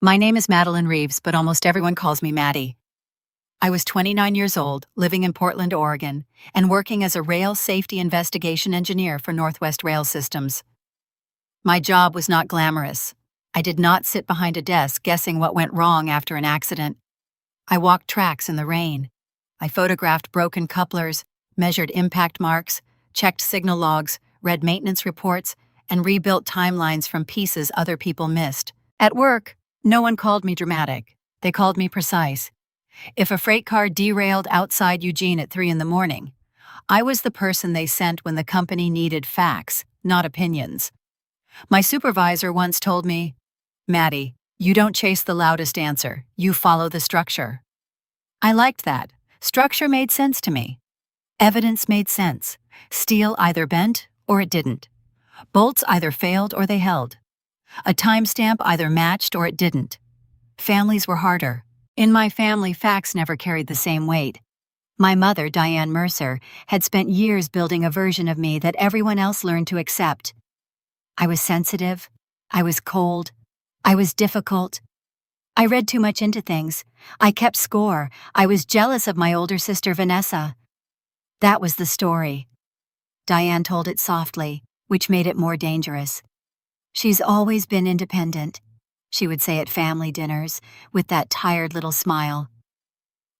My name is Madeline Reeves, but almost everyone calls me Maddie. I was 29 years old, living in Portland, Oregon, and working as a rail safety investigation engineer for Northwest Rail Systems. My job was not glamorous. I did not sit behind a desk guessing what went wrong after an accident. I walked tracks in the rain. I photographed broken couplers, measured impact marks, checked signal logs, read maintenance reports, and rebuilt timelines from pieces other people missed. At work, no one called me dramatic. They called me precise. If a freight car derailed outside Eugene at 3 in the morning, I was the person they sent when the company needed facts, not opinions. My supervisor once told me, "Maddie, you don't chase the loudest answer, you follow the structure." I liked that. Structure made sense to me. Evidence made sense. Steel either bent or it didn't. Bolts either failed or they held. A timestamp either matched or it didn't. Families were harder. In my family, facts never carried the same weight. My mother, Diane Mercer, had spent years building a version of me that everyone else learned to accept. I was sensitive. I was cold. I was difficult. I read too much into things. I kept score. I was jealous of my older sister, Vanessa. That was the story. Diane told it softly, which made it more dangerous. "She's always been independent," she would say at family dinners, with that tired little smile.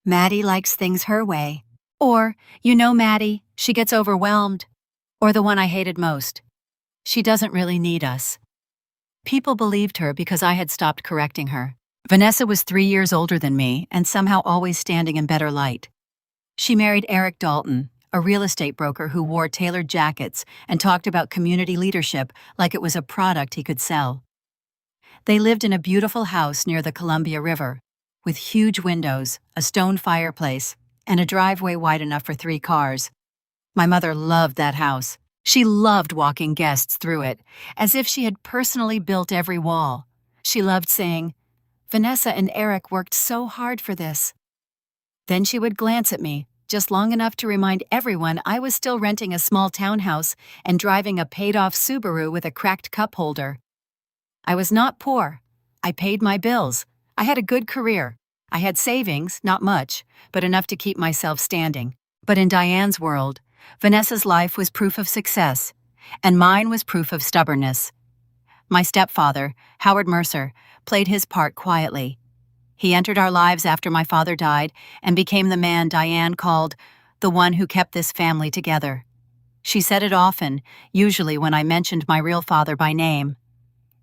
"Maddie likes things her way." Or, Maddie, she gets overwhelmed." Or the one I hated most, "She doesn't really need us." People believed her because I had stopped correcting her. Vanessa was 3 years older than me and somehow always standing in better light. She married Eric Dalton, a real estate broker who wore tailored jackets and talked about community leadership like it was a product he could sell. They lived in a beautiful house near the Columbia River, with huge windows, a stone fireplace, and a driveway wide enough for 3 cars. My mother loved that house. She loved walking guests through it, as if she had personally built every wall. She loved saying, "Vanessa and Eric worked so hard for this." Then she would glance at me, just long enough to remind everyone I was still renting a small townhouse and driving a paid-off Subaru with a cracked cup holder. I was not poor. I paid my bills. I had a good career. I had savings, not much, but enough to keep myself standing. But in Diane's world, Vanessa's life was proof of success, and mine was proof of stubbornness. My stepfather, Howard Mercer, played his part quietly. He entered our lives after my father died and became the man Diane called the one who kept this family together. She said it often, usually when I mentioned my real father by name.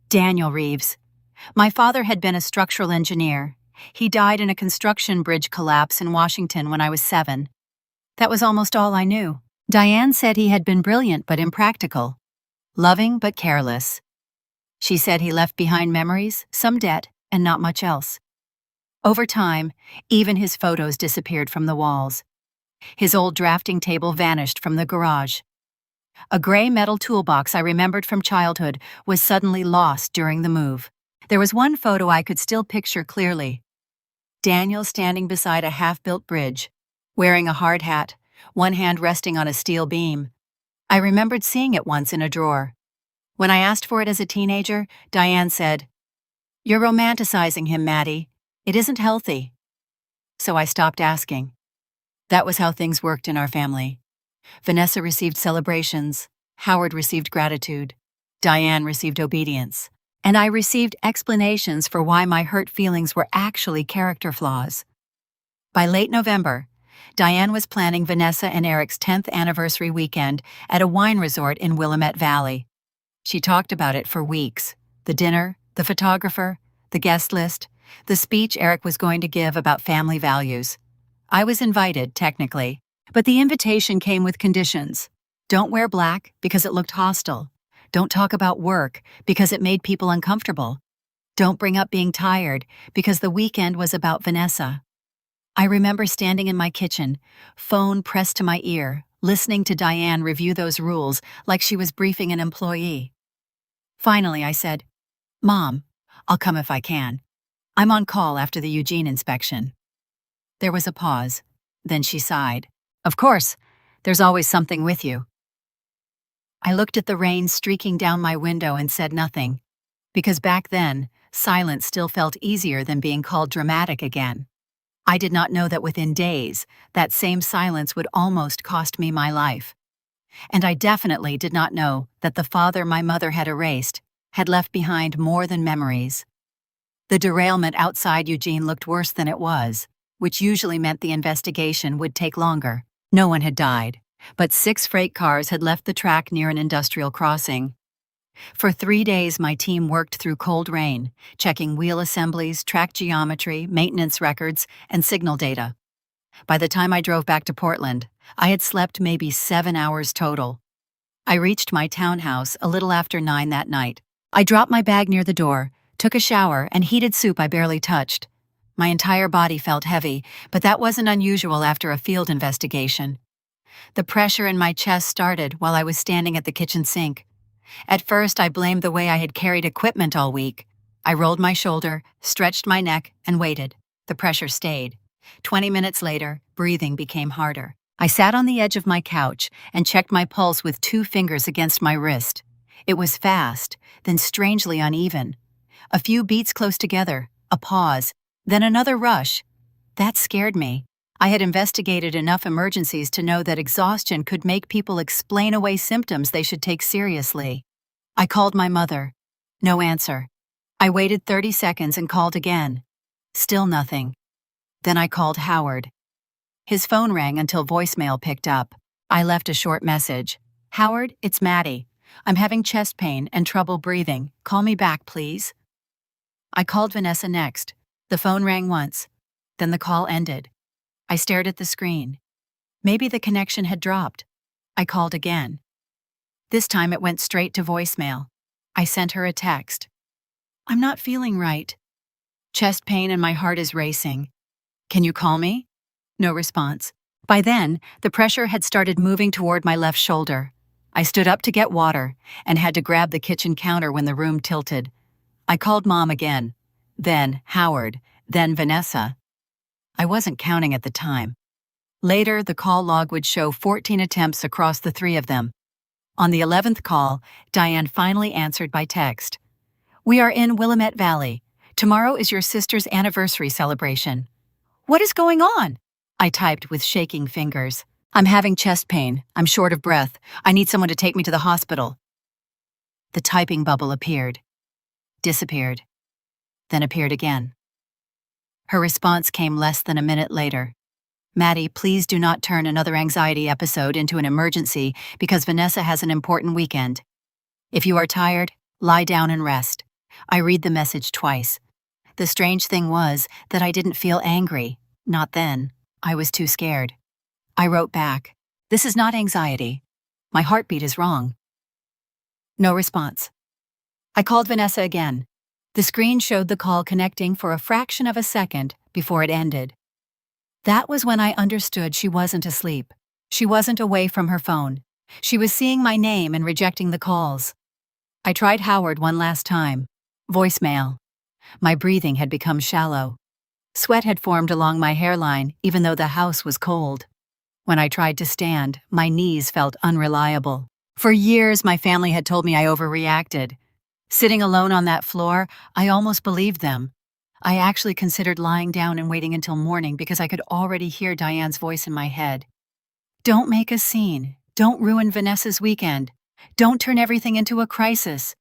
Daniel Reeves. My father had been a structural engineer. He died in a construction bridge collapse in Washington when I was 7. That was almost all I knew. Diane said he had been brilliant but impractical, loving but careless. She said he left behind memories, some debt, and not much else. Over time, even his photos disappeared from the walls. His old drafting table vanished from the garage. A gray metal toolbox I remembered from childhood was suddenly lost during the move. There was one photo I could still picture clearly. Daniel standing beside a half-built bridge, wearing a hard hat, one hand resting on a steel beam. I remembered seeing it once in a drawer. When I asked for it as a teenager, Diane said, "You're romanticizing him, Maddie. It isn't healthy." So I stopped asking. That was how things worked in our family. Vanessa received celebrations, Howard received gratitude, Diane received obedience, and I received explanations for why my hurt feelings were actually character flaws. By late November, Diane was planning Vanessa and Eric's 10th anniversary weekend at a wine resort in Willamette Valley. She talked about it for weeks. The dinner, the photographer, the guest list, the speech Eric was going to give about family values. I was invited, technically, but the invitation came with conditions. Don't wear black because it looked hostile. Don't talk about work because it made people uncomfortable. Don't bring up being tired because the weekend was about Vanessa. I remember standing in my kitchen, phone pressed to my ear, listening to Diane review those rules like she was briefing an employee. Finally, I said, "Mom, I'll come if I can. I'm on call after the Eugene inspection." There was a pause. Then she sighed. "Of course, there's always something with you." I looked at the rain streaking down my window and said nothing, because back then, Silence still felt easier than being called dramatic again. I did not know that within days, that same silence would almost cost me my life. And I definitely did not know that the father my mother had erased had left behind more than memories. The derailment outside Eugene looked worse than it was, which usually meant the investigation would take longer. No one had died, but 6 freight cars had left the track near an industrial crossing. For 3 days, my team worked through cold rain, checking wheel assemblies, track geometry, maintenance records, and signal data. By the time I drove back to Portland, I had slept maybe 7 hours total. I reached my townhouse a little after 9 that night. I dropped my bag near the door, took a shower, and heated soup I barely touched. My entire body felt heavy, but that wasn't unusual after a field investigation. The pressure in my chest started while I was standing at the kitchen sink. At first, I blamed the way I had carried equipment all week. I rolled my shoulder, stretched my neck, and waited. The pressure stayed. 20 minutes later, breathing became harder. I sat on the edge of my couch and checked my pulse with 2 fingers against my wrist. It was fast, then strangely uneven. A few beats close together, a pause, then another rush. That scared me. I had investigated enough emergencies to know that exhaustion could make people explain away symptoms they should take seriously. I called my mother. No answer. I waited 30 seconds and called again. Still nothing. Then I called Howard. His phone rang until voicemail picked up. I left a short message. "Howard, it's Maddie. I'm having chest pain and trouble breathing. Call me back, please." I called Vanessa next. The phone rang once. Then the call ended. I stared at the screen. Maybe the connection had dropped. I called again. This time it went straight to voicemail. I sent her a text. "I'm not feeling right. Chest pain and my heart is racing. Can you call me?" No response. By then, the pressure had started moving toward my left shoulder. I stood up to get water and had to grab the kitchen counter when the room tilted. I called Mom again, then Howard, then Vanessa. I wasn't counting at the time. Later, the call log would show 14 attempts across the 3 of them. On the 11th call, Diane finally answered by text. "We are in Willamette Valley. Tomorrow is your sister's anniversary celebration." "What is going on?" I typed with shaking fingers. "I'm having chest pain. I'm short of breath. I need someone to take me to the hospital." The typing bubble appeared, disappeared, then appeared again. Her response came less than a minute later. "Maddie, please do not turn another anxiety episode into an emergency because Vanessa has an important weekend. If you are tired, lie down and rest." I read the message twice. The strange thing was that I didn't feel angry. Not then. I was too scared. I wrote back, "This is not anxiety. My heartbeat is wrong." No response. I called Vanessa again. The screen showed the call connecting for a fraction of a second before it ended. That was when I understood she wasn't asleep. She wasn't away from her phone. She was seeing my name and rejecting the calls. I tried Howard one last time. Voicemail. My breathing had become shallow. Sweat had formed along my hairline, even though the house was cold. When I tried to stand, my knees felt unreliable. For years, my family had told me I overreacted. Sitting alone on that floor, I almost believed them. I actually considered lying down and waiting until morning because I could already hear Diane's voice in my head. "Don't make a scene. Don't ruin Vanessa's weekend. Don't turn everything into a crisis."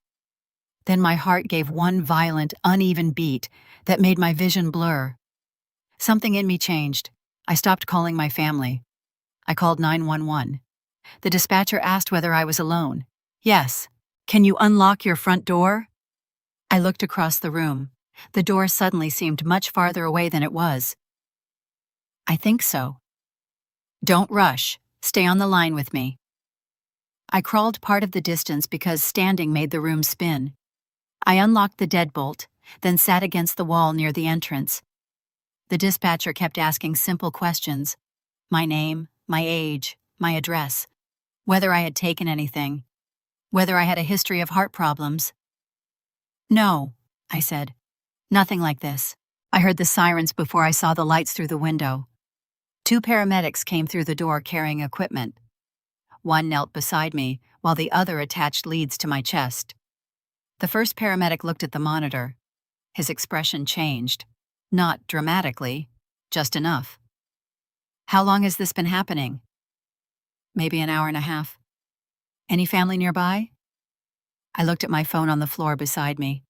Then my heart gave one violent, uneven beat that made my vision blur. Something in me changed. I stopped calling my family. I called 911. The dispatcher asked whether I was alone. "Yes." "Can you unlock your front door?" I looked across the room. The door suddenly seemed much farther away than it was. "I think so." "Don't rush. Stay on the line with me." I crawled part of the distance because standing made the room spin. I unlocked the deadbolt, then sat against the wall near the entrance. The dispatcher kept asking simple questions. My name, my age, my address, whether I had taken anything, whether I had a history of heart problems. "No," I said. "Nothing like this." I heard the sirens before I saw the lights through the window. 2 paramedics came through the door carrying equipment. One knelt beside me, while the other attached leads to my chest. The first paramedic looked at the monitor. His expression changed. Not dramatically, just enough. How long has this been happening? Maybe an hour and a half. Any family nearby? I looked at my phone on the floor beside me.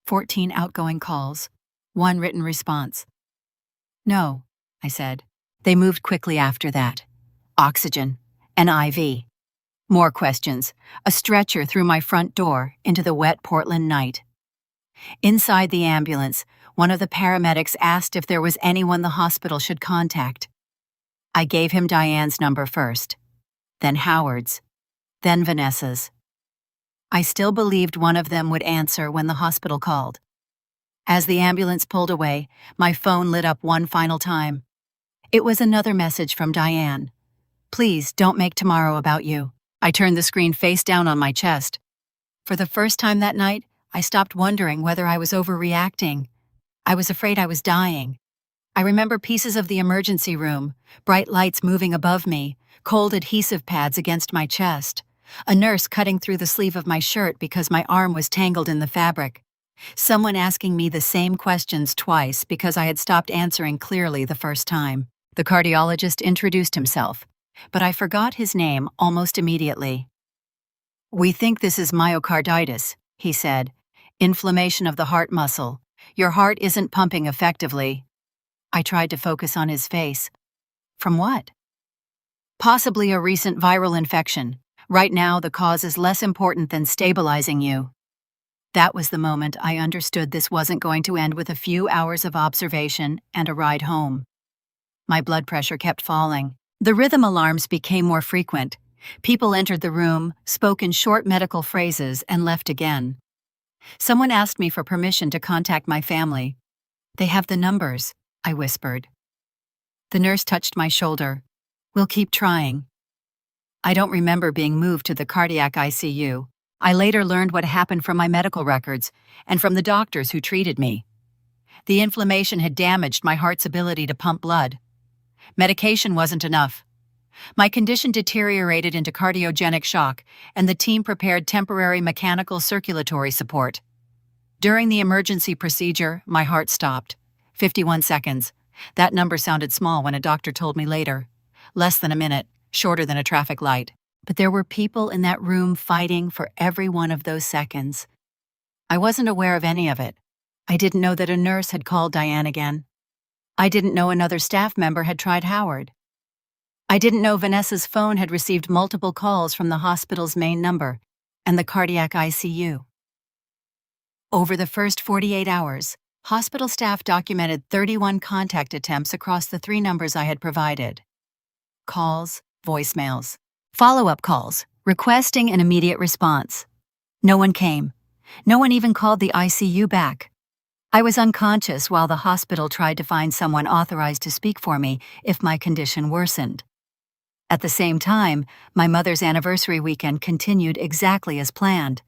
14 outgoing calls, 1 written response. No, I said. They moved quickly after that. Oxygen, an IV. More questions, a stretcher through my front door into the wet Portland night. Inside the ambulance, one of the paramedics asked if there was anyone the hospital should contact. I gave him Diane's number first, then Howard's, then Vanessa's. I still believed one of them would answer when the hospital called. As the ambulance pulled away, my phone lit up one final time. It was another message from Diane. Please don't make tomorrow about you. I turned the screen face down on my chest. For the first time that night, I stopped wondering whether I was overreacting. I was afraid I was dying. I remember pieces of the emergency room, bright lights moving above me, cold adhesive pads against my chest, a nurse cutting through the sleeve of my shirt because my arm was tangled in the fabric, someone asking me the same questions twice because I had stopped answering clearly the first time. The cardiologist introduced himself, but I forgot his name almost immediately. We think this is myocarditis, he said. Inflammation of the heart muscle. Your heart isn't pumping effectively. I tried to focus on his face. From what? Possibly a recent viral infection. Right now, the cause is less important than stabilizing you. That was the moment I understood this wasn't going to end with a few hours of observation and a ride home. My blood pressure kept falling. The rhythm alarms became more frequent. People entered the room, spoke in short medical phrases, and left again. Someone asked me for permission to contact my family. They have the numbers, I whispered. The nurse touched my shoulder. We'll keep trying. I don't remember being moved to the cardiac ICU. I later learned what happened from my medical records and from the doctors who treated me. The inflammation had damaged my heart's ability to pump blood. Medication wasn't enough. My condition deteriorated into cardiogenic shock, and the team prepared temporary mechanical circulatory support. During the emergency procedure, my heart stopped. 51 seconds. That number sounded small when a doctor told me later. Less than a minute, shorter than a traffic light. But there were people in that room fighting for every one of those seconds. I wasn't aware of any of it. I didn't know that a nurse had called Diane again. I didn't know another staff member had tried Howard. I didn't know Vanessa's phone had received multiple calls from the hospital's main number and the cardiac ICU. Over the first 48 hours, hospital staff documented 31 contact attempts across the 3 numbers I had provided. Calls, voicemails, follow-up calls, requesting an immediate response. No one came. No one even called the ICU back. I was unconscious while the hospital tried to find someone authorized to speak for me if my condition worsened. At the same time, my mother's anniversary weekend continued exactly as planned.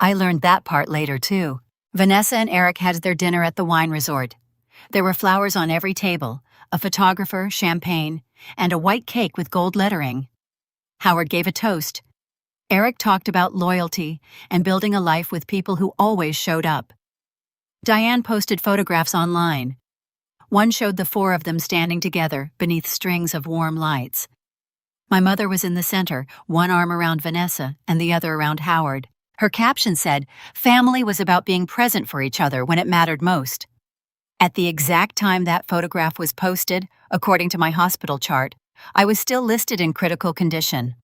I learned that part later, too. Vanessa and Eric had their dinner at the wine resort. There were flowers on every table, a photographer, champagne, and a white cake with gold lettering. Howard gave a toast. Eric talked about loyalty and building a life with people who always showed up. Diane posted photographs online. One showed the 4 of them standing together beneath strings of warm lights. My mother was in the center, one arm around Vanessa and the other around Howard. Her caption said, "Family was about being present for each other when it mattered most." At the exact time that photograph was posted, according to my hospital chart, I was still listed in critical condition.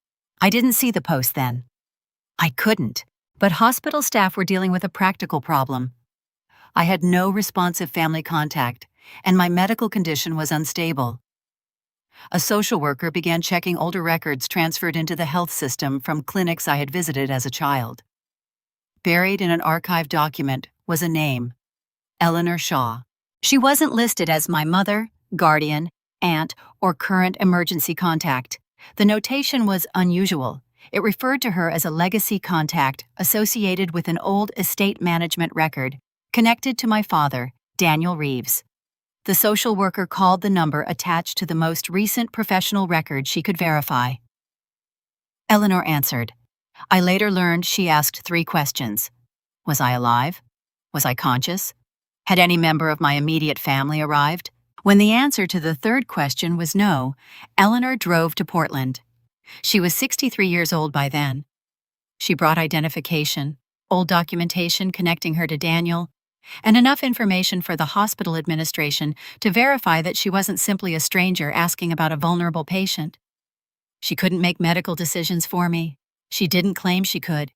I didn't see the post then. I couldn't, but hospital staff were dealing with a practical problem. I had no responsive family contact, and my medical condition was unstable. A social worker began checking older records transferred into the health system from clinics I had visited as a child. Buried in an archive document was a name, Eleanor Shaw. She wasn't listed as my mother, guardian, aunt, or current emergency contact. The notation was unusual. It referred to her as a legacy contact associated with an old estate management record connected to my father, Daniel Reeves. The social worker called the number attached to the most recent professional record she could verify. Eleanor answered. I later learned she asked 3 questions. Was I alive? Was I conscious? Had any member of my immediate family arrived? When the answer to the third question was no, Eleanor drove to Portland. She was 63 years old by then. She brought identification, old documentation connecting her to Daniel, and enough information for the hospital administration to verify that she wasn't simply a stranger asking about a vulnerable patient. She couldn't make medical decisions for me. She didn't claim she could.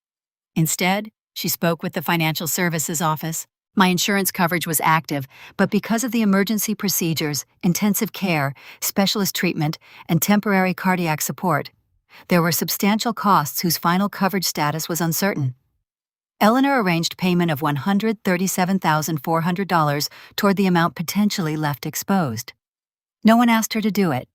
Instead, she spoke with the financial services office. My insurance coverage was active, but because of the emergency procedures, intensive care, specialist treatment, and temporary cardiac support, there were substantial costs whose final coverage status was uncertain. Eleanor arranged payment of $137,400 toward the amount potentially left exposed. No one asked her to do it.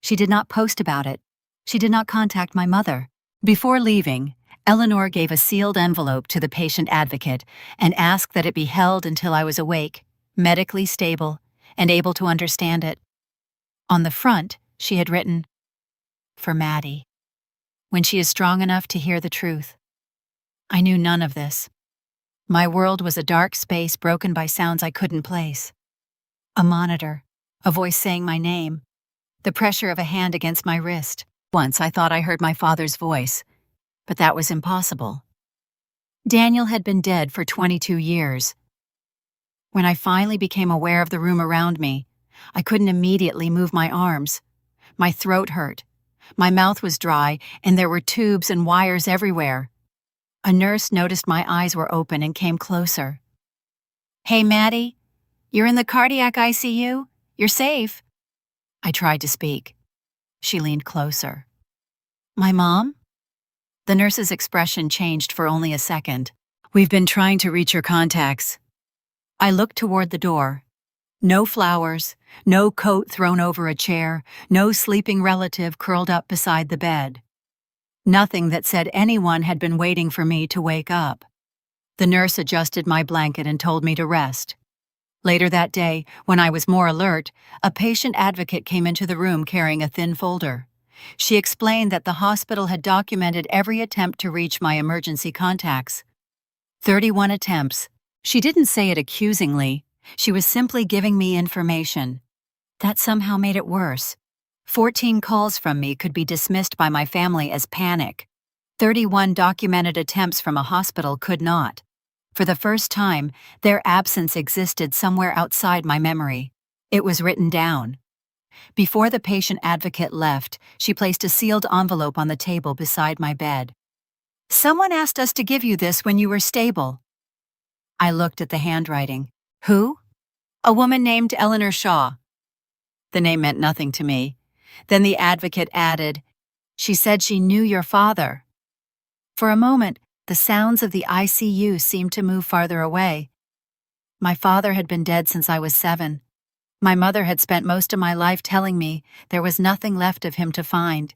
She did not post about it. She did not contact my mother. Before leaving, Eleanor gave a sealed envelope to the patient advocate and asked that it be held until I was awake, medically stable, and able to understand it. On the front, she had written, "For Maddie, when she is strong enough to hear the truth." I knew none of this. My world was a dark space broken by sounds I couldn't place. A monitor, a voice saying my name, the pressure of a hand against my wrist. Once I thought I heard my father's voice, but that was impossible. Daniel had been dead for 22 years. When I finally became aware of the room around me, I couldn't immediately move my arms. My throat hurt. My mouth was dry, and there were tubes and wires everywhere. A nurse noticed my eyes were open and came closer. "Hey, Maddie, you're in the cardiac ICU? You're safe." I tried to speak. She leaned closer. "My mom?" The nurse's expression changed for only a second. "We've been trying to reach your contacts." I looked toward the door. No flowers, no coat thrown over a chair, no sleeping relative curled up beside the bed. Nothing that said anyone had been waiting for me to wake up. The nurse adjusted my blanket and told me to rest. Later that day, when I was more alert, a patient advocate came into the room carrying a thin folder. She explained that the hospital had documented every attempt to reach my emergency contacts. 31 attempts. She didn't say it accusingly. She was simply giving me information. That somehow made it worse. 14 calls from me could be dismissed by my family as panic. 31 documented attempts from a hospital could not. For the first time, their absence existed somewhere outside my memory. It was written down. Before the patient advocate left, she placed a sealed envelope on the table beside my bed. "Someone asked us to give you this when you were stable." I looked at the handwriting. "Who?" "A woman named Eleanor Shaw." The name meant nothing to me. Then the advocate added, "She said she knew your father." For a moment, the sounds of the ICU seemed to move farther away. My father had been dead since I was 7. My mother had spent most of my life telling me there was nothing left of him to find.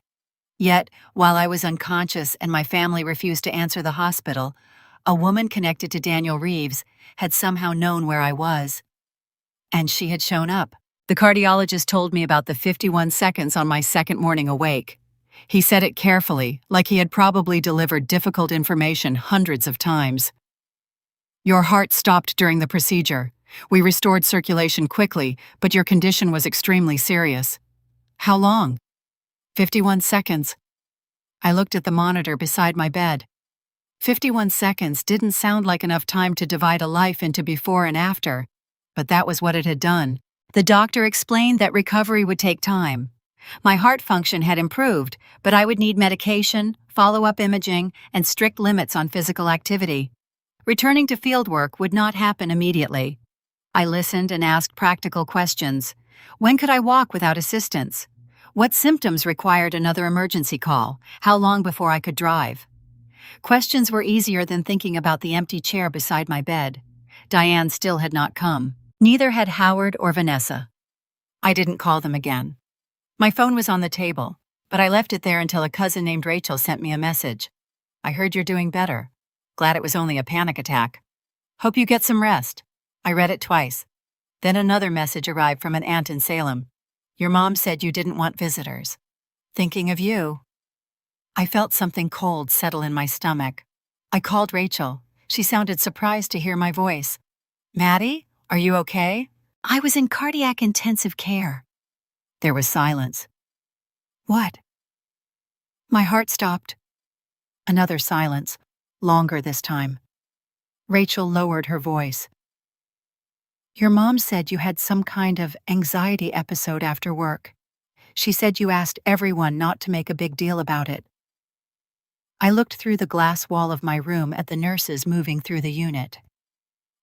Yet, while I was unconscious and my family refused to answer the hospital, a woman connected to Daniel Reeves had somehow known where I was. And she had shown up. The cardiologist told me about the 51 seconds on my second morning awake. He said it carefully, like he had probably delivered difficult information hundreds of times. "Your heart stopped during the procedure. We restored circulation quickly, but your condition was extremely serious." "How long?" 51 seconds. I looked at the monitor beside my bed. 51 seconds didn't sound like enough time to divide a life into before and after, but that was what it had done. The doctor explained that recovery would take time. My heart function had improved, but I would need medication, follow-up imaging, and strict limits on physical activity. Returning to fieldwork would not happen immediately. I listened and asked practical questions. When could I walk without assistance? What symptoms required another emergency call? How long before I could drive? Questions were easier than thinking about the empty chair beside my bed. Diane still had not come. Neither had Howard or Vanessa. I didn't call them again. My phone was on the table, but I left it there until a cousin named Rachel sent me a message. "I heard you're doing better. Glad it was only a panic attack. Hope you get some rest." I read it twice. Then another message arrived from an aunt in Salem. "Your mom said you didn't want visitors. Thinking of you." I felt something cold settle in my stomach. I called Rachel. She sounded surprised to hear my voice. "Maddie, Are you okay? I was in cardiac intensive care. There was silence. What? My heart stopped. Another silence, longer this time. Rachel lowered her voice. Your mom said you had some kind of anxiety episode after work. She said you asked everyone not to make a big deal about it. I looked through the glass wall of my room at the nurses moving through the unit.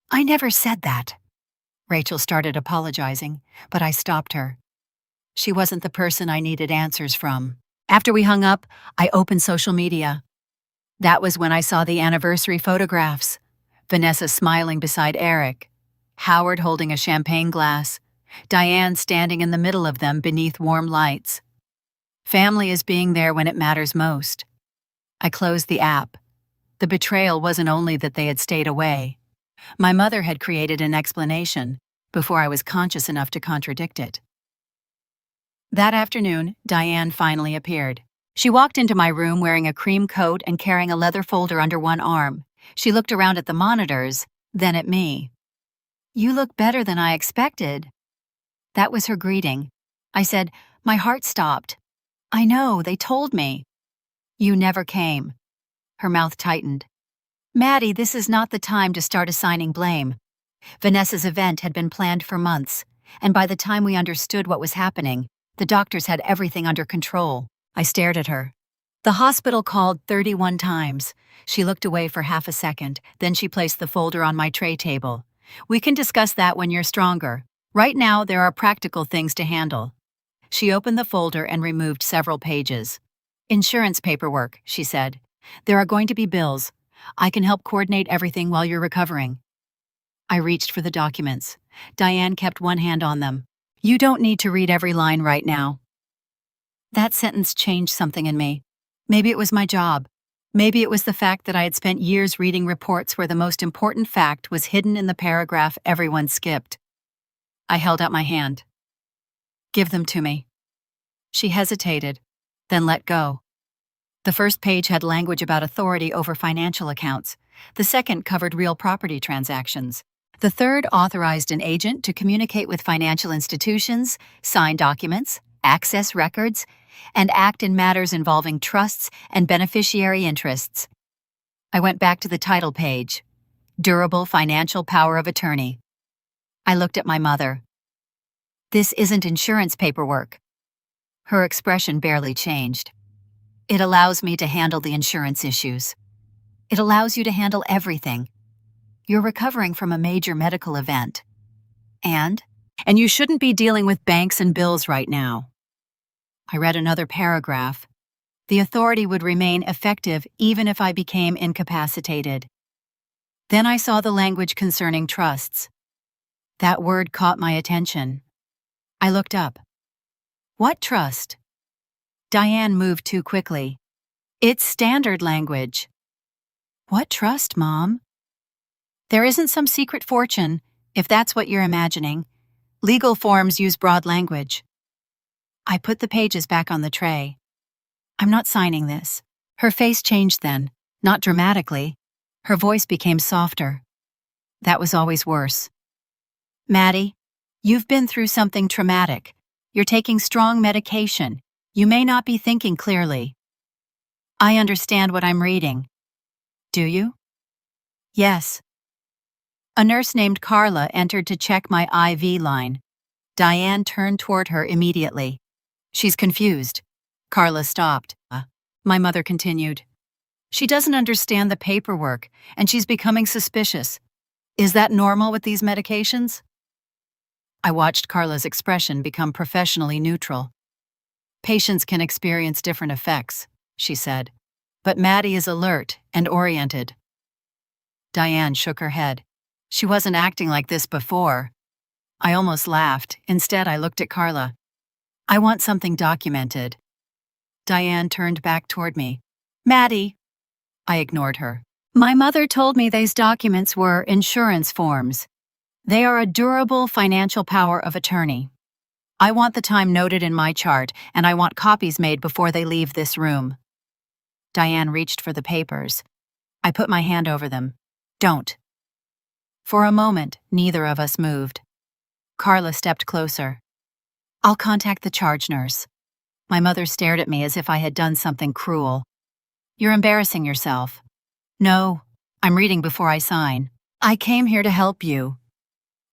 I never said that. Rachel started apologizing, but I stopped her. She wasn't the person I needed answers from. After we hung up, I opened social media. That was when I saw the anniversary photographs. Vanessa smiling beside Eric, Howard holding a champagne glass, Diane standing in the middle of them beneath warm lights. Family is being there when it matters most. I closed the app. The betrayal wasn't only that they had stayed away. My mother had created an explanation before I was conscious enough to contradict it. That afternoon, Diane finally appeared. She walked into my room wearing a cream coat and carrying a leather folder under one arm. She looked around at the monitors, then at me. You look better than I expected. That was her greeting. I said, my heart stopped. I know, they told me. You never came. Her mouth tightened. Maddie, this is not the time to start assigning blame. Vanessa's event had been planned for months, and by the time we understood what was happening, the doctors had everything under control. I stared at her. The hospital called 31 times. She looked away for half a second, then she placed the folder on my tray table. We can discuss that when you're stronger. Right now, there are practical things to handle. She opened the folder and removed several pages. Insurance paperwork, she said. There are going to be bills. I can help coordinate everything while you're recovering. I reached for the documents. Diane kept one hand on them. You don't need to read every line right now. That sentence changed something in me. Maybe it was my job. Maybe it was the fact that I had spent years reading reports where the most important fact was hidden in the paragraph everyone skipped. I held out my hand. Give them to me. She hesitated, then let go. The first page had language about authority over financial accounts. The second covered real property transactions. The third authorized an agent to communicate with financial institutions, sign documents, access records, and act in matters involving trusts and beneficiary interests. I went back to the title page, Durable Financial Power of Attorney. I looked at my mother. This isn't insurance paperwork. Her expression barely changed. It allows me to handle the insurance issues. It allows you to handle everything. You're recovering from a major medical event. And you shouldn't be dealing with banks and bills right now. I read another paragraph. The authority would remain effective even if I became incapacitated. Then I saw the language concerning trusts. That word caught my attention. I looked up. What trust? Diane moved too quickly. It's standard language. What trust, Mom? There isn't some secret fortune, if that's what you're imagining. Legal forms use broad language. I put the pages back on the tray. I'm not signing this. Her face changed then, not dramatically. Her voice became softer. That was always worse. Maddie, you've been through something traumatic. You're taking strong medication. You may not be thinking clearly. I understand what I'm reading. Do you? Yes. A nurse named Carla entered to check my IV line. Diane turned toward her immediately. She's confused. Carla stopped. My mother continued. She doesn't understand the paperwork, and she's becoming suspicious. Is that normal with these medications? I watched Carla's expression become professionally neutral. Patients can experience different effects, she said, but Maddie is alert and oriented. Diane shook her head. She wasn't acting like this before. I almost laughed. Instead, I looked at Carla. I want something documented. Diane turned back toward me. Maddie. I ignored her. My mother told me these documents were insurance forms. They are a durable financial power of attorney. I want the time noted in my chart, and I want copies made before they leave this room. Diane reached for the papers. I put my hand over them. Don't. For a moment, neither of us moved. Carla stepped closer. "I'll contact the charge nurse." My mother stared at me as if I had done something cruel. "You're embarrassing yourself." "No, I'm reading before I sign. I came here to help you."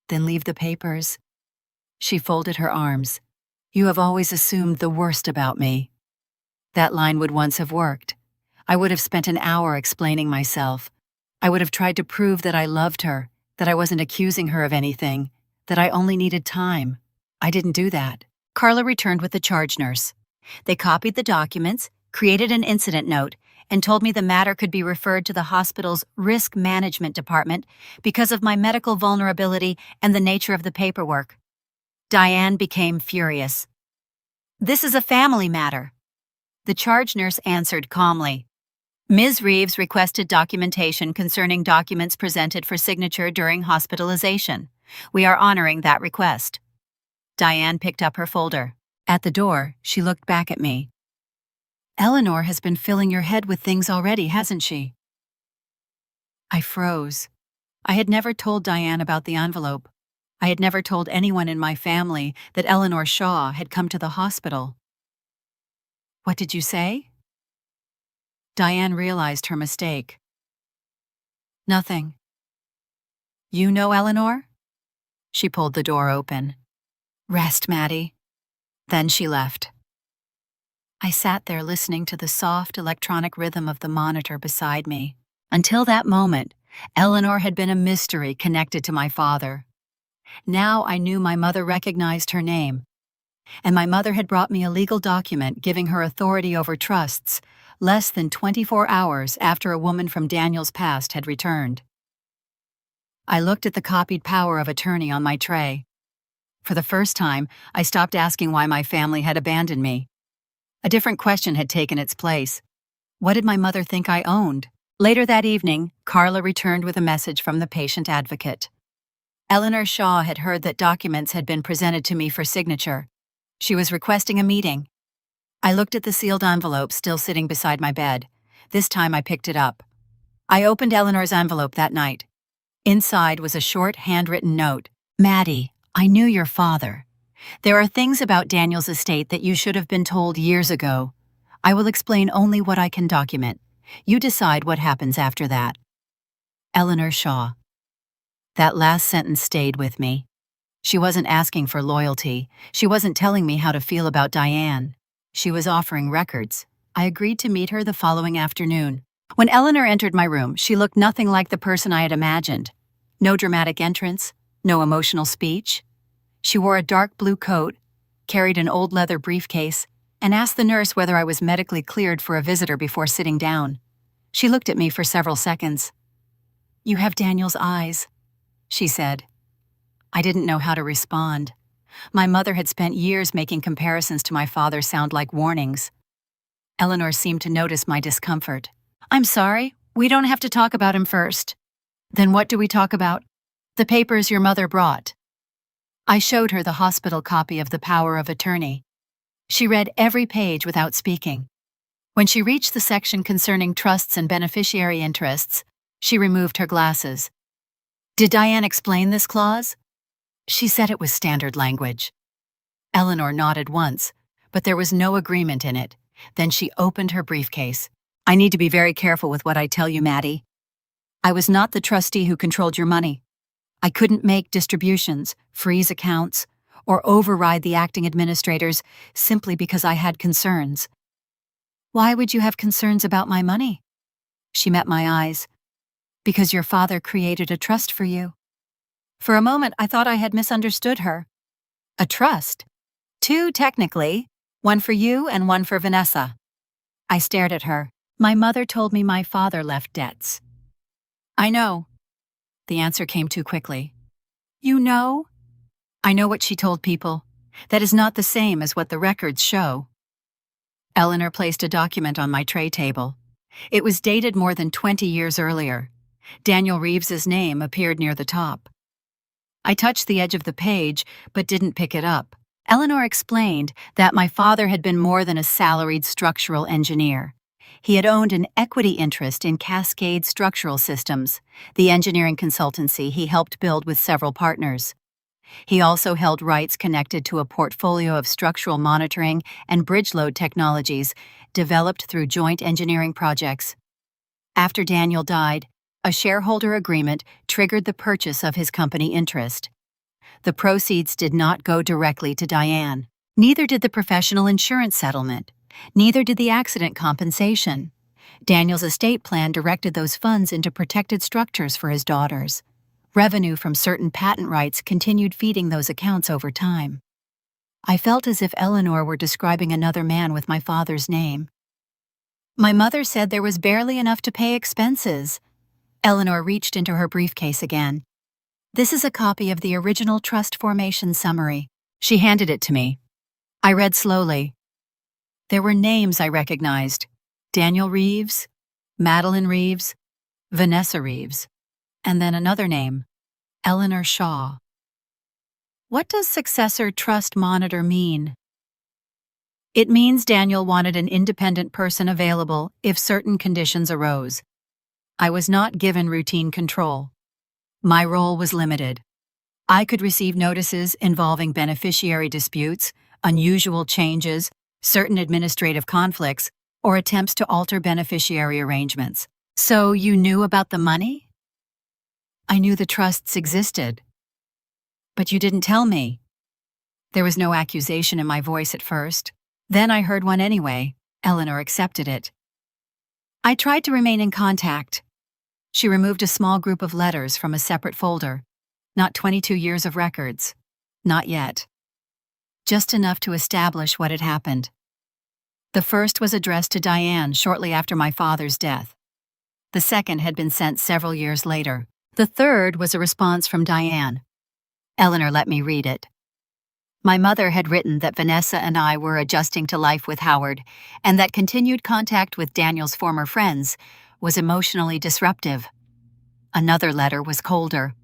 "Then leave the papers." She folded her arms. "You have always assumed the worst about me." That line would once have worked. I would have spent an hour explaining myself. I would have tried to prove that I loved her, that I wasn't accusing her of anything, that I only needed time. I didn't do that. Carla returned with the charge nurse. They copied the documents, created an incident note, and told me the matter could be referred to the hospital's risk management department because of my medical vulnerability and the nature of the paperwork. Diane became furious. "This is a family matter." The charge nurse answered calmly. "Ms. Reeves requested documentation concerning documents presented for signature during hospitalization. We are honoring that request." Diane picked up her folder. At the door, she looked back at me. "Eleanor has been filling your head with things already, hasn't she?" I froze. I had never told Diane about the envelope. I had never told anyone in my family that Eleanor Shaw had come to the hospital. "What did you say?" Diane realized her mistake. "Nothing." "You know Eleanor?" She pulled the door open. "Rest, Maddie." Then she left. I sat there listening to the soft electronic rhythm of the monitor beside me. Until that moment, Eleanor had been a mystery connected to my father. Now I knew my mother recognized her name, and my mother had brought me a legal document giving her authority over trusts less than 24 hours after a woman from Daniel's past had returned. I looked at the copied power of attorney on my tray. For the first time, I stopped asking why my family had abandoned me. A different question had taken its place. What did my mother think I owned? Later that evening, Carla returned with a message from the patient advocate. Eleanor Shaw had heard that documents had been presented to me for signature. She was requesting a meeting. I looked at the sealed envelope still sitting beside my bed. This time I picked it up. I opened Eleanor's envelope that night. Inside was a short, handwritten note. "Maddie, I knew your father. There are things about Daniel's estate that you should have been told years ago. I will explain only what I can document. You decide what happens after that. Eleanor Shaw." That last sentence stayed with me. She wasn't asking for loyalty. She wasn't telling me how to feel about Diane. She was offering records. I agreed to meet her the following afternoon. When Eleanor entered my room, she looked nothing like the person I had imagined. No dramatic entrance, no emotional speech. She wore a dark blue coat, carried an old leather briefcase, and asked the nurse whether I was medically cleared for a visitor before sitting down. She looked at me for several seconds. "You have Daniel's eyes," she said. I didn't know how to respond. My mother had spent years making comparisons to my father sound like warnings. Eleanor seemed to notice my discomfort. "I'm sorry, we don't have to talk about him first." "Then what do we talk about?" "The papers your mother brought." I showed her the hospital copy of the power of attorney. She read every page without speaking. When she reached the section concerning trusts and beneficiary interests, she removed her glasses. "Did Diane explain this clause?" "She said it was standard language." Eleanor nodded once, but there was no agreement in it. Then she opened her briefcase. "I need to be very careful with what I tell you, Maddie. I was not the trustee who controlled your money. I couldn't make distributions, freeze accounts, or override the acting administrators simply because I had concerns." "Why would you have concerns about my money?" She met my eyes. "Because your father created a trust for you." For a moment, I thought I had misunderstood her. "A trust?" "Two, technically. One for you and one for Vanessa." I stared at her. "My mother told me my father left debts." "I know." The answer came too quickly. "You know?" "I know what she told people. That is not the same as what the records show." Eleanor placed a document on my tray table. It was dated more than 20 years earlier. Daniel Reeves's name appeared near the top. I touched the edge of the page, but didn't pick it up. Eleanor explained that my father had been more than a salaried structural engineer. He had owned an equity interest in Cascade Structural Systems, the engineering consultancy he helped build with several partners. He also held rights connected to a portfolio of structural monitoring and bridge load technologies developed through joint engineering projects. After Daniel died, a shareholder agreement triggered the purchase of his company interest. The proceeds did not go directly to Diane. Neither did the professional insurance settlement. Neither did the accident compensation. Daniel's estate plan directed those funds into protected structures for his daughters. Revenue from certain patent rights continued feeding those accounts over time. I felt as if Eleanor were describing another man with my father's name. My mother said there was barely enough to pay expenses. Eleanor reached into her briefcase again. This is a copy of the original trust formation summary. She handed it to me. I read slowly. There were names I recognized: Daniel Reeves, Madeline Reeves, Vanessa Reeves, and then another name, Eleanor Shaw. What does successor trust monitor mean? It means Daniel wanted an independent person available if certain conditions arose. I was not given routine control. My role was limited. I could receive notices involving beneficiary disputes, unusual changes, certain administrative conflicts, or attempts to alter beneficiary arrangements. So you knew about the money? I knew the trusts existed. But you didn't tell me. There was no accusation in my voice at first. Then I heard one anyway. Eleanor accepted it. I tried to remain in contact. She removed a small group of letters from a separate folder. Not 22 years of records. Not yet. Just enough to establish what had happened. The first was addressed to Diane shortly after my father's death. The second had been sent several years later. The third was a response from Diane. Eleanor let me read it. My mother had written that Vanessa and I were adjusting to life with Howard, and that continued contact with Daniel's former friends was emotionally disruptive. Another letter was colder.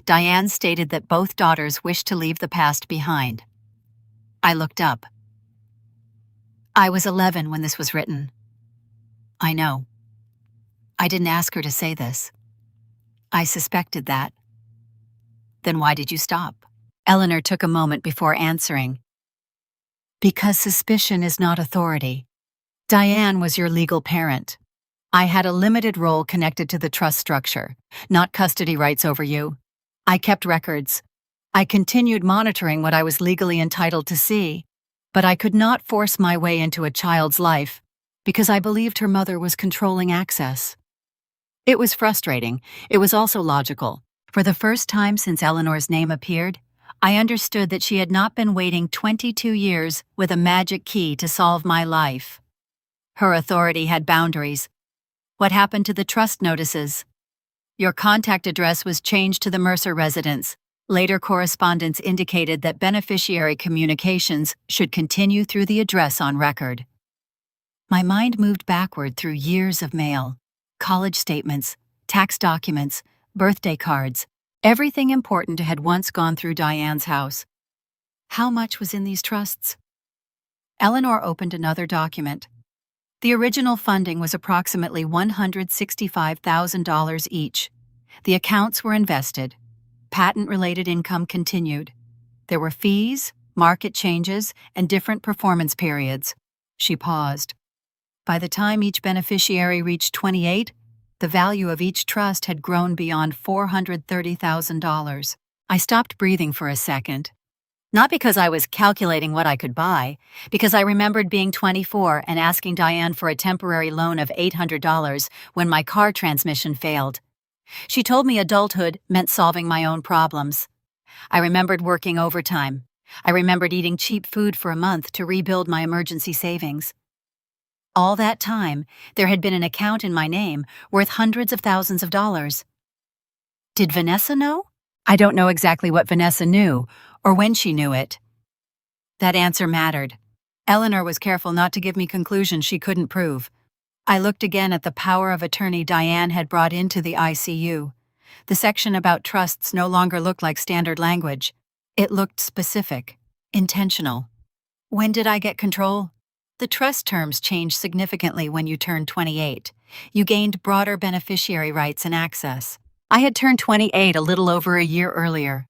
Diane stated that both daughters wished to leave the past behind. I looked up. I was 11 when this was written. I know. I didn't ask her to say this. I suspected that. Then why did you stop? Eleanor took a moment before answering. Because suspicion is not authority. Diane was your legal parent. I had a limited role connected to the trust structure, not custody rights over you. I kept records. I continued monitoring what I was legally entitled to see, but I could not force my way into a child's life because I believed her mother was controlling access. It was frustrating. It was also logical. For the first time since Eleanor's name appeared, I understood that she had not been waiting 22 years with a magic key to solve my life. Her authority had boundaries. What happened to the trust notices? Your contact address was changed to the Mercer residence. Later correspondence indicated that beneficiary communications should continue through the address on record. My mind moved backward through years of mail, college statements, tax documents, birthday cards. Everything important had once gone through Diane's house. How much was in these trusts? Eleanor opened another document. The original funding was approximately $165,000 each. The accounts were invested. Patent-related income continued. There were fees, market changes, and different performance periods. She paused. By the time each beneficiary reached 28, the value of each trust had grown beyond $430,000. I stopped breathing for a second. Not because I was calculating what I could buy, because I remembered being 24 and asking Diane for a temporary loan of $800 when my car transmission failed. She told me adulthood meant solving my own problems. I remembered working overtime. I remembered eating cheap food for a month to rebuild my emergency savings. All that time, there had been an account in my name worth hundreds of thousands of dollars. Did Vanessa know? I don't know exactly what Vanessa knew, or when she knew it. That answer mattered. Eleanor was careful not to give me conclusions she couldn't prove. I looked again at the power of attorney Diane had brought into the ICU. The section about trusts no longer looked like standard language. It looked specific, intentional. When did I get control? The trust terms changed significantly when you turned 28. You gained broader beneficiary rights and access. I had turned 28 a little over a year earlier.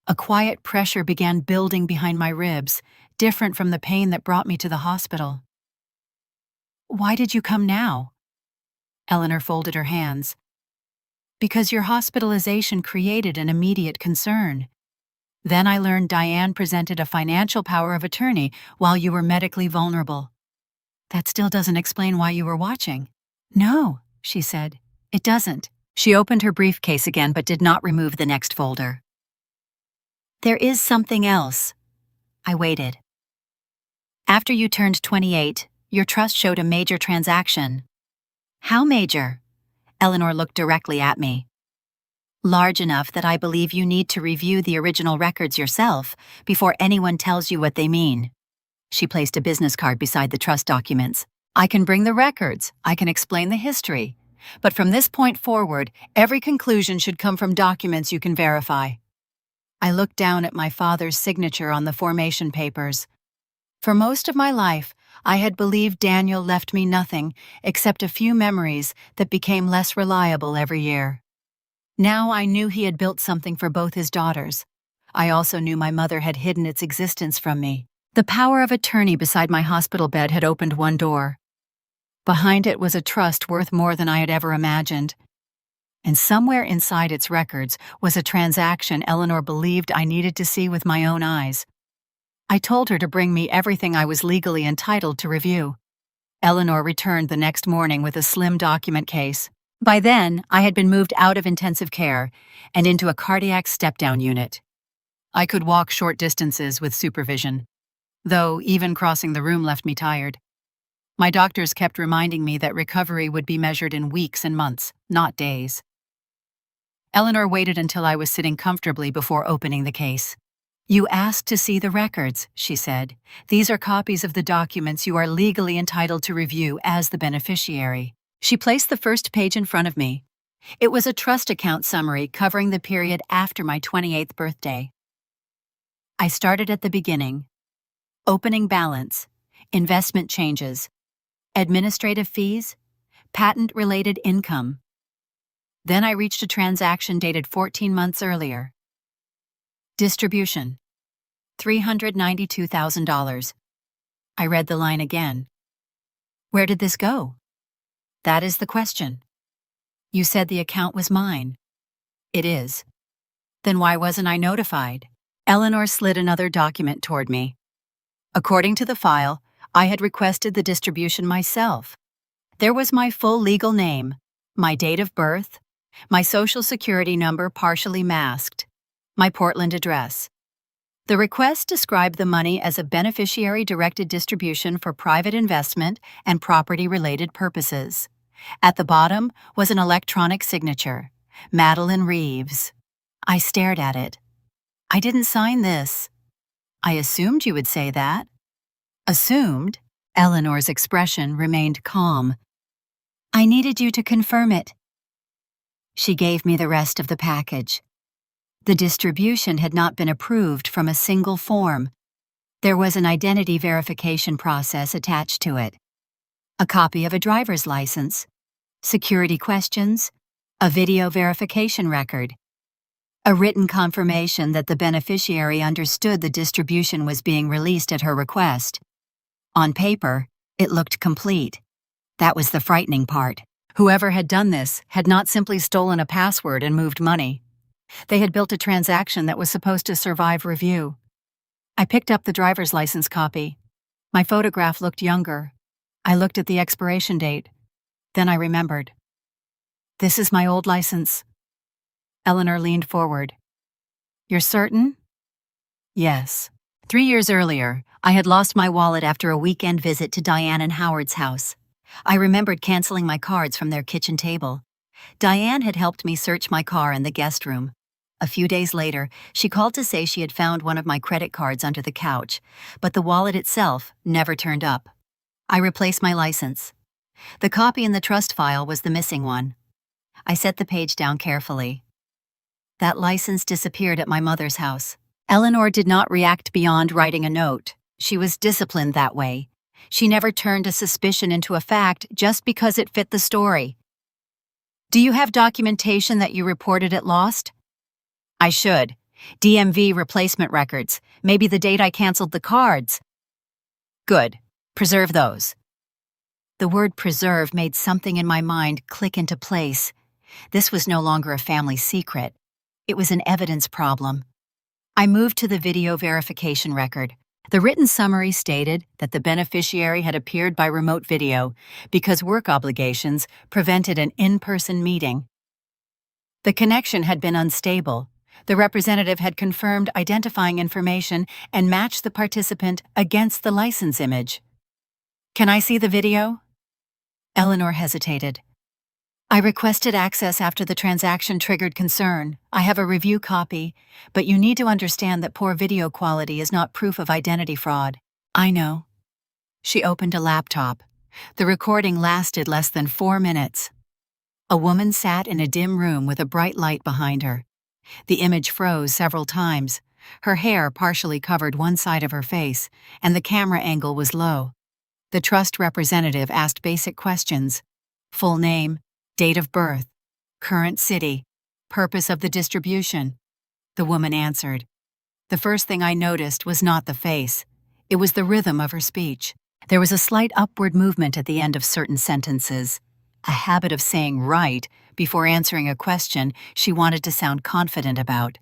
A quiet pressure began building behind my ribs, different from the pain that brought me to the hospital. "Why did you come now?" Eleanor folded her hands. "Because your hospitalization created an immediate concern. Then I learned Diane presented a financial power of attorney while you were medically vulnerable. That still doesn't explain why you were watching." "No," she said, "it doesn't." She opened her briefcase again but did not remove the next folder. "There is something else." I waited. "After you turned 28, your trust showed a major transaction." "How major?" Eleanor looked directly at me. "Large enough that I believe you need to review the original records yourself before anyone tells you what they mean." She placed a business card beside the trust documents. "I can bring the records, I can explain the history, but from this point forward, every conclusion should come from documents you can verify." I looked down at my father's signature on the formation papers. For most of my life, I had believed Daniel left me nothing except a few memories that became less reliable every year. Now I knew he had built something for both his daughters. I also knew my mother had hidden its existence from me. The power of attorney beside my hospital bed had opened one door. Behind it was a trust worth more than I had ever imagined. And somewhere inside its records was a transaction Eleanor believed I needed to see with my own eyes. I told her to bring me everything I was legally entitled to review. Eleanor returned the next morning with a slim document case. By then, I had been moved out of intensive care and into a cardiac step-down unit. I could walk short distances with supervision, though even crossing the room left me tired. My doctors kept reminding me that recovery would be measured in weeks and months, not days. Eleanor waited until I was sitting comfortably before opening the case. "You asked to see the records," she said. "These are copies of the documents you are legally entitled to review as the beneficiary." She placed the first page in front of me. It was a trust account summary covering the period after my 28th birthday. I started at the beginning. Opening balance, investment changes, administrative fees, patent-related income. Then I reached a transaction dated 14 months earlier. Distribution, $392,000. I read the line again. Where did this go? That is the question. You said the account was mine. It is. Then why wasn't I notified? Eleanor slid another document toward me. According to the file, I had requested the distribution myself. There was my full legal name, my date of birth, my social security number partially masked, my Portland address. The request described the money as a beneficiary-directed distribution for private investment and property-related purposes. At the bottom was an electronic signature, Madeline Reeves. I stared at it. I didn't sign this. I assumed you would say that. Assumed? Eleanor's expression remained calm. I needed you to confirm it. She gave me the rest of the package. The distribution had not been approved from a single form. There was an identity verification process attached to it. A copy of a driver's license, security questions, a video verification record, a written confirmation that the beneficiary understood the distribution was being released at her request. On paper, it looked complete. That was the frightening part. Whoever had done this had not simply stolen a password and moved money. They had built a transaction that was supposed to survive review. I picked up the driver's license copy. My photograph looked younger. I looked at the expiration date. Then I remembered. This is my old license. Eleanor leaned forward. You're certain? Yes. 3 years earlier, I had lost my wallet after a weekend visit to Diane and Howard's house. I remembered canceling my cards from their kitchen table. Diane had helped me search my car in the guest room. A few days later, she called to say she had found one of my credit cards under the couch, but the wallet itself never turned up. I replaced my license. The copy in the trust file was the missing one. I set the page down carefully. That license disappeared at my mother's house. Eleanor did not react beyond writing a note. She was disciplined that way. She never turned a suspicion into a fact just because it fit the story. Do you have documentation that you reported it lost? I should. DMV replacement records. Maybe the date I canceled the cards. Good. Preserve those. The word preserve made something in my mind click into place. This was no longer a family secret. It was an evidence problem. I moved to the video verification record. The written summary stated that the beneficiary had appeared by remote video because work obligations prevented an in-person meeting. The connection had been unstable. The representative had confirmed identifying information and matched the participant against the license image. Can I see the video? Eleanor hesitated. I requested access after the transaction triggered concern. I have a review copy, but you need to understand that poor video quality is not proof of identity fraud. I know. She opened a laptop. The recording lasted less than 4 minutes. A woman sat in a dim room with a bright light behind her. The image froze several times. Her hair partially covered one side of her face, and the camera angle was low. The trust representative asked basic questions. Full name, date of birth, current city, purpose of the distribution. The woman answered. The first thing I noticed was not the face. It was the rhythm of her speech. There was a slight upward movement at the end of certain sentences, a habit of saying right before answering a question she wanted to sound confident about.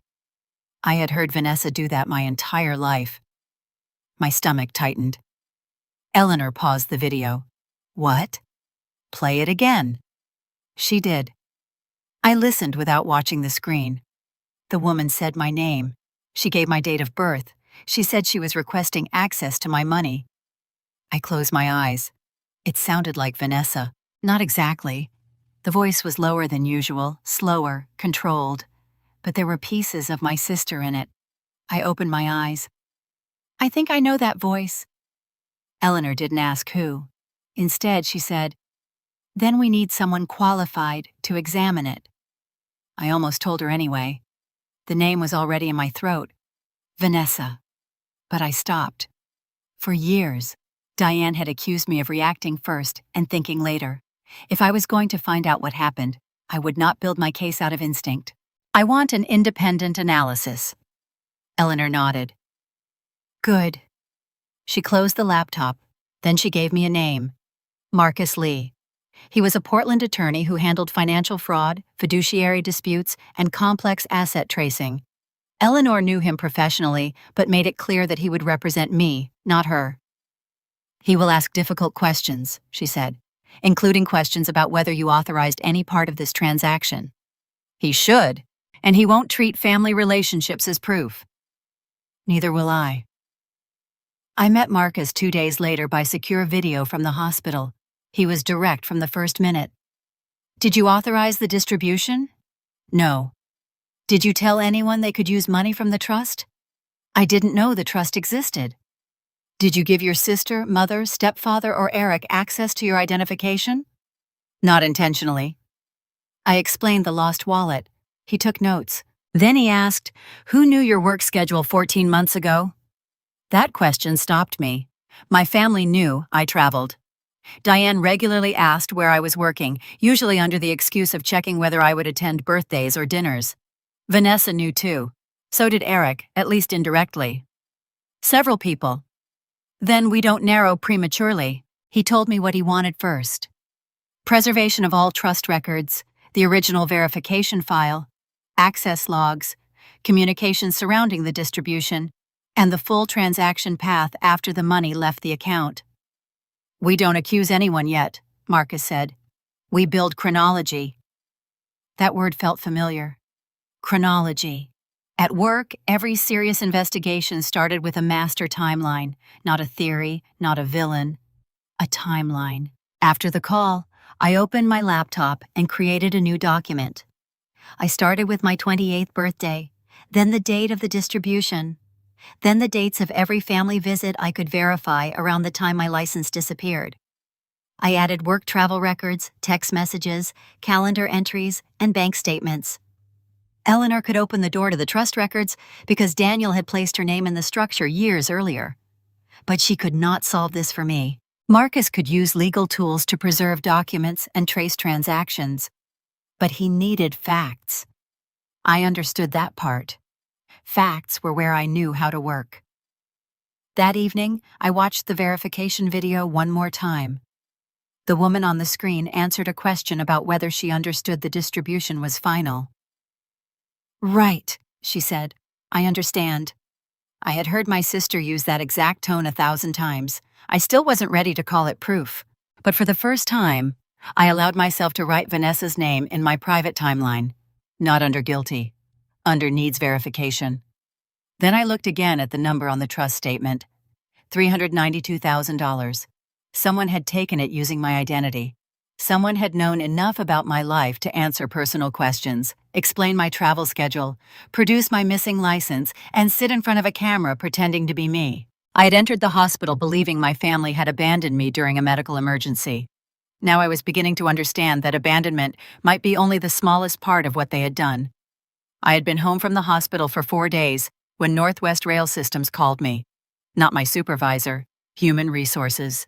I had heard Vanessa do that my entire life. My stomach tightened. Eleanor paused the video. What? Play it again. She did. I listened without watching the screen. The woman said my name. She gave my date of birth. She said she was requesting access to my money. I closed my eyes. It sounded like Vanessa. Not exactly. The voice was lower than usual, slower, controlled. But there were pieces of my sister in it. I opened my eyes. I think I know that voice. Eleanor didn't ask who. Instead, she said, Then we need someone qualified to examine it. I almost told her anyway. The name was already in my throat. Vanessa. But I stopped. For years, Diane had accused me of reacting first and thinking later. If I was going to find out what happened, I would not build my case out of instinct. I want an independent analysis. Eleanor nodded. Good. She closed the laptop. Then she gave me a name. Marcus Lee. He was a Portland attorney who handled financial fraud, fiduciary disputes, and complex asset tracing. Eleanor knew him professionally, but made it clear that he would represent me, not her. He will ask difficult questions, she said, including questions about whether you authorized any part of this transaction. He should, and he won't treat family relationships as proof. Neither will I. I met Marcus 2 days later by secure video from the hospital. He was direct from the first minute. Did you authorize the distribution? No. Did you tell anyone they could use money from the trust? I didn't know the trust existed. Did you give your sister, mother, stepfather, or Eric access to your identification? Not intentionally. I explained the lost wallet. He took notes. Then he asked, Who knew your work schedule 14 months ago? That question stopped me. My family knew I traveled. Diane regularly asked where I was working, usually under the excuse of checking whether I would attend birthdays or dinners. Vanessa knew too. So did Eric, at least indirectly. Several people. Then we don't narrow prematurely. He told me what he wanted first. Preservation of all trust records, the original verification file, access logs, communications surrounding the distribution, and the full transaction path after the money left the account. We don't accuse anyone yet, Marcus said. We build chronology. That word felt familiar. Chronology. At work, every serious investigation started with a master timeline, not a theory, not a villain, a timeline. After the call, I opened my laptop and created a new document. I started with my 28th birthday, then the date of the distribution, then the dates of every family visit I could verify around the time my license disappeared. I added work travel records, text messages, calendar entries, and bank statements. Eleanor could open the door to the trust records because Daniel had placed her name in the structure years earlier. But she could not solve this for me. Marcus could use legal tools to preserve documents and trace transactions, but he needed facts. I understood that part. Facts were where I knew how to work. That evening, I watched the verification video one more time. The woman on the screen answered a question about whether she understood the distribution was final. "Right," she said. "I understand." I had heard my sister use that exact tone 1,000 times. I still wasn't ready to call it proof. But for the first time, I allowed myself to write Vanessa's name in my private timeline. Not under guilty. Under needs verification. Then I looked again at the number on the trust statement. $392,000. Someone had taken it using my identity. Someone had known enough about my life to answer personal questions, explain my travel schedule, produce my missing license, and sit in front of a camera pretending to be me. I had entered the hospital believing my family had abandoned me during a medical emergency. Now I was beginning to understand that abandonment might be only the smallest part of what they had done. I had been home from the hospital for 4 days when Northwest Rail Systems called me. Not my supervisor, human resources.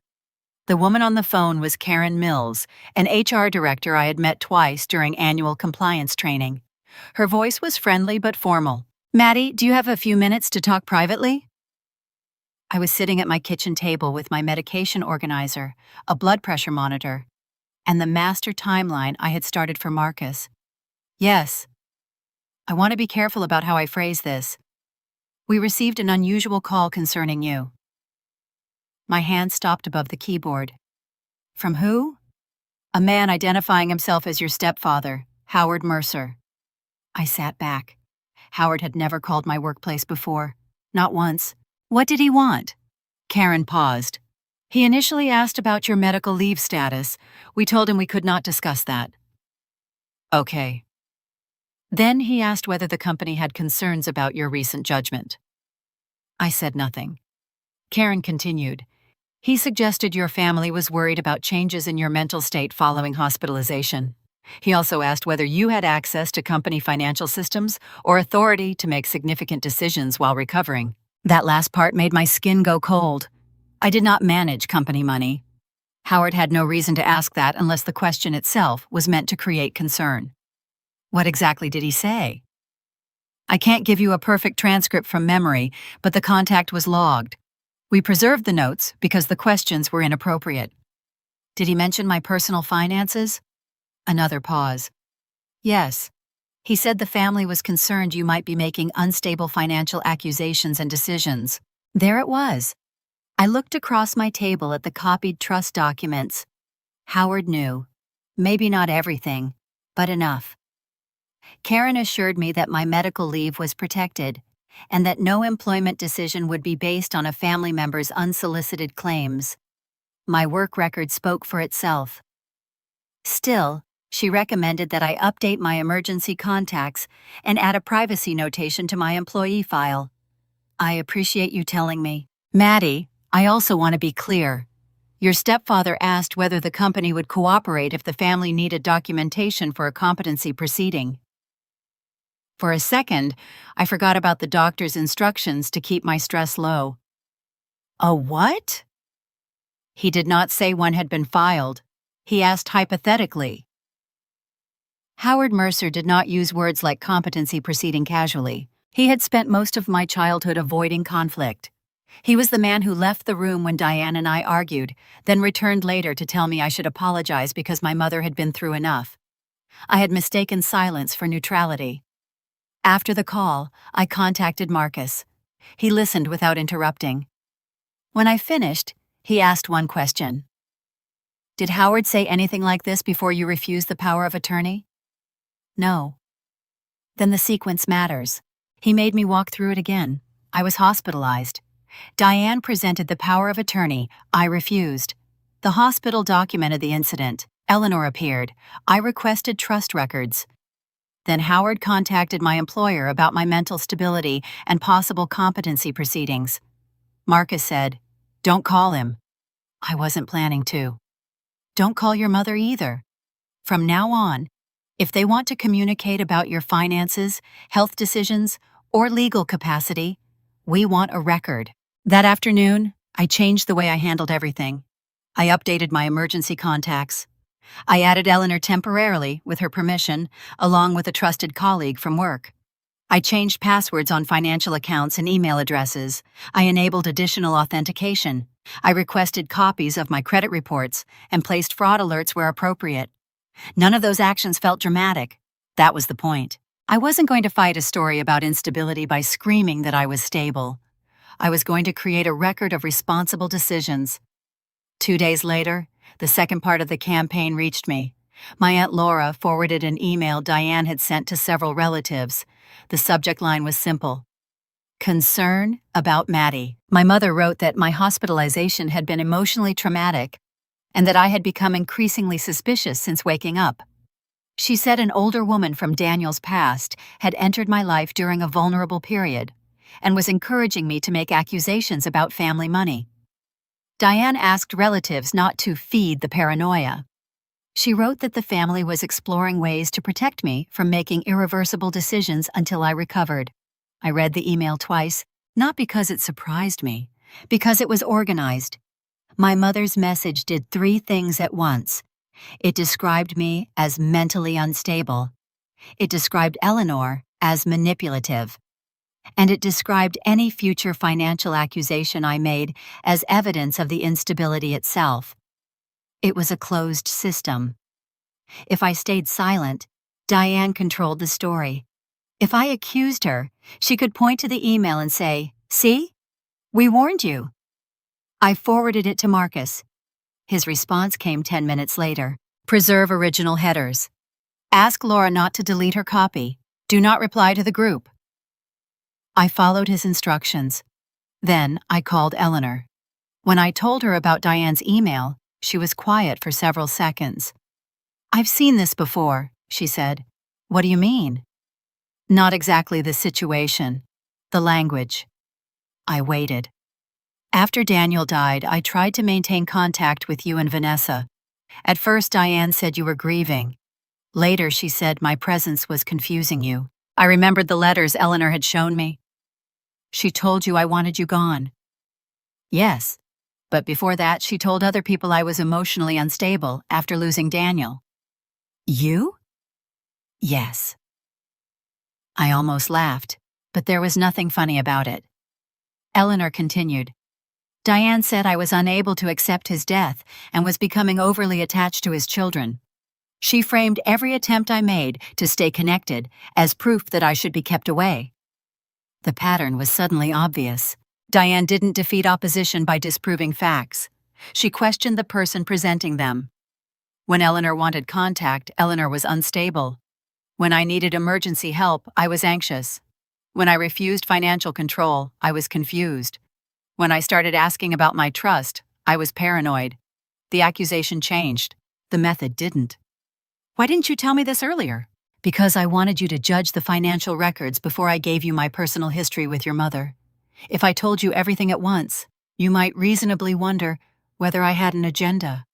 The woman on the phone was Karen Mills, an HR director I had met twice during annual compliance training. Her voice was friendly but formal. "Maddie, do you have a few minutes to talk privately?" I was sitting at my kitchen table with my medication organizer, a blood pressure monitor, and the master timeline I had started for Marcus. "Yes. I want to be careful about how I phrase this. We received an unusual call concerning you." My hand stopped above the keyboard. "From who?" "A man identifying himself as your stepfather, Howard Mercer." I sat back. Howard had never called my workplace before. Not once. "What did he want?" Karen paused. "He initially asked about your medical leave status. We told him we could not discuss that." "Okay." "Then he asked whether the company had concerns about your recent judgment." I said nothing. Karen continued. "He suggested your family was worried about changes in your mental state following hospitalization. He also asked whether you had access to company financial systems or authority to make significant decisions while recovering." That last part made my skin go cold. I did not manage company money. Howard had no reason to ask that unless the question itself was meant to create concern. What exactly did he say? "I can't give you a perfect transcript from memory, but the contact was logged. We preserved the notes because the questions were inappropriate." "Did he mention my personal finances?" Another pause. "Yes. He said the family was concerned you might be making unstable financial accusations and decisions." There it was. I looked across my table at the copied trust documents. Howard knew. Maybe not everything, but enough. Karen assured me that my medical leave was protected, and that no employment decision would be based on a family member's unsolicited claims. My work record spoke for itself. Still, she recommended that I update my emergency contacts and add a privacy notation to my employee file. "I appreciate you telling me. Maddie, I also want to be clear. Your stepfather asked whether the company would cooperate if the family needed documentation for a competency proceeding." For a second, I forgot about the doctor's instructions to keep my stress low. "A what?" "He did not say one had been filed. He asked hypothetically." Howard Mercer did not use words like competency proceeding casually. He had spent most of my childhood avoiding conflict. He was the man who left the room when Diane and I argued, then returned later to tell me I should apologize because my mother had been through enough. I had mistaken silence for neutrality. After the call, I contacted Marcus. He listened without interrupting. When I finished, he asked one question. "Did Howard say anything like this before you refused the power of attorney?" "No." "Then the sequence matters. He made me walk through it again. I was hospitalized. Diane presented the power of attorney. I refused. The hospital documented the incident. Eleanor appeared. I requested trust records. Then Howard contacted my employer about my mental stability and possible competency proceedings. Marcus said, "Don't call him." I wasn't planning to. "Don't call your mother either. From now on, if they want to communicate about your finances, health decisions, or legal capacity, we want a record." That afternoon, I changed the way I handled everything. I updated my emergency contacts. I added Eleanor temporarily, with her permission, along with a trusted colleague from work. I changed passwords on financial accounts and email addresses. I enabled additional authentication. I requested copies of my credit reports and placed fraud alerts where appropriate. None of those actions felt dramatic. That was the point. I wasn't going to fight a story about instability by screaming that I was stable. I was going to create a record of responsible decisions. 2 days later, the second part of the campaign reached me. My Aunt Laura forwarded an email Diane had sent to several relatives. The subject line was simple: concern about Maddie. My mother wrote that my hospitalization had been emotionally traumatic and that I had become increasingly suspicious since waking up. She said an older woman from Daniel's past had entered my life during a vulnerable period and was encouraging me to make accusations about family money. Diane asked relatives not to feed the paranoia. She wrote that the family was exploring ways to protect me from making irreversible decisions until I recovered. I read the email twice, not because it surprised me, because it was organized. My mother's message did 3 things at once. It described me as mentally unstable. It described Eleanor as manipulative. And it described any future financial accusation I made as evidence of the instability itself. It was a closed system. If I stayed silent, Diane controlled the story. If I accused her, she could point to the email and say, "See? We warned you." I forwarded it to Marcus. His response came 10 minutes later. Preserve original headers. Ask Laura not to delete her copy. Do not reply to the group. I followed his instructions. Then I called Eleanor. When I told her about Diane's email, she was quiet for several seconds. "I've seen this before," she said. "What do you mean?" "Not exactly the situation. The language." I waited. "After Daniel died, I tried to maintain contact with you and Vanessa. At first, Diane said you were grieving. Later, she said my presence was confusing you. I remembered the letters Eleanor had shown me. She told you I wanted you gone." "Yes, but before that she told other people I was emotionally unstable after losing Daniel." "You?" "Yes." I almost laughed, but there was nothing funny about it. Eleanor continued. "Diane said I was unable to accept his death and was becoming overly attached to his children. She framed every attempt I made to stay connected as proof that I should be kept away." The pattern was suddenly obvious. Diane didn't defeat opposition by disproving facts. She questioned the person presenting them. When Eleanor wanted contact, Eleanor was unstable. When I needed emergency help, I was anxious. When I refused financial control, I was confused. When I started asking about my trust, I was paranoid. The accusation changed. The method didn't. "Why didn't you tell me this earlier?" "Because I wanted you to judge the financial records before I gave you my personal history with your mother. If I told you everything at once, you might reasonably wonder whether I had an agenda."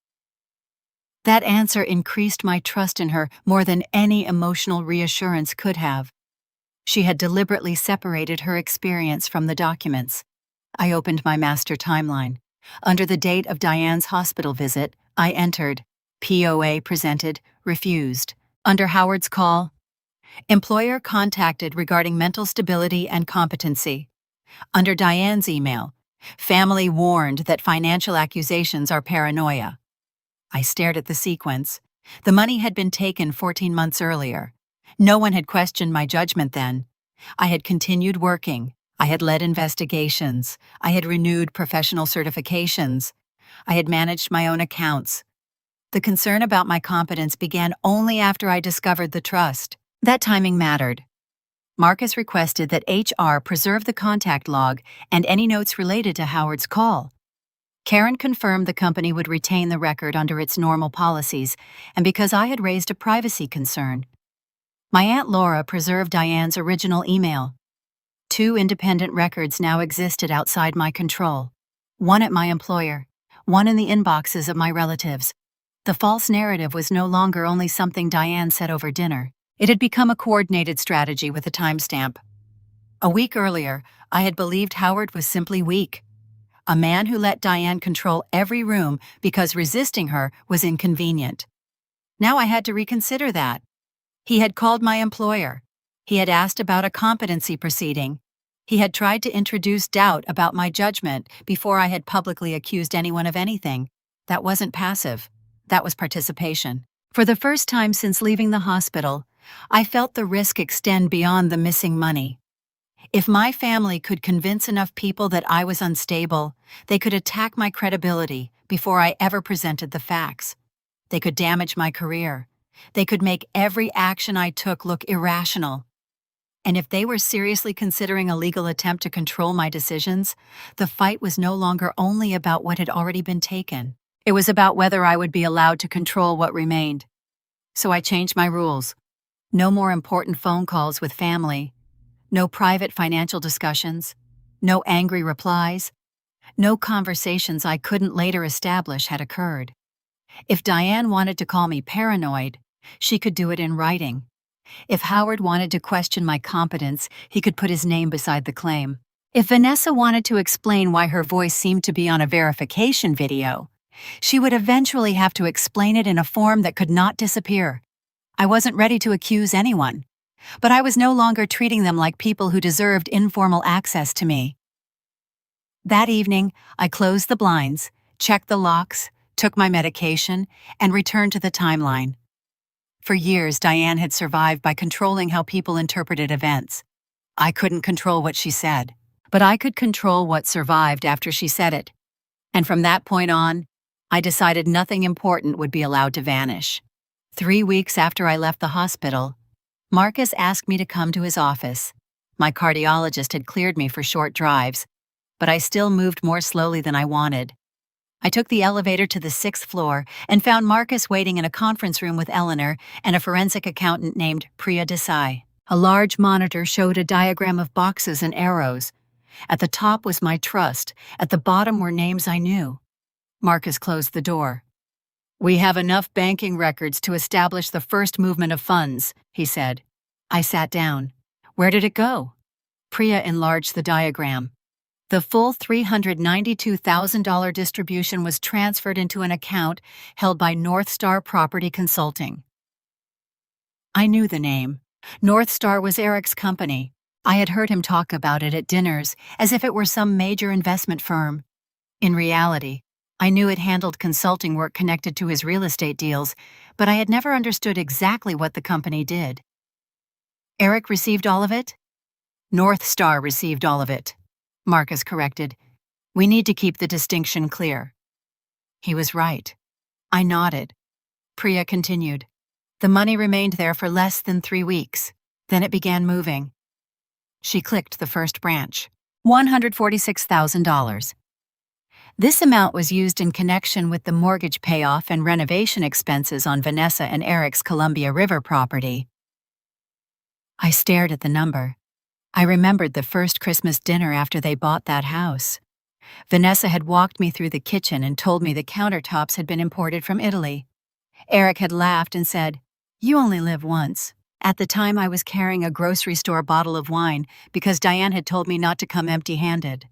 That answer increased my trust in her more than any emotional reassurance could have. She had deliberately separated her experience from the documents. I opened my master timeline. Under the date of Diane's hospital visit, I entered POA presented, refused. Under Howard's call, employer contacted regarding mental stability and competency. Under Diane's email, family warned that financial accusations are paranoia. I stared at the sequence. The money had been taken 14 months earlier. No one had questioned my judgment then. I had continued working. I had led investigations. I had renewed professional certifications. I had managed my own accounts. The concern about my competence began only after I discovered the trust. That timing mattered. Marcus requested that HR preserve the contact log and any notes related to Howard's call. Karen confirmed the company would retain the record under its normal policies, and because I had raised a privacy concern. My Aunt Laura preserved Diane's original email. 2 independent records now existed outside my control. One at my employer, one in the inboxes of my relatives. The false narrative was no longer only something Diane said over dinner. It had become a coordinated strategy with a timestamp. A week earlier, I had believed Howard was simply weak. a man who let Diane control every room because resisting her was inconvenient. Now I had to reconsider that. He had called my employer. He had asked about a competency proceeding. He had tried to introduce doubt about my judgment before I had publicly accused anyone of anything. That wasn't passive. That was participation. For the first time since leaving the hospital, I felt the risk extend beyond the missing money. If my family could convince enough people that I was unstable, they could attack my credibility before I ever presented the facts. They could damage my career. They could make every action I took look irrational. And if they were seriously considering a legal attempt to control my decisions, the fight was no longer only about what had already been taken. It was about whether I would be allowed to control what remained. So I changed my rules. No more important phone calls with family. No private financial discussions. No angry replies. No conversations I couldn't later establish had occurred. If Diane wanted to call me paranoid, she could do it in writing. If Howard wanted to question my competence, he could put his name beside the claim. If Vanessa wanted to explain why her voice seemed to be on a verification video, she would eventually have to explain it in a form that could not disappear. I wasn't ready to accuse anyone, but I was no longer treating them like people who deserved informal access to me. That evening, I closed the blinds, checked the locks, took my medication, and returned to the timeline. For years, Diane had survived by controlling how people interpreted events. I couldn't control what she said, but I could control what survived after she said it. And from that point on, I decided nothing important would be allowed to vanish. 3 weeks after I left the hospital, Marcus asked me to come to his office. My cardiologist had cleared me for short drives, but I still moved more slowly than I wanted. I took the elevator to the 6th floor and found Marcus waiting in a conference room with Eleanor and a forensic accountant named Priya Desai. A large monitor showed a diagram of boxes and arrows. At the top was my trust, at the bottom were names I knew. Marcus closed the door. "We have enough banking records to establish the first movement of funds," he said. I sat down. "Where did it go?" Priya enlarged the diagram. The full $392,000 distribution was transferred into an account held by North Star Property Consulting. I knew the name. North Star was Eric's company. I had heard him talk about it at dinners, as if it were some major investment firm. In reality, I knew it handled consulting work connected to his real estate deals, but I had never understood exactly what the company did. Eric received all of it? North Star received all of it, Marcus corrected. We need to keep the distinction clear. He was right. I nodded. Priya continued. The money remained there for less than 3 weeks. Then it began moving. She clicked the first branch. $146,000. This amount was used in connection with the mortgage payoff and renovation expenses on Vanessa and Eric's Columbia River property. I stared at the number. I remembered the first Christmas dinner after they bought that house. Vanessa had walked me through the kitchen and told me the countertops had been imported from Italy. Eric had laughed and said, "You only live once." At the time, I was carrying a grocery store bottle of wine because Diane had told me not to come empty-handed.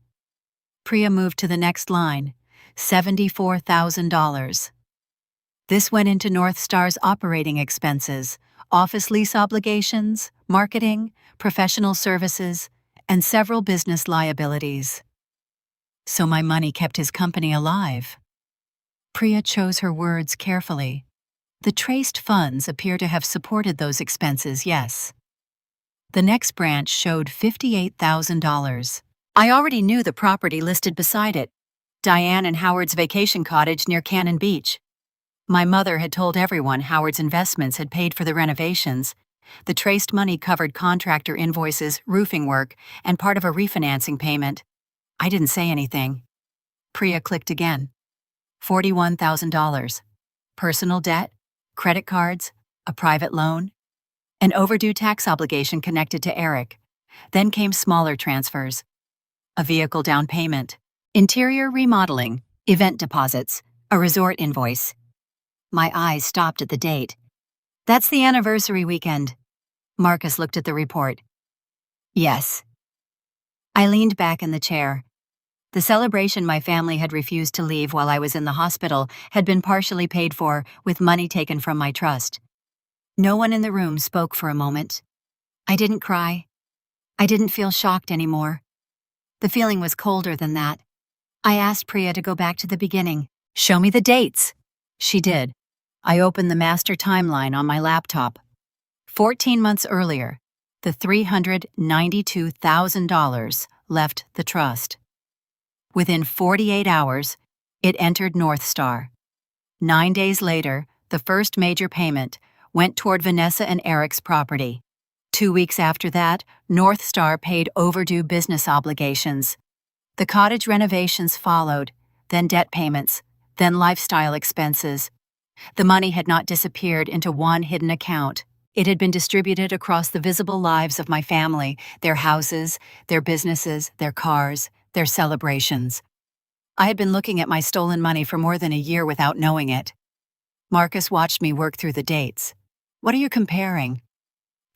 Priya moved to the next line, $74,000. This went into North Star's operating expenses, office lease obligations, marketing, professional services, and several business liabilities. So my money kept his company alive. Priya chose her words carefully. The traced funds appear to have supported those expenses, yes. The next branch showed $58,000. I already knew the property listed beside it, Diane and Howard's vacation cottage near Cannon Beach. My mother had told everyone Howard's investments had paid for the renovations. The traced money covered contractor invoices, roofing work, and part of a refinancing payment. I didn't say anything. Priya clicked again. $41,000. Personal debt, credit cards, a private loan, an overdue tax obligation connected to Eric. Then came smaller transfers. A vehicle down payment, interior remodeling, event deposits, a resort invoice. My eyes stopped at the date. That's the anniversary weekend. Marcus looked at the report. Yes. I leaned back in the chair. The celebration my family had refused to leave while I was in the hospital had been partially paid for with money taken from my trust. No one in the room spoke for a moment. I didn't cry. I didn't feel shocked anymore. The feeling was colder than that. I asked Priya to go back to the beginning. "Show me the dates." She did. I opened the master timeline on my laptop. 14 months earlier, the $392,000 left the trust. Within 48 hours, it entered North Star. 9 days later, the first major payment went toward Vanessa and Eric's property. 2 weeks after that, North Star paid overdue business obligations. The cottage renovations followed, then debt payments, then lifestyle expenses. The money had not disappeared into one hidden account. It had been distributed across the visible lives of my family, their houses, their businesses, their cars, their celebrations. I had been looking at my stolen money for more than a year without knowing it. Marcus watched me work through the dates. "What are you comparing?"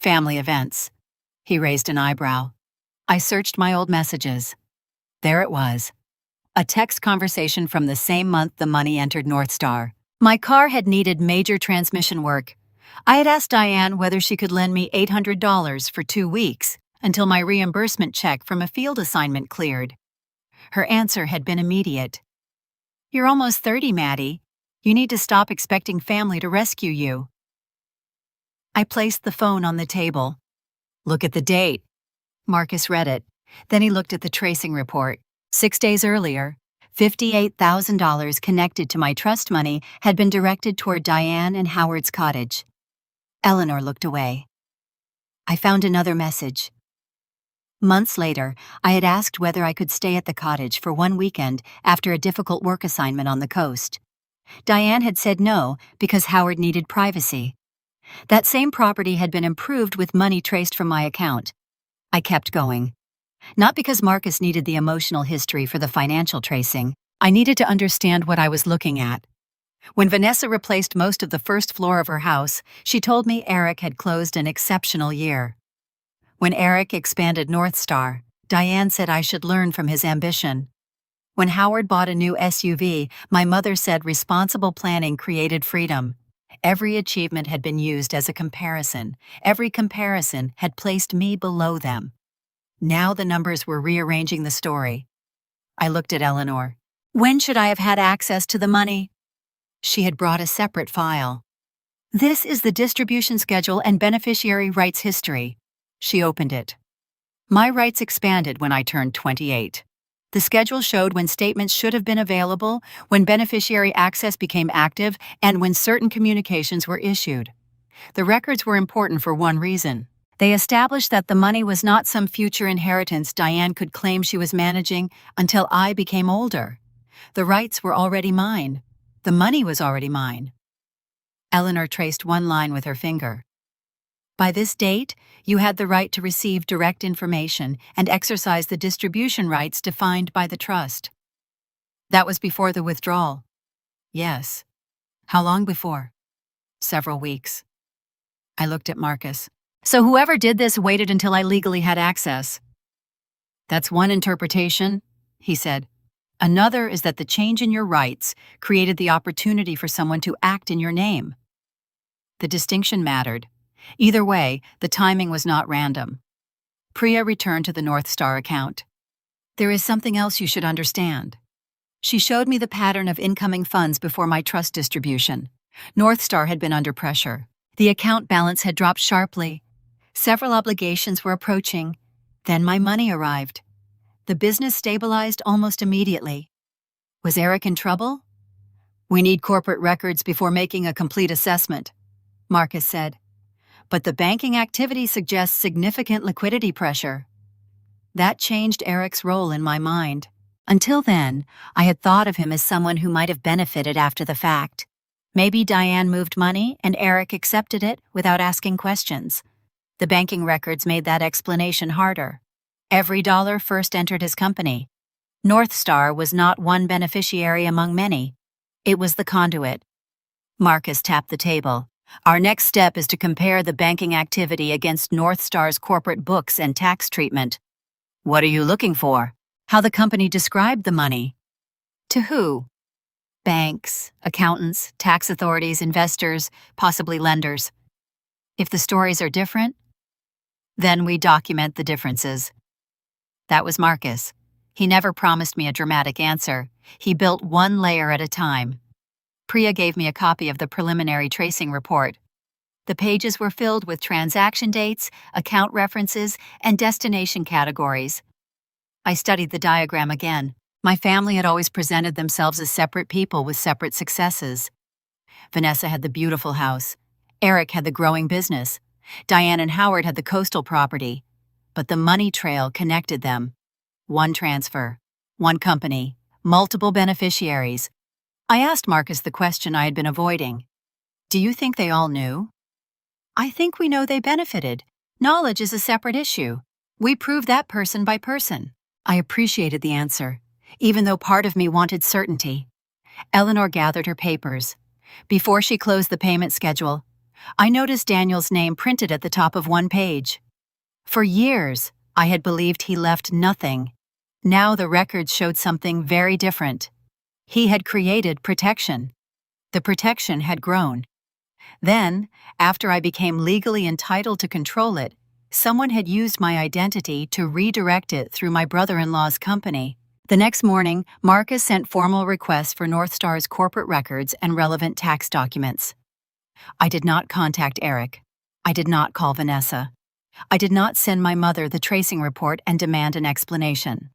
"Family events." He raised an eyebrow. I searched my old messages. There it was. A text conversation from the same month the money entered North Star. My car had needed major transmission work. I had asked Diane whether she could lend me $800 for 2 weeks until my reimbursement check from a field assignment cleared. Her answer had been immediate. "You're almost 30, Maddie. You need to stop expecting family to rescue you." I placed the phone on the table. "Look at the date." Marcus read it. Then he looked at the tracing report. 6 days earlier, $58,000 connected to my trust money had been directed toward Diane and Howard's cottage. Eleanor looked away. I found another message. Months later, I had asked whether I could stay at the cottage for one weekend after a difficult work assignment on the coast. Diane had said no because Howard needed privacy. That same property had been improved with money traced from my account. I kept going. Not because Marcus needed the emotional history for the financial tracing. I needed to understand what I was looking at. When Vanessa replaced most of the first floor of her house, she told me Eric had closed an exceptional year. When Eric expanded North Star, Diane said I should learn from his ambition. When Howard bought a new SUV, my mother said responsible planning created freedom. Every achievement had been used as a comparison. Every comparison had placed me below them. Now the numbers were rearranging the story. I looked at Eleanor. When should I have had access to the money? She had brought a separate file. "This is the distribution schedule and beneficiary rights history." She opened it. My rights expanded when I turned 28. The schedule showed when statements should have been available, when beneficiary access became active, and when certain communications were issued. The records were important for one reason. They established that the money was not some future inheritance Diane could claim she was managing until I became older. The rights were already mine. The money was already mine. Eleanor traced one line with her finger. "By this date, you had the right to receive direct information and exercise the distribution rights defined by the trust." "That was before the withdrawal." "Yes." "How long before?" "Several weeks." I looked at Marcus. "So whoever did this waited until I legally had access." "That's one interpretation," he said. "Another is that the change in your rights created the opportunity for someone to act in your name." The distinction mattered. Either way, the timing was not random. Priya returned to the North Star account. "There is something else you should understand." She showed me the pattern of incoming funds before my trust distribution. North Star had been under pressure. The account balance had dropped sharply. Several obligations were approaching. Then my money arrived. The business stabilized almost immediately. Was Eric in trouble? "We need corporate records before making a complete assessment," Marcus said. "But the banking activity suggests significant liquidity pressure." That changed Eric's role in my mind. Until then, I had thought of him as someone who might have benefited after the fact. Maybe Diane moved money and Eric accepted it without asking questions. The banking records made that explanation harder. Every dollar first entered his company. North Star was not one beneficiary among many. It was the conduit. Marcus tapped the table. "Our next step is to compare the banking activity against North Star's corporate books and tax treatment." "What are you looking for?" How the company described the money. To who? Banks, accountants, tax authorities, investors, possibly lenders. If the stories are different, then we document the differences. That was Marcus. He never promised me a dramatic answer. He built one layer at a time. Priya gave me a copy of the preliminary tracing report. The pages were filled with transaction dates, account references, and destination categories. I studied the diagram again. My family had always presented themselves as separate people with separate successes. Vanessa had the beautiful house. Eric had the growing business. Diane and Howard had the coastal property. But the money trail connected them. One transfer, one company, multiple beneficiaries. I asked Marcus the question I had been avoiding. Do you think they all knew? I think we know they benefited. Knowledge is a separate issue. We prove that person by person. I appreciated the answer, even though part of me wanted certainty. Eleanor gathered her papers. Before she closed the payment schedule, I noticed Daniel's name printed at the top of one page. For years, I had believed he left nothing. Now the records showed something very different. He had created protection. The protection had grown. Then, after I became legally entitled to control it, someone had used my identity to redirect it through my brother-in-law's company. The next morning, Marcus sent formal requests for North Star's corporate records and relevant tax documents. I did not contact Eric. I did not call Vanessa. I did not send my mother the tracing report and demand an explanation.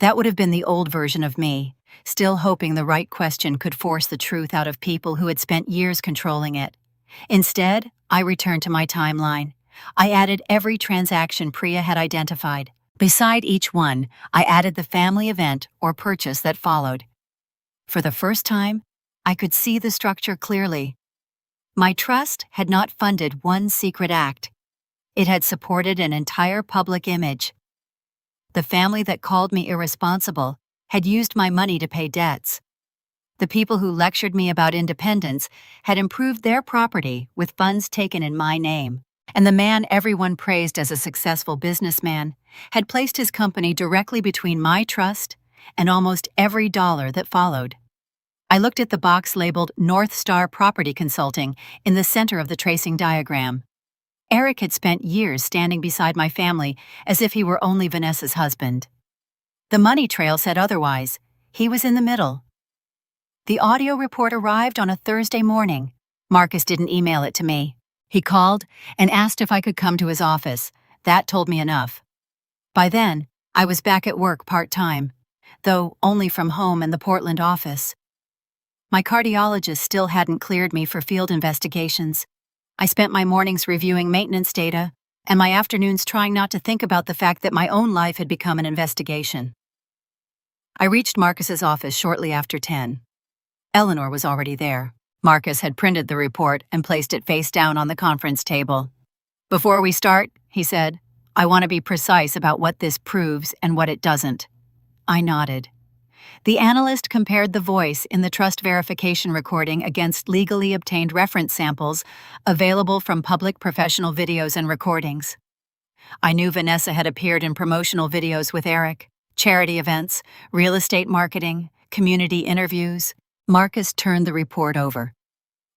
That would have been the old version of me, still hoping the right question could force the truth out of people who had spent years controlling it. Instead, I returned to my timeline. I added every transaction Priya had identified. Beside each one, I added the family event or purchase that followed. For the first time, I could see the structure clearly. My trust had not funded one secret act. It had supported an entire public image. The family that called me irresponsible had used my money to pay debts. The people who lectured me about independence had improved their property with funds taken in my name. And the man everyone praised as a successful businessman had placed his company directly between my trust and almost every dollar that followed. I looked at the box labeled North Star Property Consulting in the center of the tracing diagram. Eric had spent years standing beside my family as if he were only Vanessa's husband. The money trail said otherwise. He was in the middle. The audio report arrived on a Thursday morning. Marcus didn't email it to me. He called and asked if I could come to his office. That told me enough. By then, I was back at work part-time, though only from home and the Portland office. My cardiologist still hadn't cleared me for field investigations. I spent my mornings reviewing maintenance data and my afternoons trying not to think about the fact that my own life had become an investigation. I reached Marcus's office shortly after 10. Eleanor was already there. Marcus had printed the report and placed it face down on the conference table. Before we start, he said, I want to be precise about what this proves and what it doesn't. I nodded. The analyst compared the voice in the trust verification recording against legally obtained reference samples available from public professional videos and recordings. I knew Vanessa had appeared in promotional videos with Eric, charity events, real estate marketing, community interviews. Marcus turned the report over.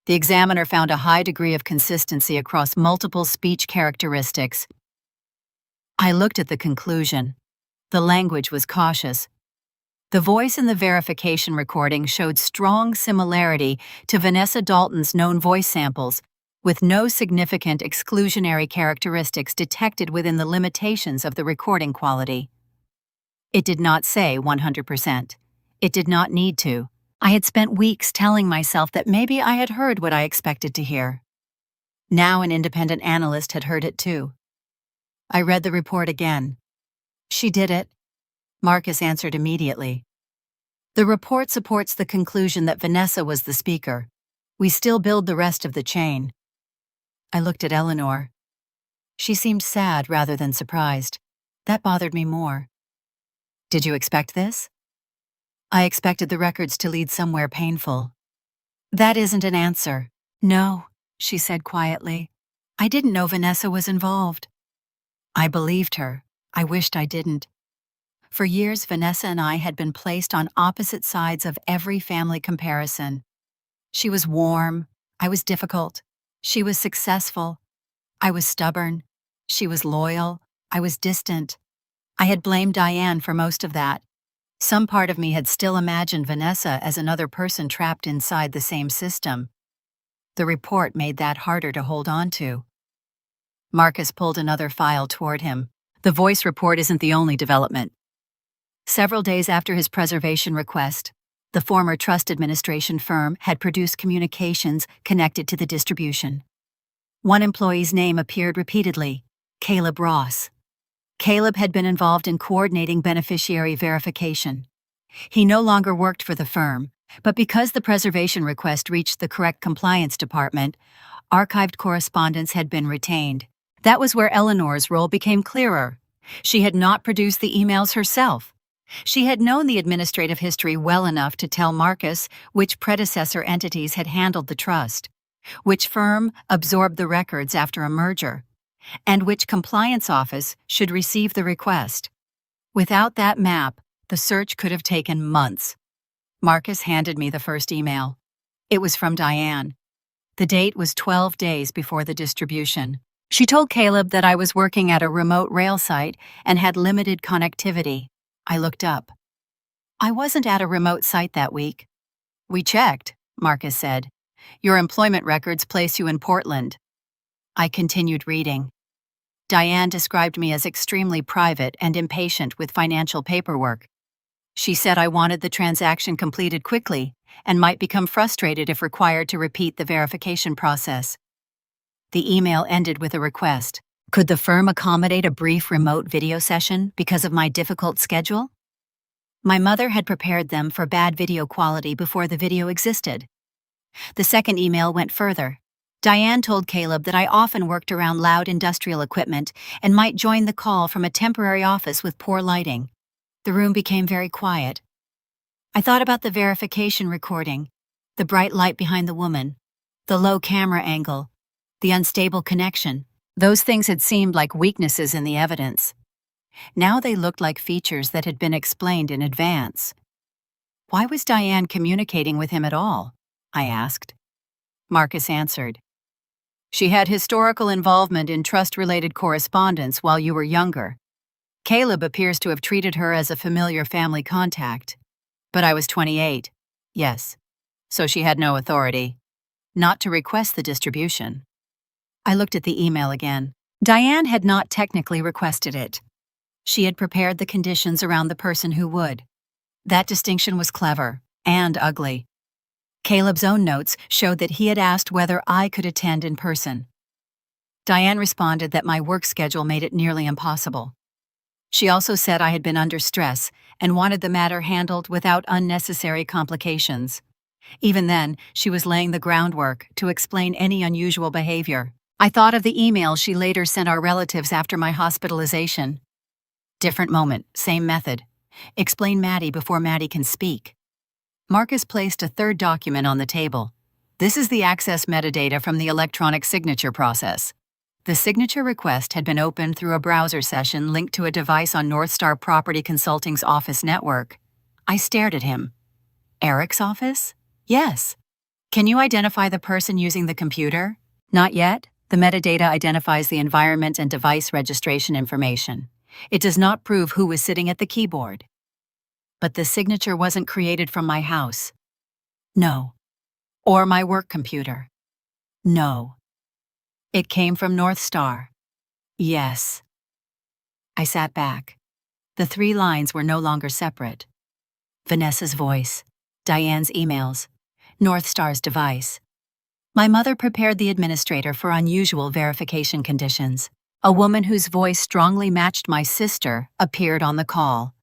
The examiner found a high degree of consistency across multiple speech characteristics. I looked at the conclusion. The language was cautious. The voice in the verification recording showed strong similarity to Vanessa Dalton's known voice samples, with no significant exclusionary characteristics detected within the limitations of the recording quality. It did not say 100%. It did not need to. I had spent weeks telling myself that maybe I had heard what I expected to hear. Now an independent analyst had heard it too. I read the report again. She did it. Marcus answered immediately. The report supports the conclusion that Vanessa was the speaker. We still build the rest of the chain. I looked at Eleanor. She seemed sad rather than surprised. That bothered me more. Did you expect this? I expected the records to lead somewhere painful. That isn't an answer. No, she said quietly. I didn't know Vanessa was involved. I believed her. I wished I didn't. For years, Vanessa and I had been placed on opposite sides of every family comparison. She was warm, I was difficult. She was successful, I was stubborn. She was loyal, I was distant. I had blamed Diane for most of that. Some part of me had still imagined Vanessa as another person trapped inside the same system. The report made that harder to hold on to. Marcus pulled another file toward him. The voice report isn't the only development. Several days after his preservation request, the former trust administration firm had produced communications connected to the distribution. One employee's name appeared repeatedly: Caleb Ross. Caleb had been involved in coordinating beneficiary verification. He no longer worked for the firm, but because the preservation request reached the correct compliance department, archived correspondence had been retained. That was where Eleanor's role became clearer. She had not produced the emails herself. She had known the administrative history well enough to tell Marcus which predecessor entities had handled the trust, which firm absorbed the records after a merger, and which compliance office should receive the request. Without that map, the search could have taken months. Marcus handed me the first email. It was from Diane. The date was 12 days before the distribution. She told Caleb that I was working at a remote rail site and had limited connectivity. I looked up. I wasn't at a remote site that week. We checked, Marcus said. Your employment records place you in Portland. I continued reading. Diane described me as extremely private and impatient with financial paperwork. She said I wanted the transaction completed quickly and might become frustrated if required to repeat the verification process. The email ended with a request. Could the firm accommodate a brief remote video session because of my difficult schedule? My mother had prepared them for bad video quality before the video existed. The second email went further. Diane told Caleb that I often worked around loud industrial equipment and might join the call from a temporary office with poor lighting. The room became very quiet. I thought about the verification recording, the bright light behind the woman, the low camera angle, the unstable connection. Those things had seemed like weaknesses in the evidence. Now they looked like features that had been explained in advance. Why was Diane communicating with him at all? I asked. Marcus answered. She had historical involvement in trust-related correspondence while you were younger. Caleb appears to have treated her as a familiar family contact. But I was 28. Yes. So she had no authority. Not to request the distribution. I looked at the email again. Diane had not technically requested it. She had prepared the conditions around the person who would. That distinction was clever and ugly. Caleb's own notes showed that he had asked whether I could attend in person. Diane responded that my work schedule made it nearly impossible. She also said I had been under stress and wanted the matter handled without unnecessary complications. Even then, she was laying the groundwork to explain any unusual behavior. I thought of the email she later sent our relatives after my hospitalization. Different moment, same method. Explain Maddie before Maddie can speak. Marcus placed a third document on the table. This is the access metadata from the electronic signature process. The signature request had been opened through a browser session linked to a device on Northstar Property Consulting's office network. I stared at him. Eric's office? Yes. Can you identify the person using the computer? Not yet. The metadata identifies the environment and device registration information. It does not prove who was sitting at the keyboard. But the signature wasn't created from my house. No. Or my work computer. No. It came from Northstar. Yes. I sat back. The 3 lines were no longer separate. Vanessa's voice, Diane's emails, Northstar's device. My mother prepared the administrator for unusual verification conditions. A woman whose voice strongly matched my sister appeared on the call.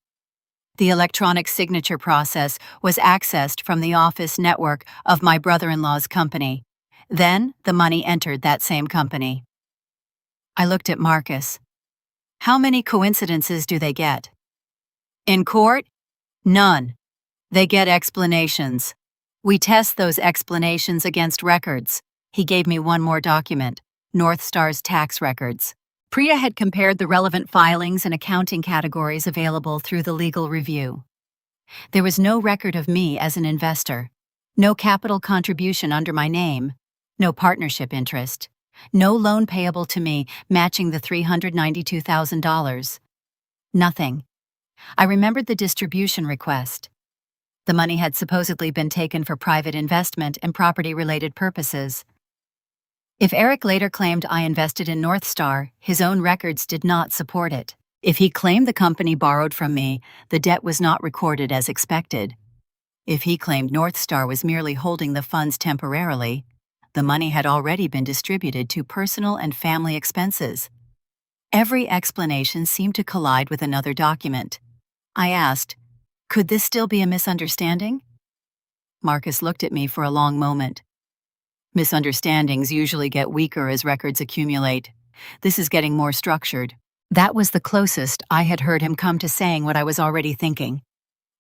The electronic signature process was accessed from the office network of my brother-in-law's company. Then, the money entered that same company. I looked at Marcus. How many coincidences do they get? In court? None. They get explanations. We test those explanations against records. He gave me one more document, Northstar's tax records. Priya had compared the relevant filings and accounting categories available through the legal review. There was no record of me as an investor, no capital contribution under my name, no partnership interest, no loan payable to me matching the $392,000. Nothing. I remembered the distribution request. The money had supposedly been taken for private investment and property-related purposes. If Eric later claimed I invested in North Star, his own records did not support it. If he claimed the company borrowed from me, the debt was not recorded as expected. If he claimed North Star was merely holding the funds temporarily, the money had already been distributed to personal and family expenses. Every explanation seemed to collide with another document. I asked, could this still be a misunderstanding? Marcus looked at me for a long moment. Misunderstandings usually get weaker as records accumulate. This is getting more structured. That was the closest I had heard him come to saying what I was already thinking.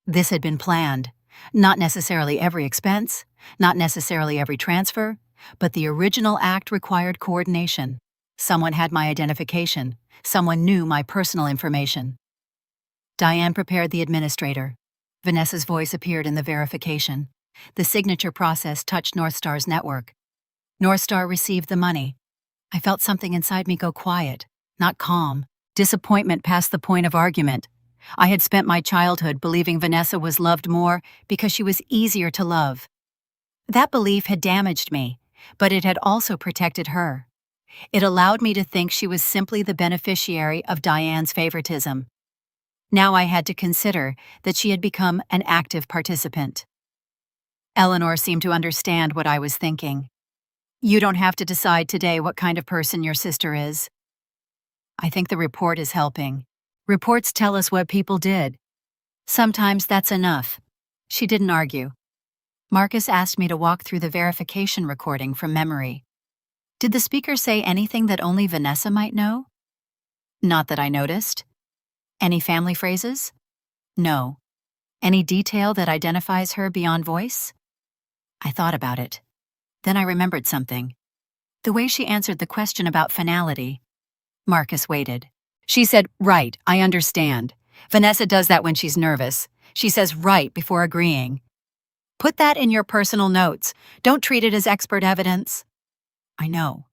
This had been planned. Not necessarily every expense, not necessarily every transfer, but the original act required coordination. Someone had my identification. Someone knew my personal information. Diane prepared the administrator. Vanessa's voice appeared in the verification. The signature process touched North Star's network. North Star received the money. I felt something inside me go quiet, not calm. Disappointment past the point of argument. I had spent my childhood believing Vanessa was loved more because she was easier to love. That belief had damaged me, but it had also protected her. It allowed me to think she was simply the beneficiary of Diane's favoritism. Now I had to consider that she had become an active participant. Eleanor seemed to understand what I was thinking. You don't have to decide today what kind of person your sister is. I think the report is helping. Reports tell us what people did. Sometimes that's enough. She didn't argue. Marcus asked me to walk through the verification recording from memory. Did the speaker say anything that only Vanessa might know? Not that I noticed. Any family phrases? No. Any detail that identifies her beyond voice? I thought about it. Then I remembered something. The way she answered the question about finality. Marcus waited. She said, "Right, I understand. Vanessa does that when she's nervous. She says right before agreeing. Put that in your personal notes. Don't treat it as expert evidence." I know.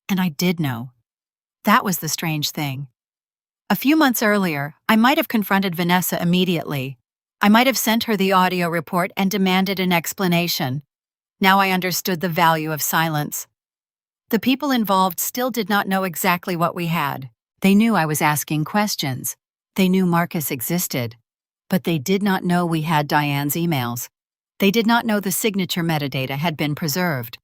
And I did know. That was the strange thing. A few months earlier, I might have confronted Vanessa immediately. I might have sent her the audio report and demanded an explanation. Now I understood the value of silence. The people involved still did not know exactly what we had. They knew I was asking questions. They knew Marcus existed. But they did not know we had Diane's emails. They did not know the signature metadata had been preserved.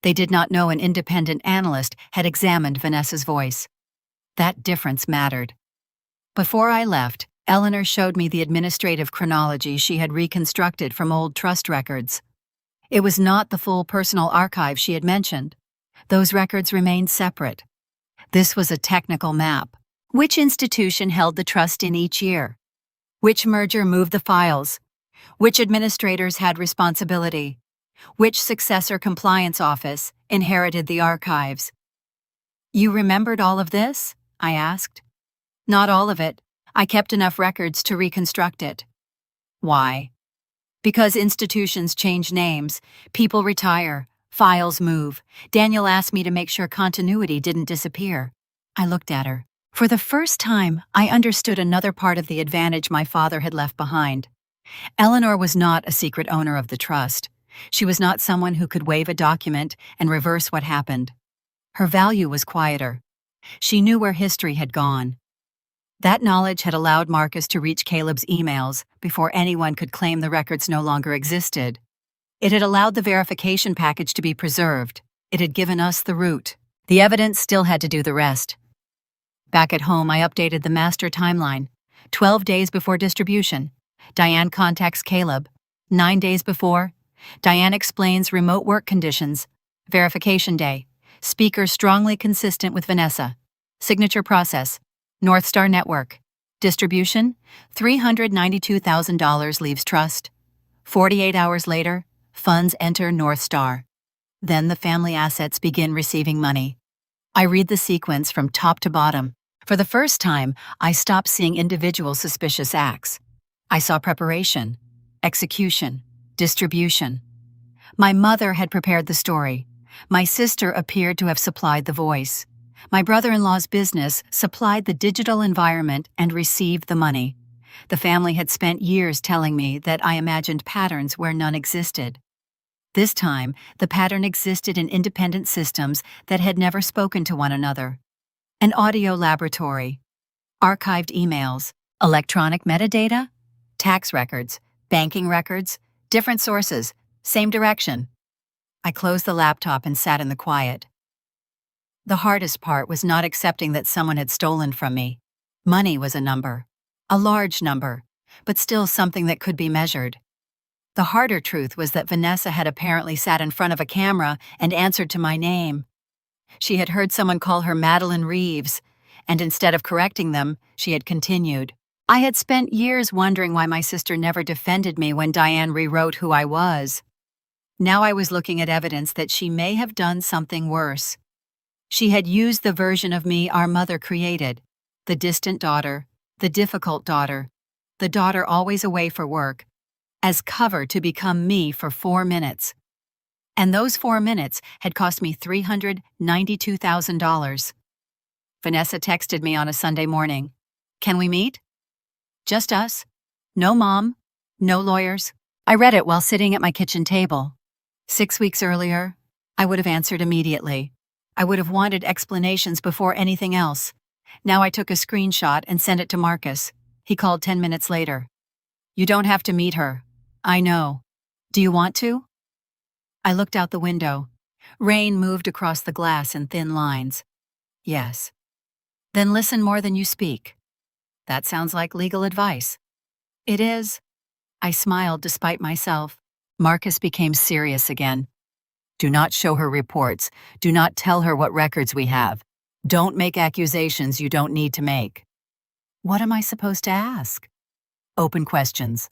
They did not know an independent analyst had examined Vanessa's voice. That difference mattered. Before I left, Eleanor showed me the administrative chronology she had reconstructed from old trust records. It was not the full personal archive she had mentioned. Those records remained separate. This was a technical map. Which institution held the trust in each year? Which merger moved the files? Which administrators had responsibility? Which successor compliance office inherited the archives? You remembered all of this? I asked. Not all of it. I kept enough records to reconstruct it. Why? Because institutions change names, people retire, files move. Daniel asked me to make sure continuity didn't disappear. I looked at her. For the first time, I understood another part of the advantage my father had left behind. Eleanor was not a secret owner of the trust. She was not someone who could wave a document and reverse what happened. Her value was quieter. She knew where history had gone. That knowledge had allowed Marcus to reach Caleb's emails before anyone could claim the records no longer existed. It had allowed the verification package to be preserved. It had given us the root. The evidence still had to do the rest. Back at home, I updated the master timeline. 12 days before distribution, Diane contacts Caleb. 9 days before, Diane explains remote work conditions. Verification day. Speaker strongly consistent with Vanessa. Signature process. North Star Network. Distribution, $392,000 leaves trust. 48 hours later, funds enter North Star. Then the family assets begin receiving money. I read the sequence from top to bottom. For the first time, I stopped seeing individual suspicious acts. I saw preparation, execution, distribution. My mother had prepared the story. My sister appeared to have supplied the voice. My brother-in-law's business supplied the digital environment and received the money. The family had spent years telling me that I imagined patterns where none existed. This time, the pattern existed in independent systems that had never spoken to one another. An audio laboratory, archived emails, electronic metadata, tax records, banking records, different sources, same direction. I closed the laptop and sat in the quiet. The hardest part was not accepting that someone had stolen from me. Money was a number, a large number, but still something that could be measured. The harder truth was that Vanessa had apparently sat in front of a camera and answered to my name. She had heard someone call her Madeline Reeves, and instead of correcting them, she had continued. I had spent years wondering why my sister never defended me when Diane rewrote who I was. Now I was looking at evidence that she may have done something worse. She had used the version of me our mother created, the distant daughter, the difficult daughter, the daughter always away for work, as cover to become me for 4 minutes. And those 4 minutes had cost me $392,000. Vanessa texted me on a Sunday morning. Can we meet? Just us. No mom. No lawyers. I read it while sitting at my kitchen table. 6 weeks earlier, I would have answered immediately. I would have wanted explanations before anything else. Now I took a screenshot and sent it to Marcus. He called 10 minutes later. You don't have to meet her. I know. Do you want to? I looked out the window. Rain moved across the glass in thin lines. Yes. Then listen more than you speak. That sounds like legal advice. It is. I smiled despite myself. Marcus became serious again. Do not show her reports. Do not tell her what records we have. Don't make accusations you don't need to make. What am I supposed to ask? Open questions.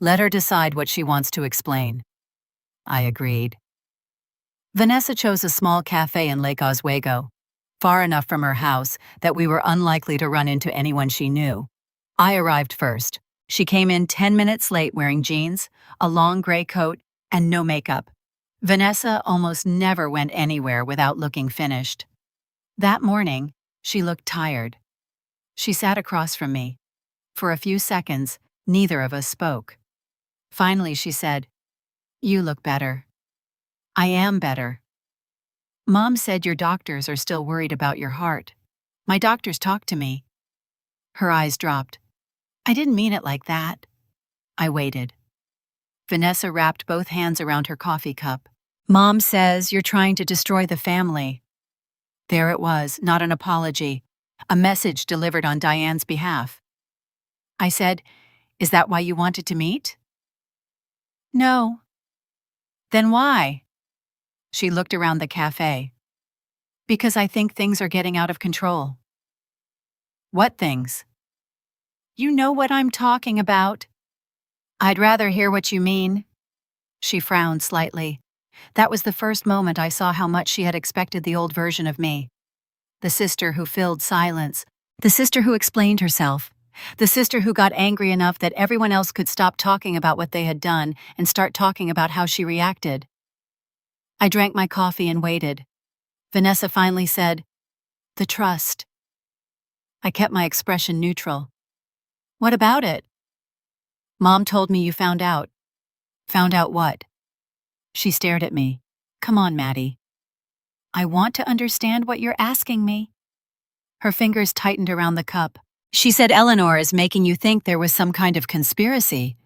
Let her decide what she wants to explain. I agreed. Vanessa chose a small cafe in Lake Oswego, far enough from her house that we were unlikely to run into anyone she knew. I arrived first. She came in 10 minutes late wearing jeans, a long gray coat, and no makeup. Vanessa almost never went anywhere without looking finished. That morning, she looked tired. She sat across from me. For a few seconds, neither of us spoke. Finally, she said, You look better. I am better. Mom said your doctors are still worried about your heart. My doctors talked to me. Her eyes dropped. I didn't mean it like that. I waited. Vanessa wrapped both hands around her coffee cup. Mom says you're trying to destroy the family. There it was, not an apology. A message delivered on Diane's behalf. I said, Is that why you wanted to meet? No. Then why? She looked around the cafe. Because I think things are getting out of control. What things? You know what I'm talking about. I'd rather hear what you mean. She frowned slightly. That was the first moment I saw how much she had expected the old version of me. The sister who filled silence. The sister who explained herself. The sister who got angry enough that everyone else could stop talking about what they had done and start talking about how she reacted. I drank my coffee and waited. Vanessa finally said, The trust. I kept my expression neutral. What about it? Mom told me you found out. Found out what? She stared at me. Come on, Maddie. I want to understand what you're asking me. Her fingers tightened around the cup. She said Eleanor is making you think there was some kind of conspiracy.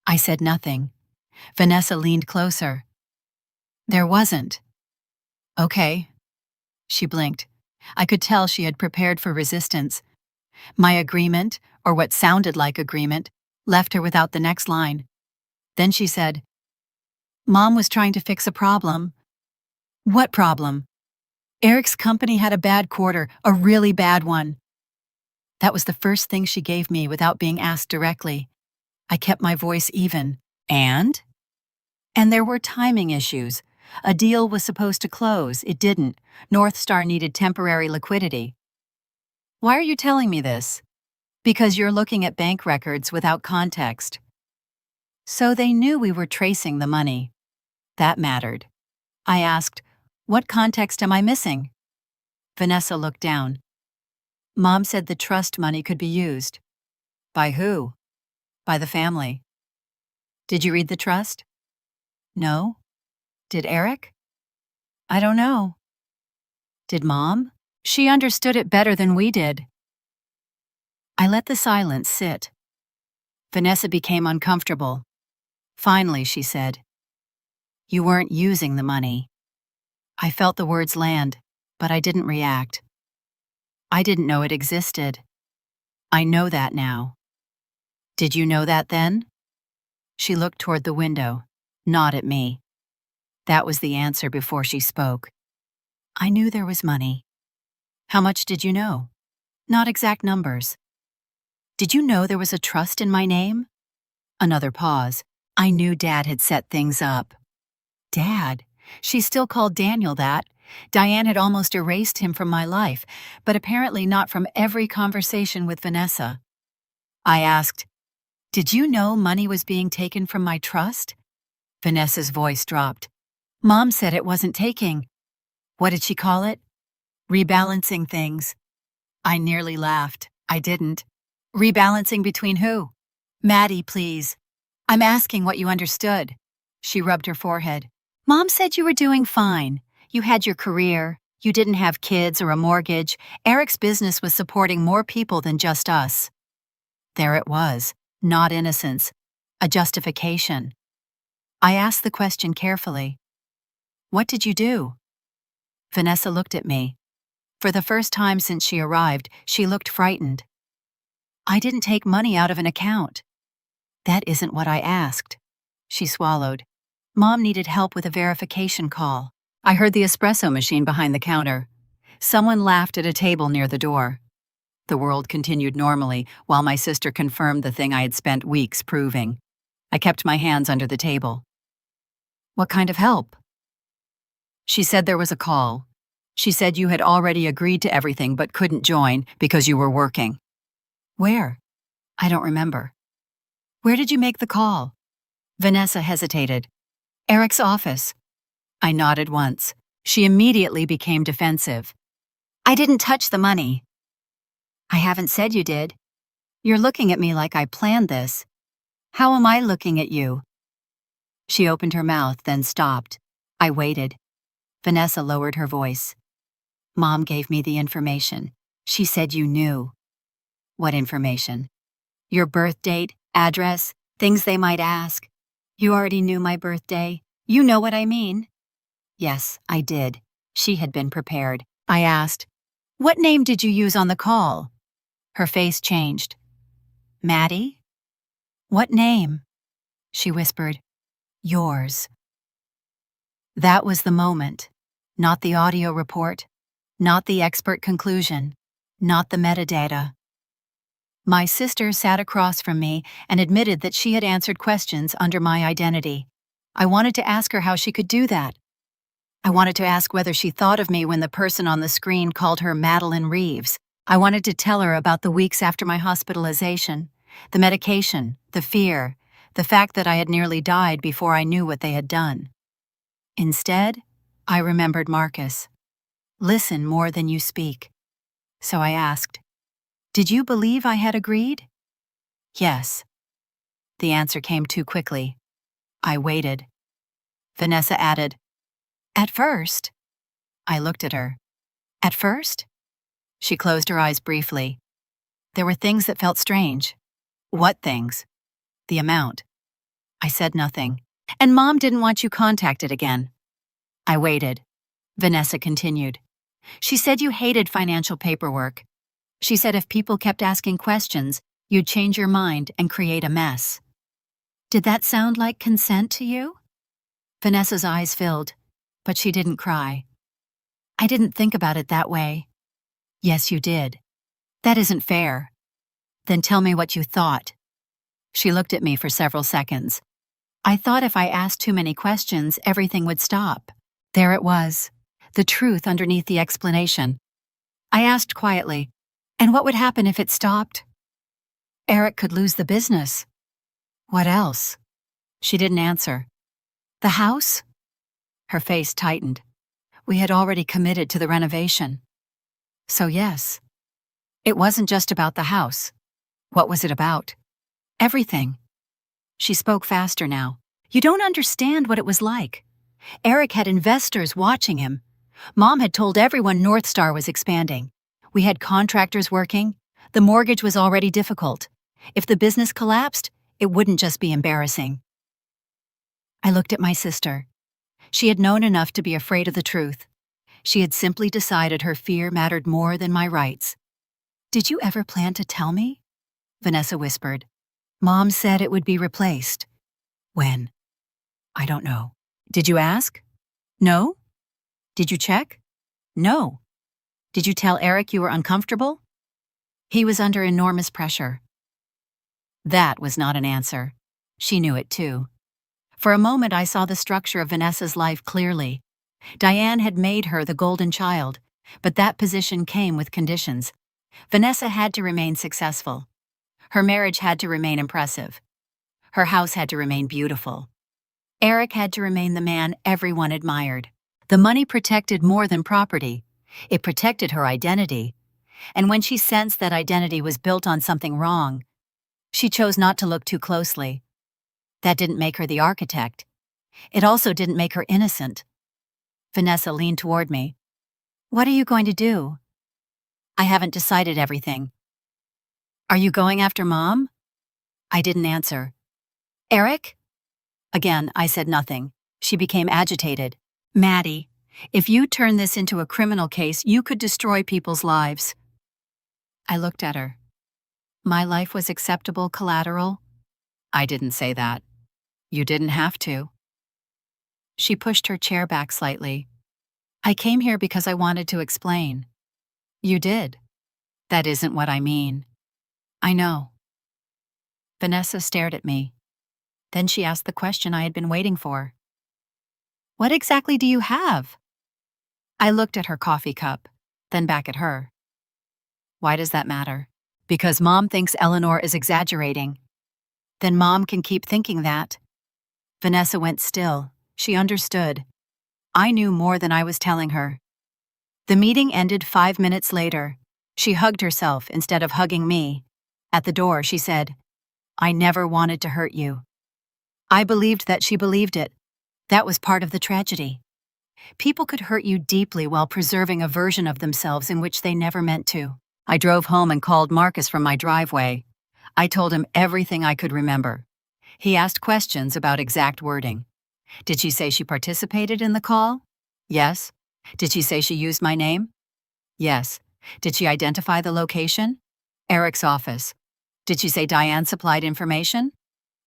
I said nothing. Vanessa leaned closer. There wasn't. Okay. She blinked. I could tell she had prepared for resistance. My agreement, or what sounded like agreement, left her without the next line. Then she said, Mom was trying to fix a problem. What problem? Eric's company had a bad quarter, a really bad one. That was the first thing she gave me without being asked directly. I kept my voice even. And? And there were timing issues. A deal was supposed to close. It didn't. North Star needed temporary liquidity. Why are you telling me this? Because you're looking at bank records without context. So they knew we were tracing the money. That mattered. I asked, what context am I missing? Vanessa looked down. Mom said the trust money could be used. By who? By the family. Did you read the trust? No. Did Eric? I don't know. Did Mom? She understood it better than we did. I let the silence sit. Vanessa became uncomfortable. Finally, she said, "You weren't using the money." I felt the words land, but I didn't react. I didn't know it existed. I know that now. Did you know that then? She looked toward the window, not at me. That was the answer before she spoke. I knew there was money. How much did you know? Not exact numbers. Did you know there was a trust in my name? Another pause. I knew Dad had set things up. Dad? She still called Daniel that. Diane had almost erased him from my life, but apparently not from every conversation with Vanessa. I asked, "Did you know money was being taken from my trust?" Vanessa's voice dropped. Mom said it wasn't taking. What did she call it? Rebalancing things. I nearly laughed. I didn't. Rebalancing between who? Maddie, please. I'm asking what you understood. She rubbed her forehead. Mom said you were doing fine. You had your career. You didn't have kids or a mortgage. Eric's business was supporting more people than just us. There it was. Not innocence. A justification. I asked the question carefully. What did you do? Vanessa looked at me. For the first time since she arrived, she looked frightened. I didn't take money out of an account. That isn't what I asked. She swallowed. Mom needed help with a verification call. I heard the espresso machine behind the counter. Someone laughed at a table near the door. The world continued normally while my sister confirmed the thing I had spent weeks proving. I kept my hands under the table. What kind of help? She said there was a call. She said you had already agreed to everything but couldn't join because you were working. Where? I don't remember. Where did you make the call? Vanessa hesitated. Eric's office. I nodded once. She immediately became defensive. I didn't touch the money. I haven't said you did. You're looking at me like I planned this. How am I looking at you? She opened her mouth, then stopped. I waited. Vanessa lowered her voice. Mom gave me the information. She said you knew. What information? Your birth date, address, things they might ask. You already knew my birthday. You know what I mean. Yes, I did. She had been prepared. I asked, what name did you use on the call? Her face changed. Maddie? What name? She whispered, yours. That was the moment. Not the audio report. Not the expert conclusion. Not the metadata. My sister sat across from me and admitted that she had answered questions under my identity. I wanted to ask her how she could do that. I wanted to ask whether she thought of me when the person on the screen called her Madeline Reeves. I wanted to tell her about the weeks after my hospitalization, the medication, the fear, the fact that I had nearly died before I knew what they had done. Instead, I remembered Marcus. Listen more than you speak. So I asked, did you believe I had agreed? Yes. The answer came too quickly. I waited. Vanessa added, at first. I looked at her. At first? She closed her eyes briefly. There were things that felt strange. What things? The amount. I said nothing. And Mom didn't want you contacted again. I waited. Vanessa continued. She said you hated financial paperwork. She said if people kept asking questions, you'd change your mind and create a mess. Did that sound like consent to you? Vanessa's eyes filled, but she didn't cry. I didn't think about it that way. Yes, you did. That isn't fair. Then tell me what you thought. She looked at me for several seconds. I thought if I asked too many questions, everything would stop. There it was, the truth underneath the explanation. I asked quietly, "And what would happen if it stopped?" "Eric could lose the business." "What else?" She didn't answer. "The house?" Her face tightened. We had already committed to the renovation. So yes, it wasn't just about the house. What was it about? Everything. She spoke faster now. "You don't understand what it was like. Eric had investors watching him. Mom had told everyone North Star was expanding. We had contractors working. The mortgage was already difficult. If the business collapsed, it wouldn't just be embarrassing." I looked at my sister. She had known enough to be afraid of the truth. She had simply decided her fear mattered more than my rights. "Did you ever plan to tell me?" Vanessa whispered. "Mom said it would be replaced." "When?" "I don't know." "Did you ask?" "No." "Did you check?" "No." "Did you tell Eric you were uncomfortable?" He was under enormous pressure. That was not an answer. She knew it too. For a moment I saw the structure of Vanessa's life clearly. Diane had made her the golden child, but that position came with conditions. Vanessa had to remain successful. Her marriage had to remain impressive. Her house had to remain beautiful. Eric had to remain the man everyone admired. The money protected more than property. It protected her identity. And when she sensed that identity was built on something wrong, she chose not to look too closely. That didn't make her the architect. It also didn't make her innocent. Vanessa leaned toward me. "What are you going to do?" "I haven't decided everything." "Are you going after Mom?" I didn't answer. "Eric?" Again, I said nothing. She became agitated. "Maddie, if you turn this into a criminal case, you could destroy people's lives." I looked at her. My life was acceptable collateral? I didn't say that. You didn't have to. She pushed her chair back slightly. "I came here because I wanted to explain." "You did." "That isn't what I mean." "I know." Vanessa stared at me. Then she asked the question I had been waiting for. "What exactly do you have?" I looked at her coffee cup, then back at her. "Why does that matter?" "Because Mom thinks Eleanor is exaggerating." "Then Mom can keep thinking that." Vanessa went still. She understood. I knew more than I was telling her. The meeting ended 5 minutes later. She hugged herself instead of hugging me. At the door, she said, "I never wanted to hurt you." I believed that she believed it. That was part of the tragedy. People could hurt you deeply while preserving a version of themselves in which they never meant to. I drove home and called Marcus from my driveway. I told him everything I could remember. He asked questions about exact wording. Did she say she participated in the call? Yes. Did she say she used my name? Yes. Did she identify the location? Eric's office. Did she say Diane supplied information?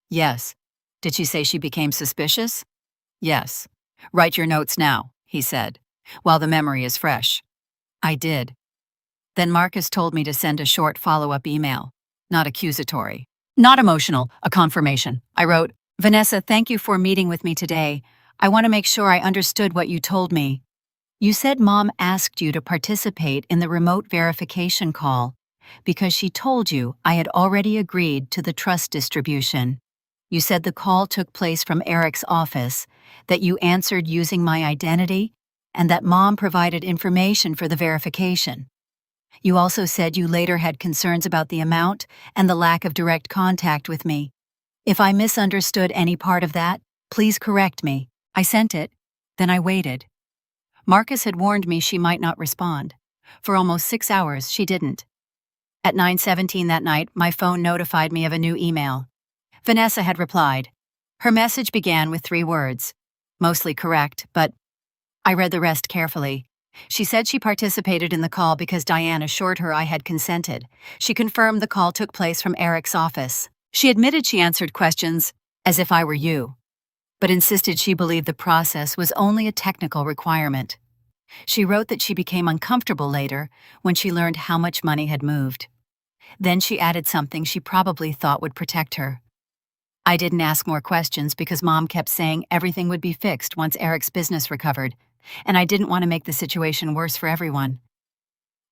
Yes. Did she say she became suspicious? Yes. "Write your notes now," he said, "while the memory is fresh." I did. Then Marcus told me to send a short follow-up email, not accusatory, not emotional, a confirmation. I wrote, "Vanessa, thank you for meeting with me today. I want to make sure I understood what you told me. You said Mom asked you to participate in the remote verification call because she told you I had already agreed to the trust distribution. You said the call took place from Eric's office, that you answered using my identity, and that Mom provided information for the verification. You also said you later had concerns about the amount and the lack of direct contact with me. If I misunderstood any part of that, please correct me." I sent it, then I waited. Marcus had warned me she might not respond. For almost 6 hours, she didn't. At 9:17 that night, my phone notified me of a new email. Vanessa had replied. Her message began with 3 words. Mostly correct, but I read the rest carefully. She said she participated in the call because Diane assured her I had consented. She confirmed the call took place from Eric's office. She admitted she answered questions as if I were you, but insisted she believed the process was only a technical requirement. She wrote that she became uncomfortable later when she learned how much money had moved. Then she added something she probably thought would protect her. I didn't ask more questions because Mom kept saying everything would be fixed once Eric's business recovered. and I didn't want to make the situation worse for everyone.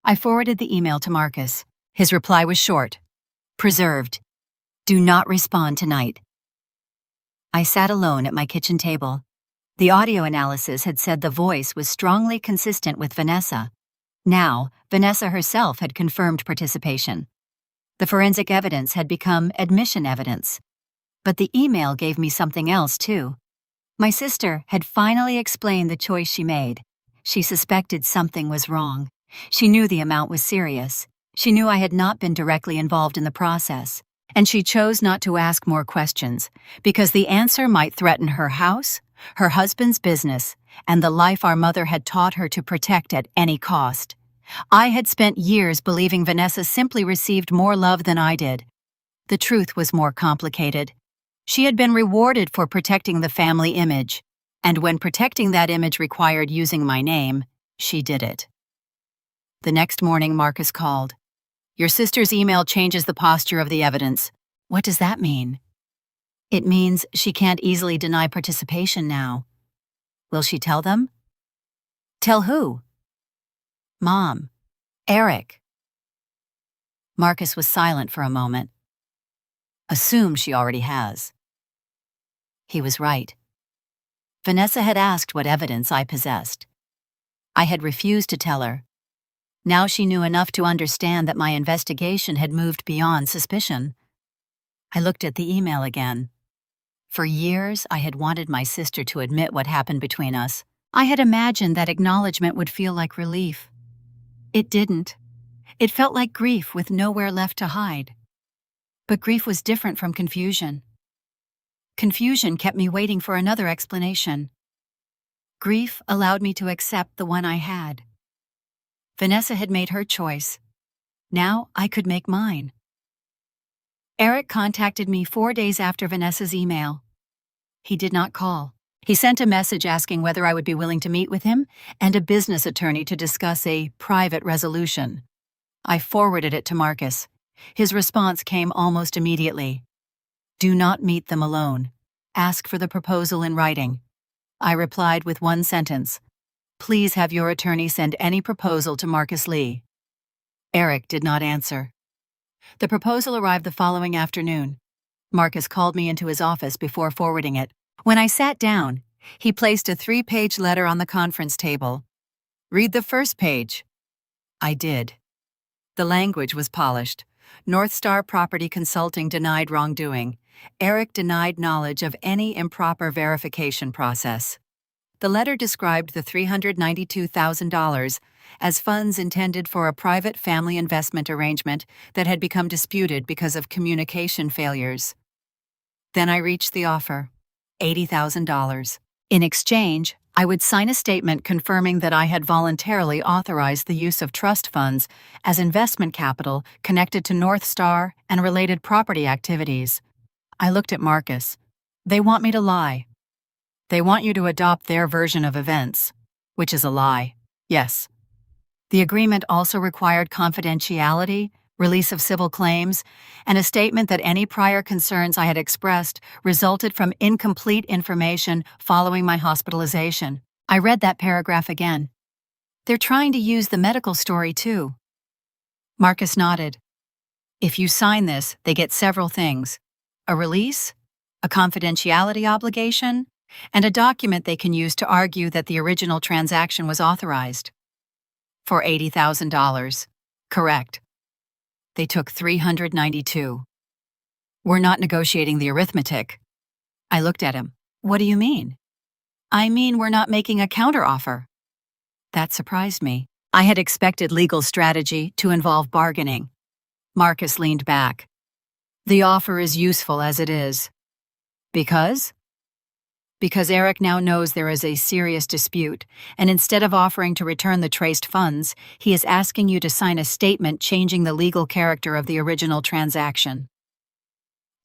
I forwarded the email to Marcus. His reply was short. Preserved. Do not respond tonight. I sat alone at my kitchen table. The audio analysis had said the voice was strongly consistent with Vanessa. Now, Vanessa herself had confirmed participation. The forensic evidence had become admission evidence. But the email gave me something else, too. My sister had finally explained the choice she made. She suspected something was wrong. She knew the amount was serious. She knew I had not been directly involved in the process. And she chose not to ask more questions, because the answer might threaten her house, her husband's business, and the life our mother had taught her to protect at any cost. I had spent years believing Vanessa simply received more love than I did. The truth was more complicated. She had been rewarded for protecting the family image, and when protecting that image required using my name, she did it. The next morning, Marcus called. Your sister's email changes the posture of the evidence. What does that mean? It means she can't easily deny participation now. Will she tell them? Tell who? Mom. Eric. Marcus was silent for a moment. Assume she already has. He was right. Vanessa had asked what evidence I possessed. I had refused to tell her. Now she knew enough to understand that my investigation had moved beyond suspicion. I looked at the email again. For years, I had wanted my sister to admit what happened between us. I had imagined that acknowledgement would feel like relief. It didn't. It felt like grief with nowhere left to hide. But grief was different from confusion. Confusion kept me waiting for another explanation. Grief allowed me to accept the one I had. Vanessa had made her choice. Now I could make mine. Eric contacted me 4 days after Vanessa's email. He did not call. He sent a message asking whether I would be willing to meet with him and a business attorney to discuss a private resolution. I forwarded it to Marcus. His response came almost immediately. Do not meet them alone. Ask for the proposal in writing. I replied with one sentence. Please have your attorney send any proposal to Marcus Lee. Eric did not answer. The proposal arrived the following afternoon. Marcus called me into his office before forwarding it. When I sat down, he placed a 3-page letter on the conference table. Read the first page. I did. The language was polished. North Star Property Consulting denied wrongdoing. Eric denied knowledge of any improper verification process. The letter described the $392,000 as funds intended for a private family investment arrangement that had become disputed because of communication failures. Then I reached the offer, $80,000. In exchange, I would sign a statement confirming that I had voluntarily authorized the use of trust funds as investment capital connected to North Star and related property activities. I looked at Marcus. They want me to lie. They want you to adopt their version of events, which is a lie. Yes. The agreement also required confidentiality, release of civil claims, and a statement that any prior concerns I had expressed resulted from incomplete information following my hospitalization. I read that paragraph again. They're trying to use the medical story, too. Marcus nodded. If you sign this, they get several things. A release, a confidentiality obligation, and a document they can use to argue that the original transaction was authorized. For $80,000. Correct. They took $392. We're not negotiating the arithmetic. I looked at him. What do you mean? I mean we're not making a counteroffer. That surprised me. I had expected legal strategy to involve bargaining. Marcus leaned back. The offer is useful as it is. Because? Because Eric now knows there is a serious dispute, and instead of offering to return the traced funds, he is asking you to sign a statement changing the legal character of the original transaction.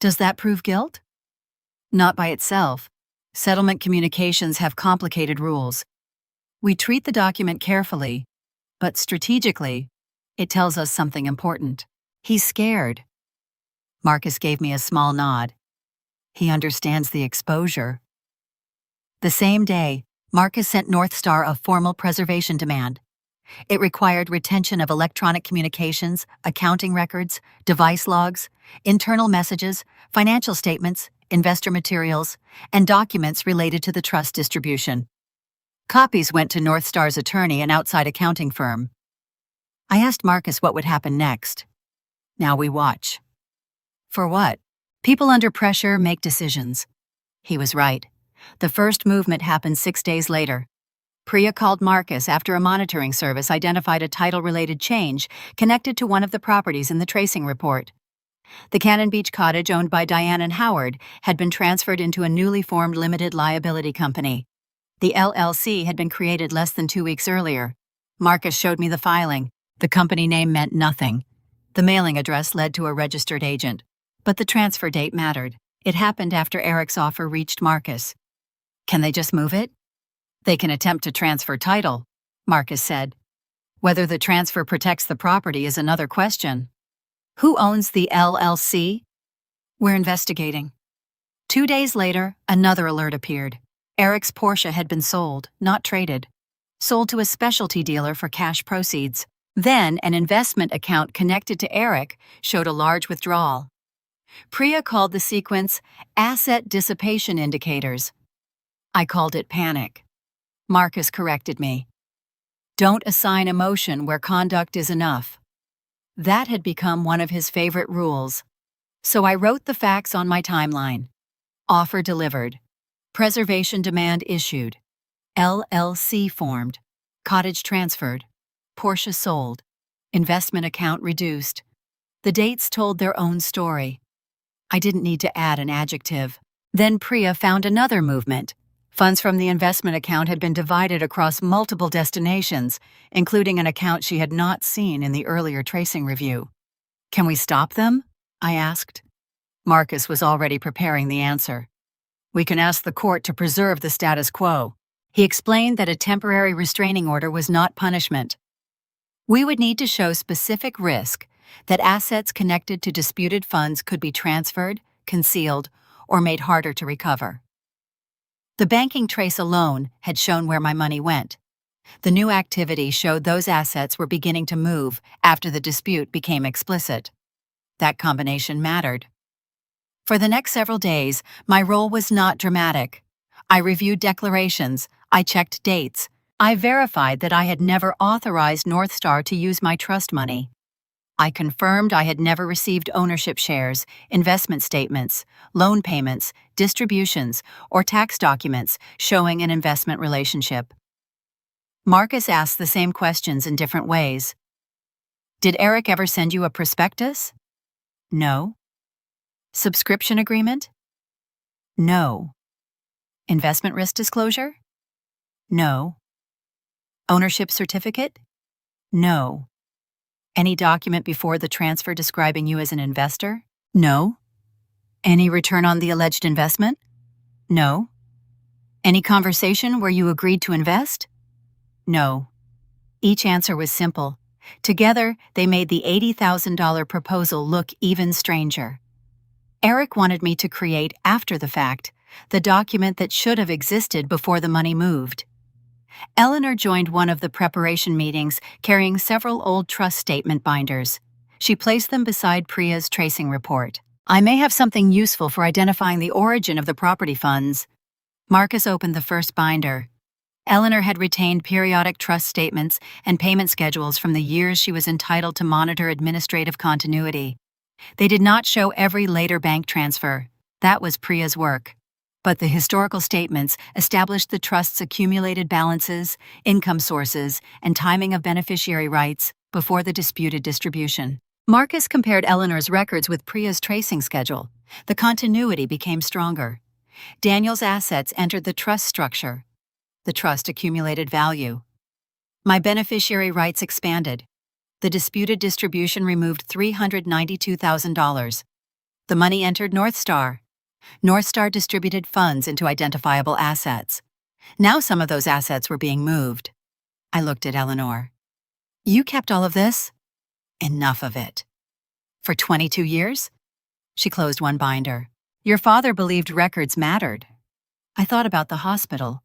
Does that prove guilt? Not by itself. Settlement communications have complicated rules. We treat the document carefully, but strategically, it tells us something important. He's scared. Marcus gave me a small nod. He understands the exposure. The same day, Marcus sent North Star a formal preservation demand. It required retention of electronic communications, accounting records, device logs, internal messages, financial statements, investor materials, and documents related to the trust distribution. Copies went to North Star's attorney, an outside accounting firm. I asked Marcus what would happen next. Now we watch. For what? People under pressure make decisions. He was right. The first movement happened 6 days later. Priya called Marcus after a monitoring service identified a title-related change connected to one of the properties in the tracing report. The Cannon Beach cottage owned by Diane and Howard had been transferred into a newly formed limited liability company. The LLC had been created less than 2 weeks earlier. Marcus showed me the filing. The company name meant nothing. The mailing address led to a registered agent. But the transfer date mattered. It happened after Eric's offer reached Marcus. Can they just move it? They can attempt to transfer title, Marcus said. Whether the transfer protects the property is another question. Who owns the LLC? We're investigating. 2 days later, another alert appeared. Eric's Porsche had been sold, not traded. Sold to a specialty dealer for cash proceeds. Then, an investment account connected to Eric showed a large withdrawal. Priya called the sequence asset dissipation indicators. I called it panic. Marcus corrected me. Don't assign emotion where conduct is enough. That had become one of his favorite rules. So I wrote the facts on my timeline. Offer delivered. Preservation demand issued. LLC formed. Cottage transferred. Porsche sold. Investment account reduced. The dates told their own story. I didn't need to add an adjective. Then Priya found another movement. Funds from the investment account had been divided across multiple destinations, including an account she had not seen in the earlier tracing review. Can we stop them? I asked. Marcus was already preparing the answer. We can ask the court to preserve the status quo. He explained that a temporary restraining order was not punishment. We would need to show specific risk that assets connected to disputed funds could be transferred, concealed, or made harder to recover. The banking trace alone had shown where my money went. The new activity showed those assets were beginning to move after the dispute became explicit. That combination mattered. For the next several days, my role was not dramatic. I reviewed declarations, I checked dates, I verified that I had never authorized North Star to use my trust money. I confirmed I had never received ownership shares, investment statements, loan payments, distributions, or tax documents showing an investment relationship. Marcus asked the same questions in different ways. Did Eric ever send you a prospectus? No. Subscription agreement? No. Investment risk disclosure? No. Ownership certificate? No. Any document before the transfer describing you as an investor? No. Any return on the alleged investment? No. Any conversation where you agreed to invest? No. Each answer was simple. Together, they made the $80,000 proposal look even stranger. Eric wanted me to create, after the fact, the document that should have existed before the money moved. Eleanor joined one of the preparation meetings, carrying several old trust statement binders. She placed them beside Priya's tracing report. I may have something useful for identifying the origin of the property funds. Marcus opened the first binder. Eleanor had retained periodic trust statements and payment schedules from the years she was entitled to monitor administrative continuity. They did not show every later bank transfer. That was Priya's work. But the historical statements established the trust's accumulated balances, income sources, and timing of beneficiary rights before the disputed distribution. Marcus compared Eleanor's records with Priya's tracing schedule. The continuity became stronger. Daniel's assets entered the trust structure. The trust accumulated value. My beneficiary rights expanded. The disputed distribution removed $392,000. The money entered North Star. North Star distributed funds into identifiable assets. Now some of those assets were being moved. I looked at Eleanor. You kept all of this? Enough of it. For 22 years? She closed one binder. Your father believed records mattered. I thought about the hospital.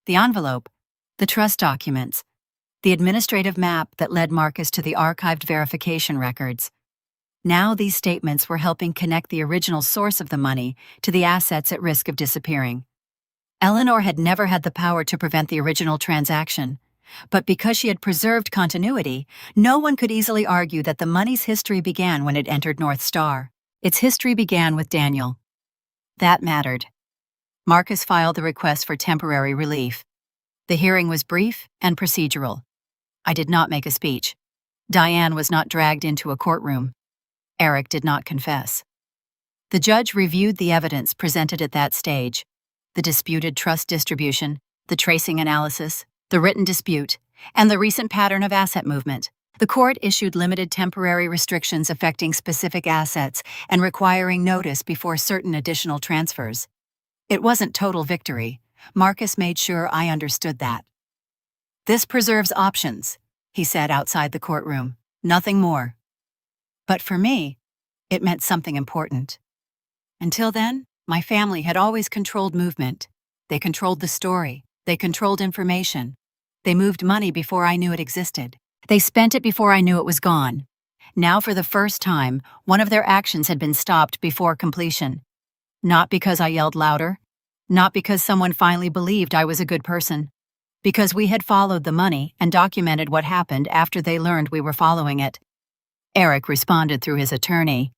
the envelope, the trust documents, the administrative map that led Marcus to the archived verification records. Now these statements were helping connect the original source of the money to the assets at risk of disappearing. Eleanor had never had the power to prevent the original transaction, but because she had preserved continuity, no one could easily argue that the money's history began when it entered North Star. Its history began with Daniel. That mattered. Marcus filed the request for temporary relief. The hearing was brief and procedural. I did not make a speech. Diane was not dragged into a courtroom. Eric did not confess. The judge reviewed the evidence presented at that stage: the disputed trust distribution, the tracing analysis, the written dispute, and the recent pattern of asset movement. The court issued limited temporary restrictions affecting specific assets and requiring notice before certain additional transfers. It wasn't total victory. Marcus made sure I understood that. "This preserves options," he said outside the courtroom. "Nothing more." But for me, it meant something important. Until then, my family had always controlled movement. They controlled the story. They controlled information. They moved money before I knew it existed. They spent it before I knew it was gone. Now, for the first time, one of their actions had been stopped before completion. Not because I yelled louder. Not because someone finally believed I was a good person. Because we had followed the money and documented what happened after they learned we were following it. Eric responded through his attorney.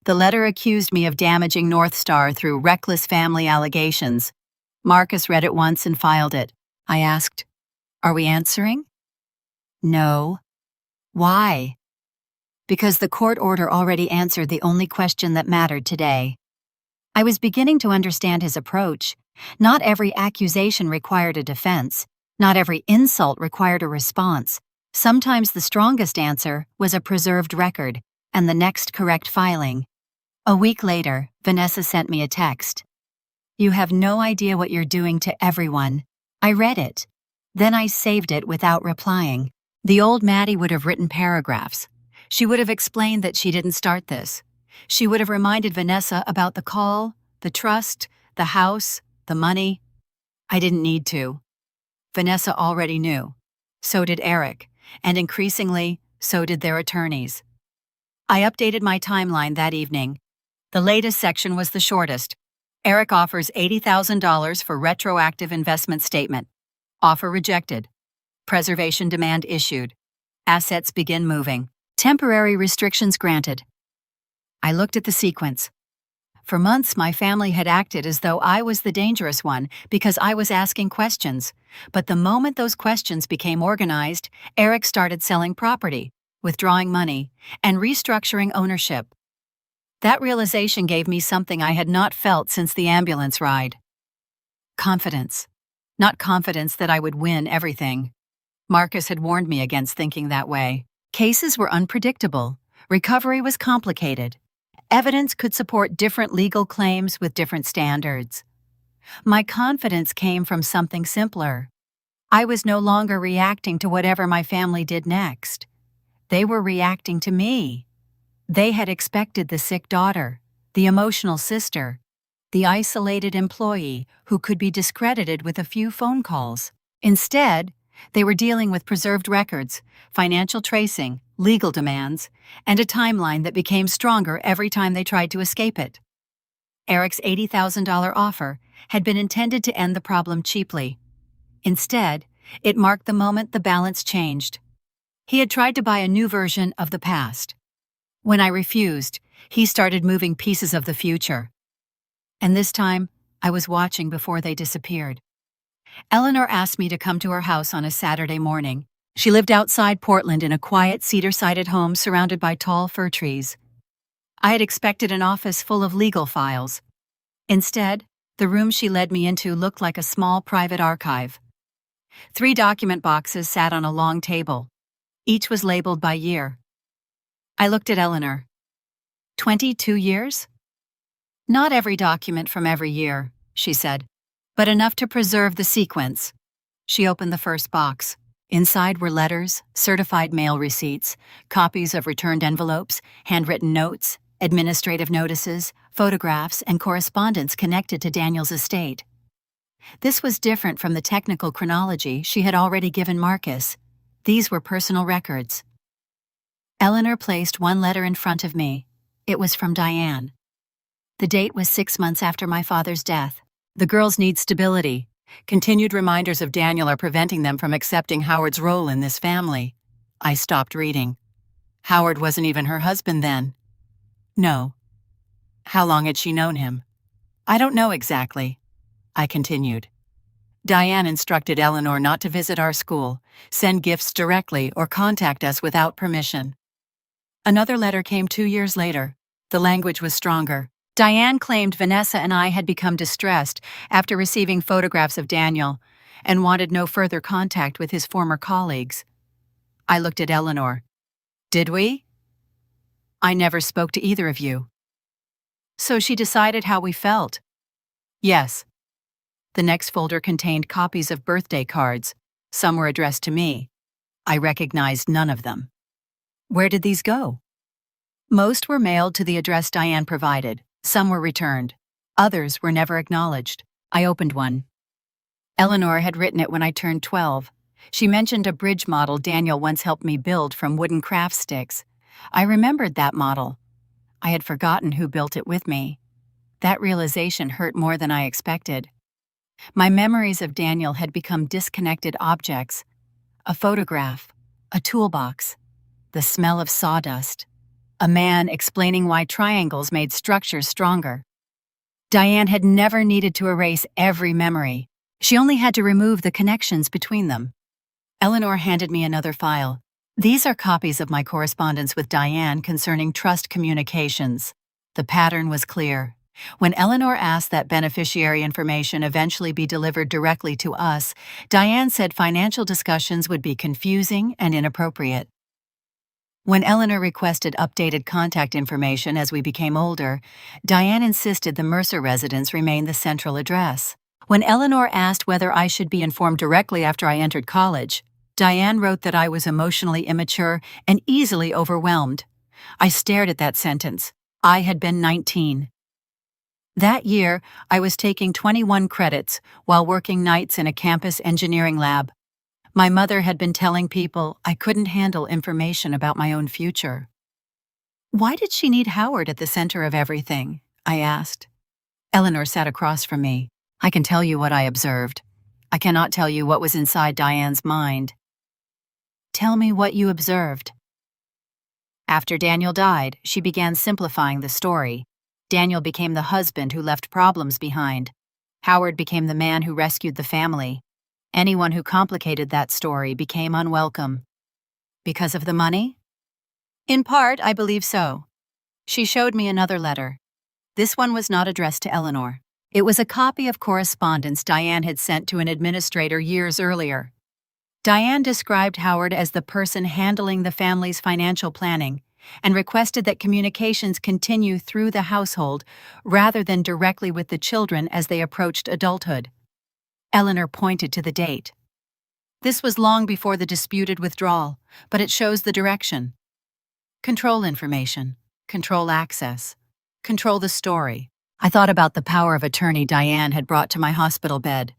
The letter accused me of damaging North Star through reckless family allegations. Marcus read it once and filed it. I asked, "Are we answering?" "No." "Why?" Because the court order already answered the only question that mattered today. I was beginning to understand his approach. Not every accusation required a defense. Not every insult required a response. Sometimes the strongest answer was a preserved record and the next correct filing. A week later, Vanessa sent me a text. "You have no idea what you're doing to everyone." I read it. Then I saved it without replying. The old Maddie would have written paragraphs. She would have explained that she didn't start this. She would have reminded Vanessa about the call, the trust, the house, the money. I didn't need to. Vanessa already knew. So did Eric, and increasingly, so did their attorneys. I updated my timeline that evening. The latest section was the shortest. Eric offers $80,000 for retroactive investment statement. Offer rejected. Preservation demand issued. Assets begin moving. Temporary restrictions granted. I looked at the sequence. For months, my family had acted as though I was the dangerous one because I was asking questions. But the moment those questions became organized, Eric started selling property, withdrawing money, and restructuring ownership. That realization gave me something I had not felt since the ambulance ride. Confidence. Not confidence that I would win everything. Marcus had warned me against thinking that way. Cases were unpredictable. Recovery was complicated. Evidence could support different legal claims with different standards. My confidence came from something simpler. I was no longer reacting to whatever my family did next. They were reacting to me. They had expected the sick daughter, the emotional sister, the isolated employee who could be discredited with a few phone calls. Instead, they were dealing with preserved records, financial tracing, legal demands, and a timeline that became stronger every time they tried to escape it. Eric's $80,000 offer had been intended to end the problem cheaply. Instead, it marked the moment the balance changed. He had tried to buy a new version of the past. When I refused, he started moving pieces of the future. And this time, I was watching before they disappeared. Eleanor asked me to come to her house on a Saturday morning. She lived outside Portland in a quiet cedar-sided home surrounded by tall fir trees. I had expected an office full of legal files. Instead, the room she led me into looked like a small private archive. 3 document boxes sat on a long table. Each was labeled by year. I looked at Eleanor. 22 years? Not every document from every year, she said, but enough to preserve the sequence. She opened the first box. Inside were letters, certified mail receipts, copies of returned envelopes, handwritten notes, administrative notices, photographs, and correspondence connected to Daniel's estate. This was different from the technical chronology she had already given Marcus. These were personal records. Eleanor placed one letter in front of me. It was from Diane. The date was 6 months after my father's death. The girls need stability. Continued reminders of Daniel are preventing them from accepting Howard's role in this family. I stopped reading. Howard wasn't even her husband then. No. How long had she known him? I don't know exactly. I continued. Diane instructed Eleanor not to visit our school, send gifts directly, or contact us without permission. Another letter came 2 years later. The language was stronger. Diane claimed Vanessa and I had become distressed after receiving photographs of Daniel and wanted no further contact with his former colleagues. I looked at Eleanor. Did we? I never spoke to either of you. So she decided how we felt. Yes. The next folder contained copies of birthday cards. Some were addressed to me. I recognized none of them. Where did these go? Most were mailed to the address Diane provided. Some were returned. Others were never acknowledged. I opened one. Eleanor had written it when I turned 12. She mentioned a bridge model Daniel once helped me build from wooden craft sticks. I remembered that model. I had forgotten who built it with me. That realization hurt more than I expected. My memories of Daniel had become disconnected objects. A photograph, a toolbox, the smell of sawdust, a man explaining why triangles made structures stronger. Diane had never needed to erase every memory. She only had to remove the connections between them. Eleanor handed me another file. These are copies of my correspondence with Diane concerning trust communications. The pattern was clear. When Eleanor asked that beneficiary information eventually be delivered directly to us, Diane said financial discussions would be confusing and inappropriate. When Eleanor requested updated contact information as we became older, Diane insisted the Mercer residence remain the central address. When Eleanor asked whether I should be informed directly after I entered college, Diane wrote that I was emotionally immature and easily overwhelmed. I stared at that sentence. I had been 19. That year, I was taking 21 credits while working nights in a campus engineering lab. My mother had been telling people I couldn't handle information about my own future. Why did she need Howard at the center of everything? I asked. Eleanor sat across from me. I can tell you what I observed. I cannot tell you what was inside Diane's mind. Tell me what you observed. After Daniel died, she began simplifying the story. Daniel became the husband who left problems behind. Howard became the man who rescued the family. Anyone who complicated that story became unwelcome. Because of the money? In part, I believe so. She showed me another letter. This one was not addressed to Eleanor. It was a copy of correspondence Diane had sent to an administrator years earlier. Diane described Howard as the person handling the family's financial planning and requested that communications continue through the household rather than directly with the children as they approached adulthood. Eleanor pointed to the date. This was long before the disputed withdrawal, but it shows the direction. Control information, control access, control the story. I thought about the power of attorney Diane had brought to my hospital bed.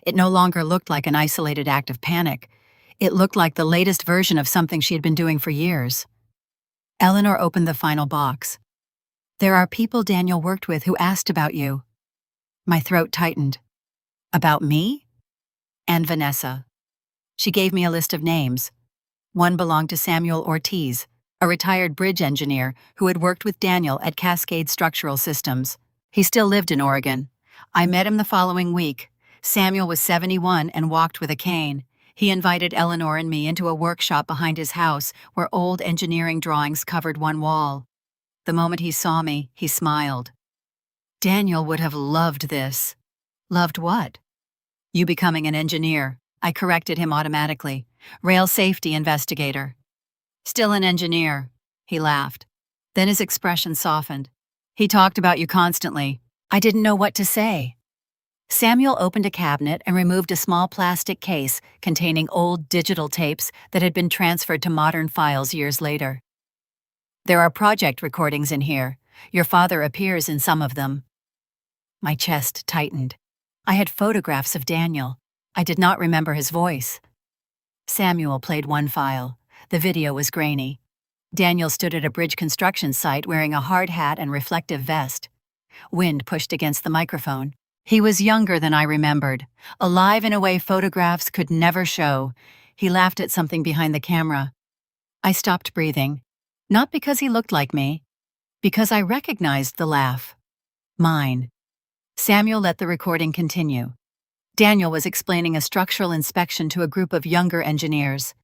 It no longer looked like an isolated act of panic. It looked like the latest version of something she had been doing for years. Eleanor opened the final box. There are people Daniel worked with who asked about you. My throat tightened. About me? And Vanessa. She gave me a list of names. One belonged to Samuel Ortiz, a retired bridge engineer who had worked with Daniel at Cascade Structural Systems. He still lived in Oregon. I met him the following week. Samuel was 71 and walked with a cane. He invited Eleanor and me into a workshop behind his house where old engineering drawings covered one wall. The moment he saw me, he smiled. Daniel would have loved this. Loved what? You becoming an engineer. I corrected him automatically. Rail safety investigator. Still an engineer. He laughed. Then his expression softened. He talked about you constantly. I didn't know what to say. Samuel opened a cabinet and removed a small plastic case containing old digital tapes that had been transferred to modern files years later. There are project recordings in here. Your father appears in some of them. My chest tightened. I had photographs of Daniel. I did not remember his voice. Samuel played one file. The video was grainy. Daniel stood at a bridge construction site wearing a hard hat and reflective vest. Wind pushed against the microphone. He was younger than I remembered, alive in a way photographs could never show. He laughed at something behind the camera. I stopped breathing. Not because he looked like me, because I recognized the laugh. Mine. Samuel let the recording continue. Daniel was explaining a structural inspection to a group of younger engineers.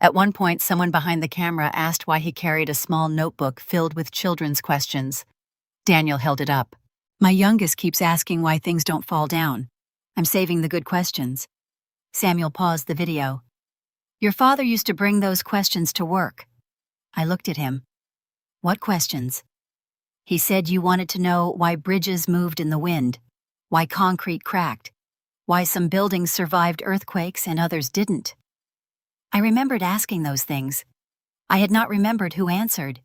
At one point, someone behind the camera asked why he carried a small notebook filled with children's questions. Daniel held it up. My youngest keeps asking why things don't fall down. I'm saving the good questions. Samuel paused the video. Your father used to bring those questions to work. I looked at him. What questions? He said you wanted to know why bridges moved in the wind, why concrete cracked, why some buildings survived earthquakes and others didn't. I remembered asking those things. I had not remembered who answered.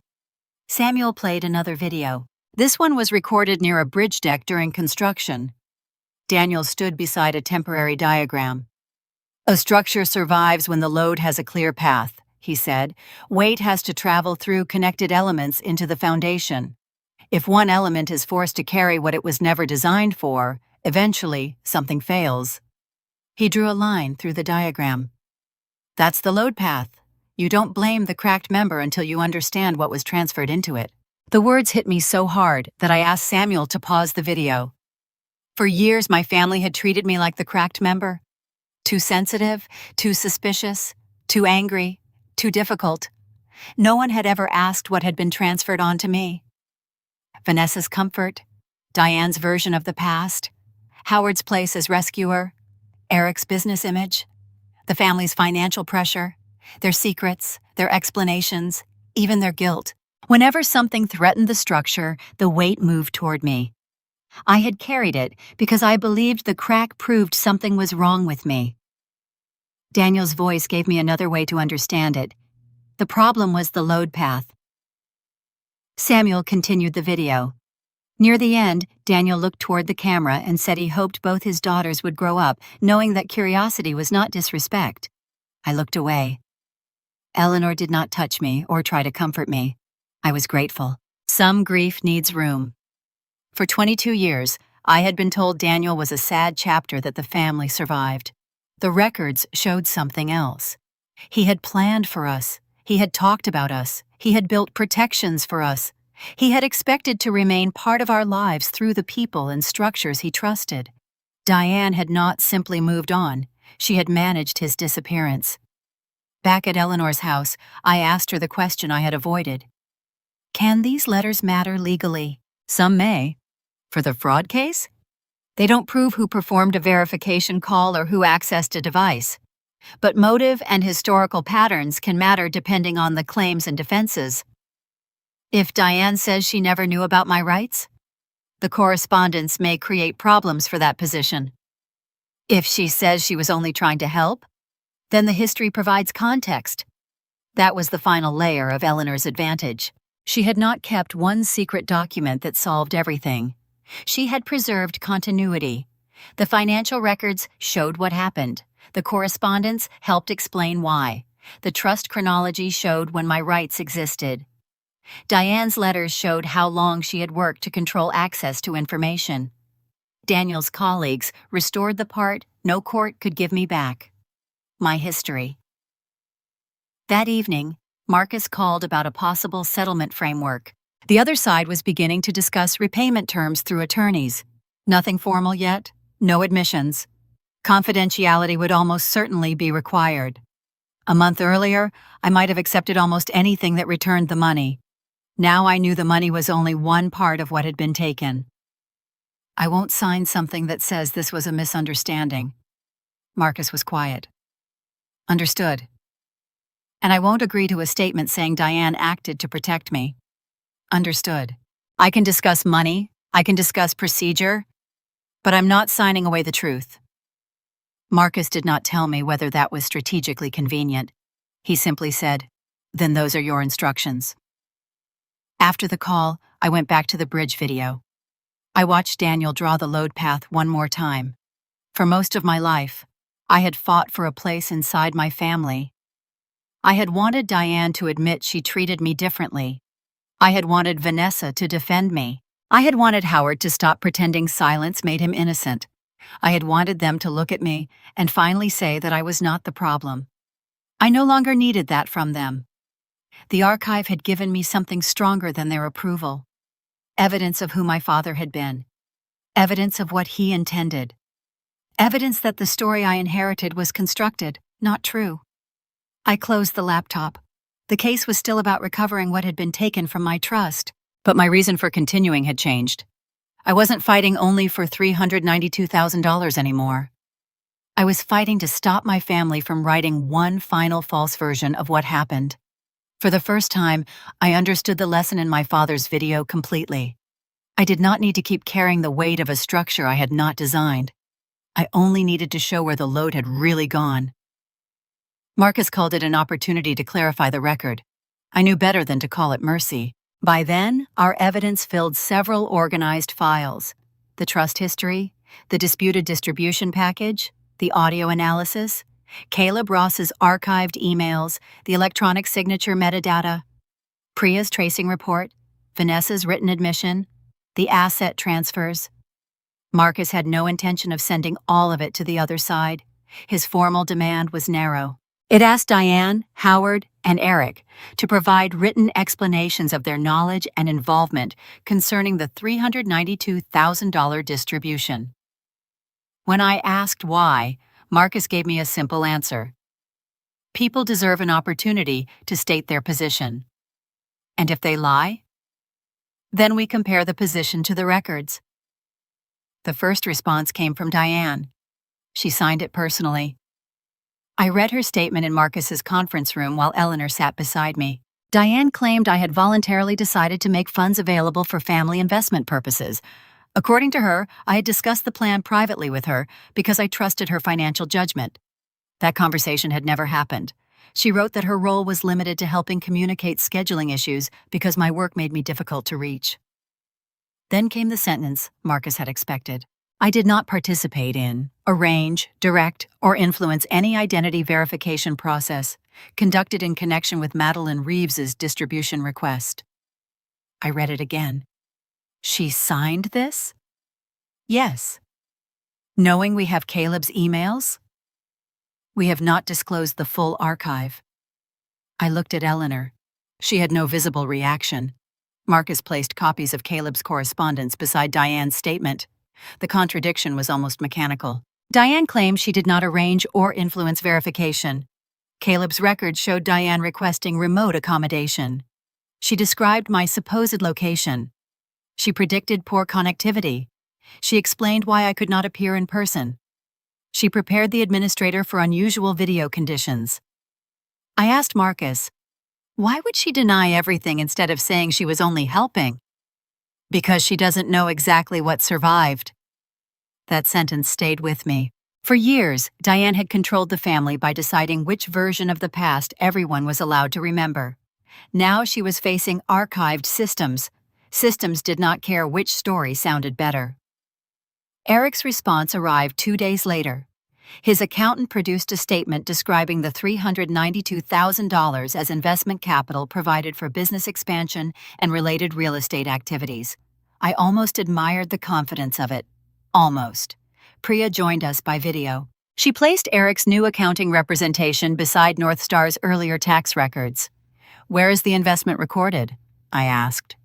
Samuel played another video. This one was recorded near a bridge deck during construction. Daniel stood beside a temporary diagram. A structure survives when the load has a clear path, he said. Weight has to travel through connected elements into the foundation. If one element is forced to carry what it was never designed for, eventually something fails. He drew a line through the diagram. That's the load path. You don't blame the cracked member until you understand what was transferred into it. The words hit me so hard that I asked Samuel to pause the video. For years, my family had treated me like the cracked member. Too sensitive, too suspicious, too angry, too difficult. No one had ever asked what had been transferred onto me. Vanessa's comfort, Diane's version of the past, Howard's place as rescuer, Eric's business image, the family's financial pressure, their secrets, their explanations, even their guilt. Whenever something threatened the structure, the weight moved toward me. I had carried it because I believed the crack proved something was wrong with me. Daniel's voice gave me another way to understand it. The problem was the load path. Samuel continued the video. Near the end, Daniel looked toward the camera and said he hoped both his daughters would grow up, knowing that curiosity was not disrespect. I looked away. Eleanor did not touch me or try to comfort me. I was grateful. Some grief needs room. For 22 years, I had been told Daniel was a sad chapter that the family survived. The records showed something else. He had planned for us. He had talked about us. He had built protections for us. He had expected to remain part of our lives through the people and structures he trusted. Diane had not simply moved on. She had managed his disappearance. Back at Eleanor's house, I asked her the question I had avoided. Can these letters matter legally? Some may. For the fraud case? They don't prove who performed a verification call or who accessed a device. But motive and historical patterns can matter depending on the claims and defenses. If Diane says she never knew about my rights, the correspondence may create problems for that position. If she says she was only trying to help, then the history provides context. That was the final layer of Eleanor's advantage. She had not kept one secret document that solved everything. She had preserved continuity. The financial records showed what happened. The correspondence helped explain why. The trust chronology showed when my rights existed. Diane's letters showed how long she had worked to control access to information. Daniel's colleagues restored the part no court could give me back. My history. That evening, Marcus called about a possible settlement framework. The other side was beginning to discuss repayment terms through attorneys. Nothing formal yet, no admissions. Confidentiality would almost certainly be required. A month earlier, I might have accepted almost anything that returned the money. Now I knew the money was only one part of what had been taken. I won't sign something that says this was a misunderstanding. Marcus was quiet. Understood. And I won't agree to a statement saying Diane acted to protect me. Understood. I can discuss money, I can discuss procedure, but I'm not signing away the truth. Marcus did not tell me whether that was strategically convenient. He simply said, "Then those are your instructions." After the call, I went back to the bridge video. I watched Daniel draw the load path one more time. For most of my life, I had fought for a place inside my family. I had wanted Diane to admit she treated me differently. I had wanted Vanessa to defend me. I had wanted Howard to stop pretending silence made him innocent. I had wanted them to look at me and finally say that I was not the problem. I no longer needed that from them. The archive had given me something stronger than their approval. Evidence of who my father had been. Evidence of what he intended. Evidence that the story I inherited was constructed, not true. I closed the laptop. The case was still about recovering what had been taken from my trust, but my reason for continuing had changed. I wasn't fighting only for $392,000 anymore. I was fighting to stop my family from writing one final false version of what happened. For the first time, I understood the lesson in my father's video completely. I did not need to keep carrying the weight of a structure I had not designed. I only needed to show where the load had really gone. Marcus called it an opportunity to clarify the record. I knew better than to call it mercy. By then, our evidence filled several organized files: the trust history, the disputed distribution package, the audio analysis, Caleb Ross's archived emails, the electronic signature metadata, Priya's tracing report, Vanessa's written admission, the asset transfers. Marcus had no intention of sending all of it to the other side. His formal demand was narrow. It asked Diane, Howard, and Eric to provide written explanations of their knowledge and involvement concerning the $392,000 distribution. When I asked why, Marcus gave me a simple answer. People deserve an opportunity to state their position. And if they lie, then we compare the position to the records. The first response came from Diane. She signed it personally. I read her statement in Marcus's conference room while Eleanor sat beside me. Diane claimed I had voluntarily decided to make funds available for family investment purposes. According to her, I had discussed the plan privately with her because I trusted her financial judgment. That conversation had never happened. She wrote that her role was limited to helping communicate scheduling issues because my work made me difficult to reach. Then came the sentence Marcus had expected. I did not participate in, arrange, direct, or influence any identity verification process conducted in connection with Madeline Reeves's distribution request. I read it again. She signed this? Yes. Knowing we have Caleb's emails? We have not disclosed the full archive. I looked at Eleanor. She had no visible reaction. Marcus placed copies of Caleb's correspondence beside Diane's statement. The contradiction was almost mechanical. Diane claimed she did not arrange or influence verification. Caleb's records showed Diane requesting remote accommodation. She described my supposed location. She predicted poor connectivity. She explained why I could not appear in person. She prepared the administrator for unusual video conditions. I asked Marcus, why would she deny everything instead of saying she was only helping? Because she doesn't know exactly what survived. That sentence stayed with me. For years, Diane had controlled the family by deciding which version of the past everyone was allowed to remember. Now she was facing archived systems. Systems did not care which story sounded better. Eric's response arrived 2 days later. His accountant produced a statement describing the $392,000 as investment capital provided for business expansion and related real estate activities. I almost admired the confidence of it. Almost. Priya joined us by video. She placed Eric's new accounting representation beside North Star's earlier tax records. Where is the investment recorded? I asked.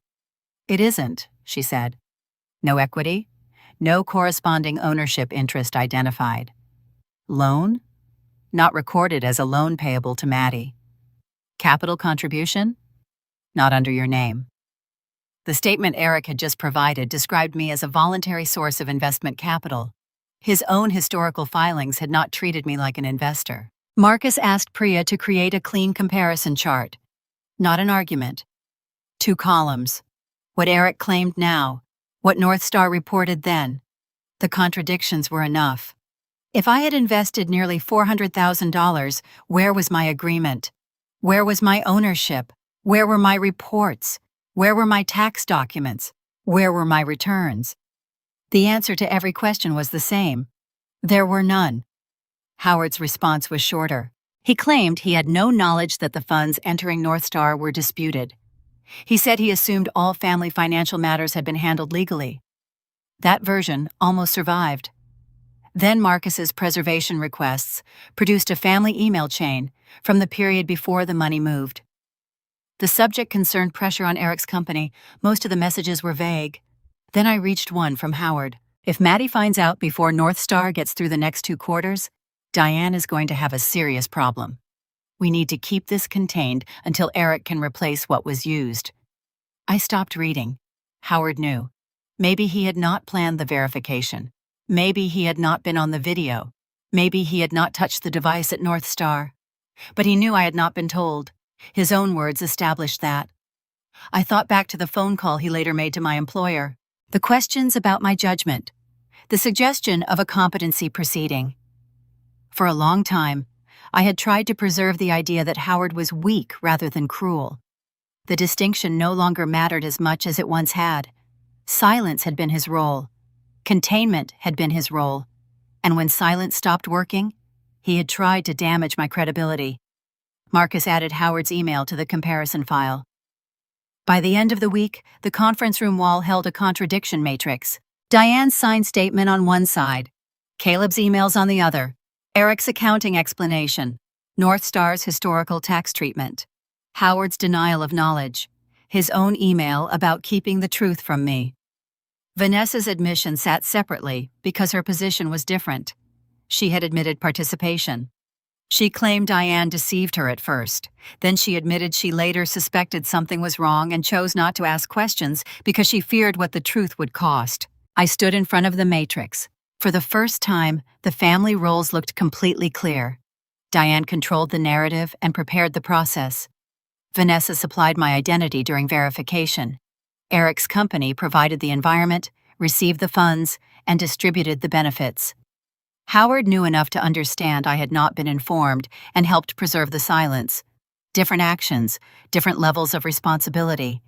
It isn't, she said. No equity? No corresponding ownership interest identified. Loan? Not recorded as a loan payable to Maddie. Capital contribution? Not under your name. The statement Eric had just provided described me as a voluntary source of investment capital. His own historical filings had not treated me like an investor. Marcus asked Priya to create a clean comparison chart. Not an argument. 2 columns. What Eric claimed now, what North Star reported then. The contradictions were enough. If I had invested nearly $400,000, where was my agreement? Where was my ownership? Where were my reports? Where were my tax documents? Where were my returns? The answer to every question was the same. There were none. Howard's response was shorter. He claimed he had no knowledge that the funds entering North Star were disputed. He said he assumed all family financial matters had been handled legally. That version almost survived. Then Marcus's preservation requests produced a family email chain from the period before the money moved. The subject concerned pressure on Eric's company. Most of the messages were vague. Then I reached one from Howard. If Maddie finds out before North Star gets through the next 2 quarters, Diane is going to have a serious problem. We need to keep this contained until Eric can replace what was used. I stopped reading. Howard knew. Maybe he had not planned the verification. Maybe he had not been on the video. Maybe he had not touched the device at North Star. But he knew I had not been told. His own words established that. I thought back to the phone call he later made to my employer. The questions about my judgment. The suggestion of a competency proceeding. For a long time, I had tried to preserve the idea that Howard was weak rather than cruel. The distinction no longer mattered as much as it once had. Silence had been his role. Containment had been his role. And when silence stopped working, he had tried to damage my credibility. Marcus added Howard's email to the comparison file. By the end of the week, the conference room wall held a contradiction matrix. Diane's signed statement on one side, Caleb's emails on the other, Eric's accounting explanation, North Star's historical tax treatment, Howard's denial of knowledge, his own email about keeping the truth from me. Vanessa's admission sat separately because her position was different. She had admitted participation. She claimed Diane deceived her at first. Then she admitted she later suspected something was wrong and chose not to ask questions because she feared what the truth would cost. I stood in front of the matrix. For the first time, the family roles looked completely clear. Diane controlled the narrative and prepared the process. Vanessa supplied my identity during verification. Eric's company provided the environment, received the funds, and distributed the benefits. Howard knew enough to understand I had not been informed and helped preserve the silence. Different actions, different levels of responsibility.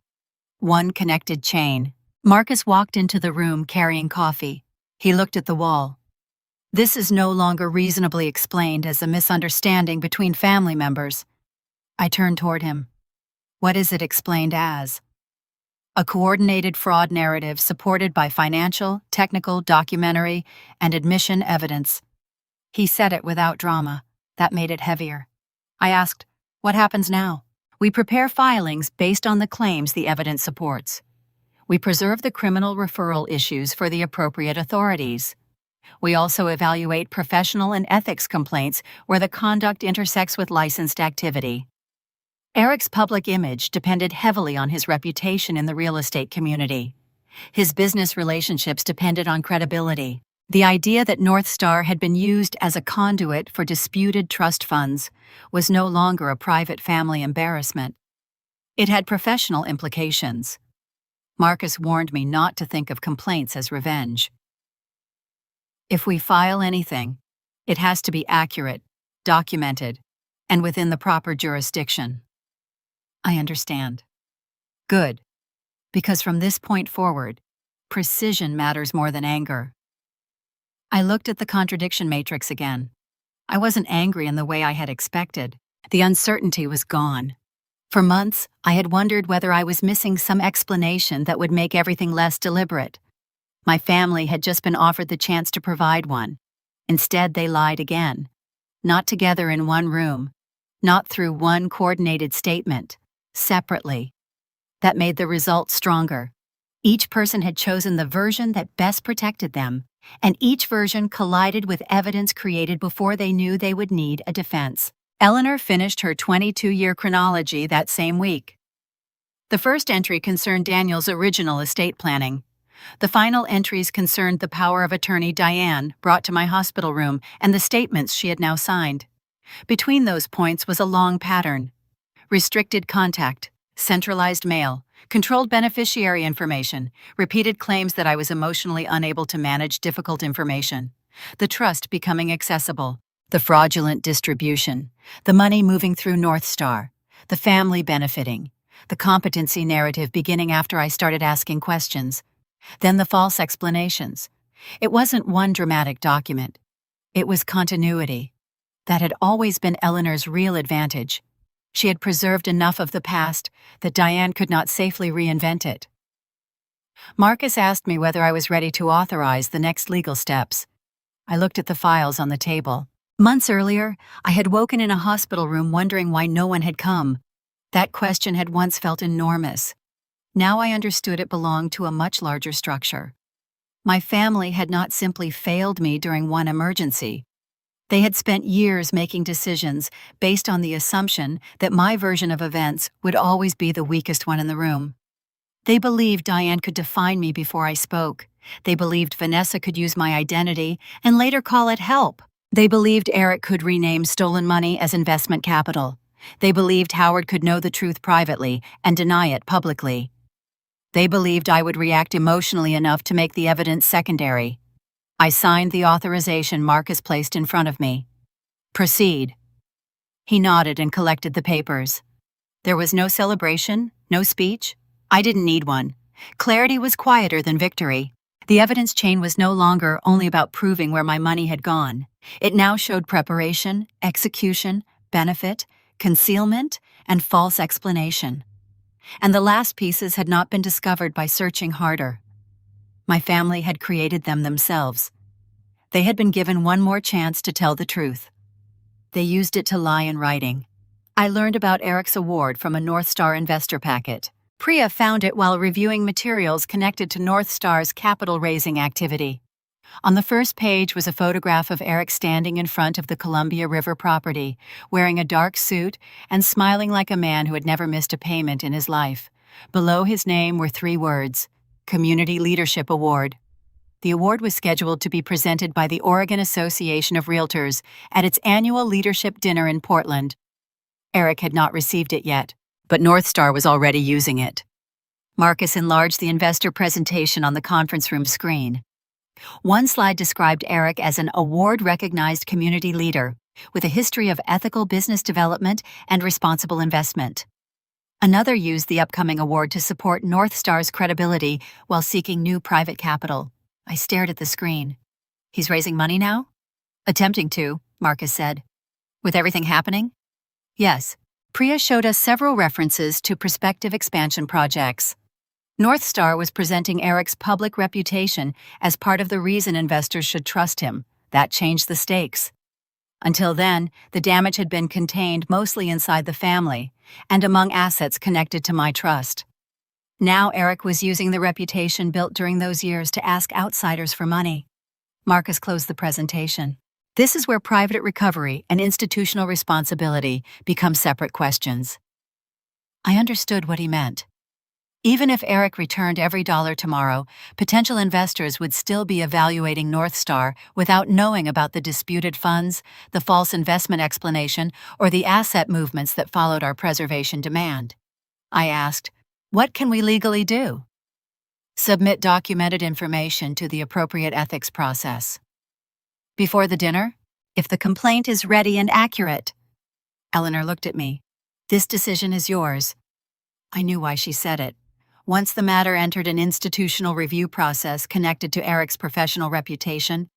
One connected chain. Marcus walked into the room carrying coffee. He looked at the wall. This is no longer reasonably explained as a misunderstanding between family members. I turned toward him. What is it explained as? A coordinated fraud narrative supported by financial, technical, documentary, and admission evidence. He said it without drama. That made it heavier. I asked, what happens now? We prepare filings based on the claims the evidence supports. We preserve the criminal referral issues for the appropriate authorities. We also evaluate professional and ethics complaints where the conduct intersects with licensed activity. Eric's public image depended heavily on his reputation in the real estate community. His business relationships depended on credibility. The idea that North Star had been used as a conduit for disputed trust funds was no longer a private family embarrassment. It had professional implications. Marcus warned me not to think of complaints as revenge. If we file anything, it has to be accurate, documented, and within the proper jurisdiction. I understand. Good. Because from this point forward, precision matters more than anger. I looked at the contradiction matrix again. I wasn't angry in the way I had expected. The uncertainty was gone. For months, I had wondered whether I was missing some explanation that would make everything less deliberate. My family had just been offered the chance to provide one. Instead, they lied again. Not together in one room. Not through one coordinated statement. Separately. That made the result stronger. Each person had chosen the version that best protected them, and each version collided with evidence created before they knew they would need a defense. Eleanor finished her 22-year chronology that same week. The first entry concerned Daniel's original estate planning. The final entries concerned the power of attorney Diane brought to my hospital room and the statements she had now signed. Between those points was a long pattern. Restricted contact, centralized mail, controlled beneficiary information, repeated claims that I was emotionally unable to manage difficult information, the trust becoming accessible, the fraudulent distribution, the money moving through North Star, the family benefiting, the competency narrative beginning after I started asking questions, then the false explanations. It wasn't one dramatic document. It was continuity. That had always been Eleanor's real advantage. She had preserved enough of the past that Diane could not safely reinvent it. Marcus asked me whether I was ready to authorize the next legal steps. I looked at the files on the table. Months earlier, I had woken in a hospital room wondering why no one had come. That question had once felt enormous. Now I understood it belonged to a much larger structure. My family had not simply failed me during one emergency. They had spent years making decisions based on the assumption that my version of events would always be the weakest one in the room. They believed Diane could define me before I spoke. They believed Vanessa could use my identity and later call it help. They believed Eric could rename stolen money as investment capital. They believed Howard could know the truth privately and deny it publicly. They believed I would react emotionally enough to make the evidence secondary. I signed the authorization Marcus placed in front of me. Proceed. He nodded and collected the papers. There was no celebration, no speech. I didn't need one. Clarity was quieter than victory. The evidence chain was no longer only about proving where my money had gone. It now showed preparation, execution, benefit, concealment, and false explanation. And the last pieces had not been discovered by searching harder. My family had created them themselves. They had been given one more chance to tell the truth. They used it to lie in writing. I learned about Eric's award from a North Star investor packet. Priya found it while reviewing materials connected to North Star's capital-raising activity. On the first page was a photograph of Eric standing in front of the Columbia River property, wearing a dark suit and smiling like a man who had never missed a payment in his life. Below his name were 3 words: Community Leadership Award. The award was scheduled to be presented by the Oregon Association of Realtors at its annual leadership dinner in Portland. Eric had not received it yet, but North Star was already using it. Marcus enlarged the investor presentation on the conference room screen. One slide described Eric as an award-recognized community leader with a history of ethical business development and responsible investment. Another used the upcoming award to support North Star's credibility while seeking new private capital. I stared at the screen. He's raising money now? Attempting to, Marcus said. With everything happening? Yes. Priya showed us several references to prospective expansion projects. North Star was presenting Eric's public reputation as part of the reason investors should trust him. That changed the stakes. Until then, the damage had been contained mostly inside the family and among assets connected to my trust. Now Eric was using the reputation built during those years to ask outsiders for money. Marcus closed the presentation. This is where private recovery and institutional responsibility become separate questions. I understood what he meant. Even if Eric returned every dollar tomorrow, potential investors would still be evaluating North Star without knowing about the disputed funds, the false investment explanation, or the asset movements that followed our preservation demand. I asked, what can we legally do? Submit documented information to the appropriate ethics process. Before the dinner, if the complaint is ready and accurate. Eleanor looked at me. This decision is yours. I knew why she said it. Once the matter entered an institutional review process connected to Eric's professional reputation,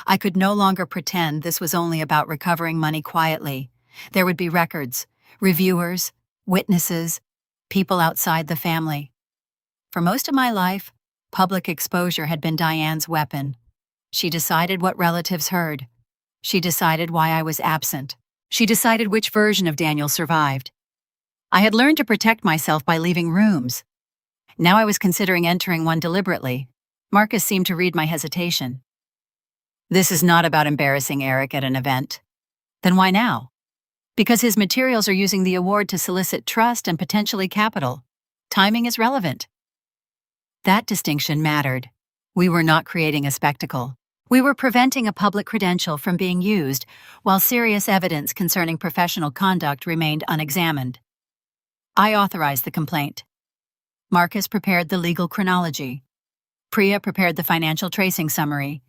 I could no longer pretend this was only about recovering money quietly. There would be records, reviewers, witnesses, people outside the family. For most of my life, public exposure had been Diane's weapon. She decided what relatives heard. She decided why I was absent. She decided which version of Daniel survived. I had learned to protect myself by leaving rooms. Now I was considering entering one deliberately. Marcus seemed to read my hesitation. This is not about embarrassing Eric at an event. Then why now? Because his materials are using the award to solicit trust and potentially capital. Timing is relevant. That distinction mattered. We were not creating a spectacle. We were preventing a public credential from being used, while serious evidence concerning professional conduct remained unexamined. I authorized the complaint. Marcus prepared the legal chronology. Priya prepared the financial tracing summary.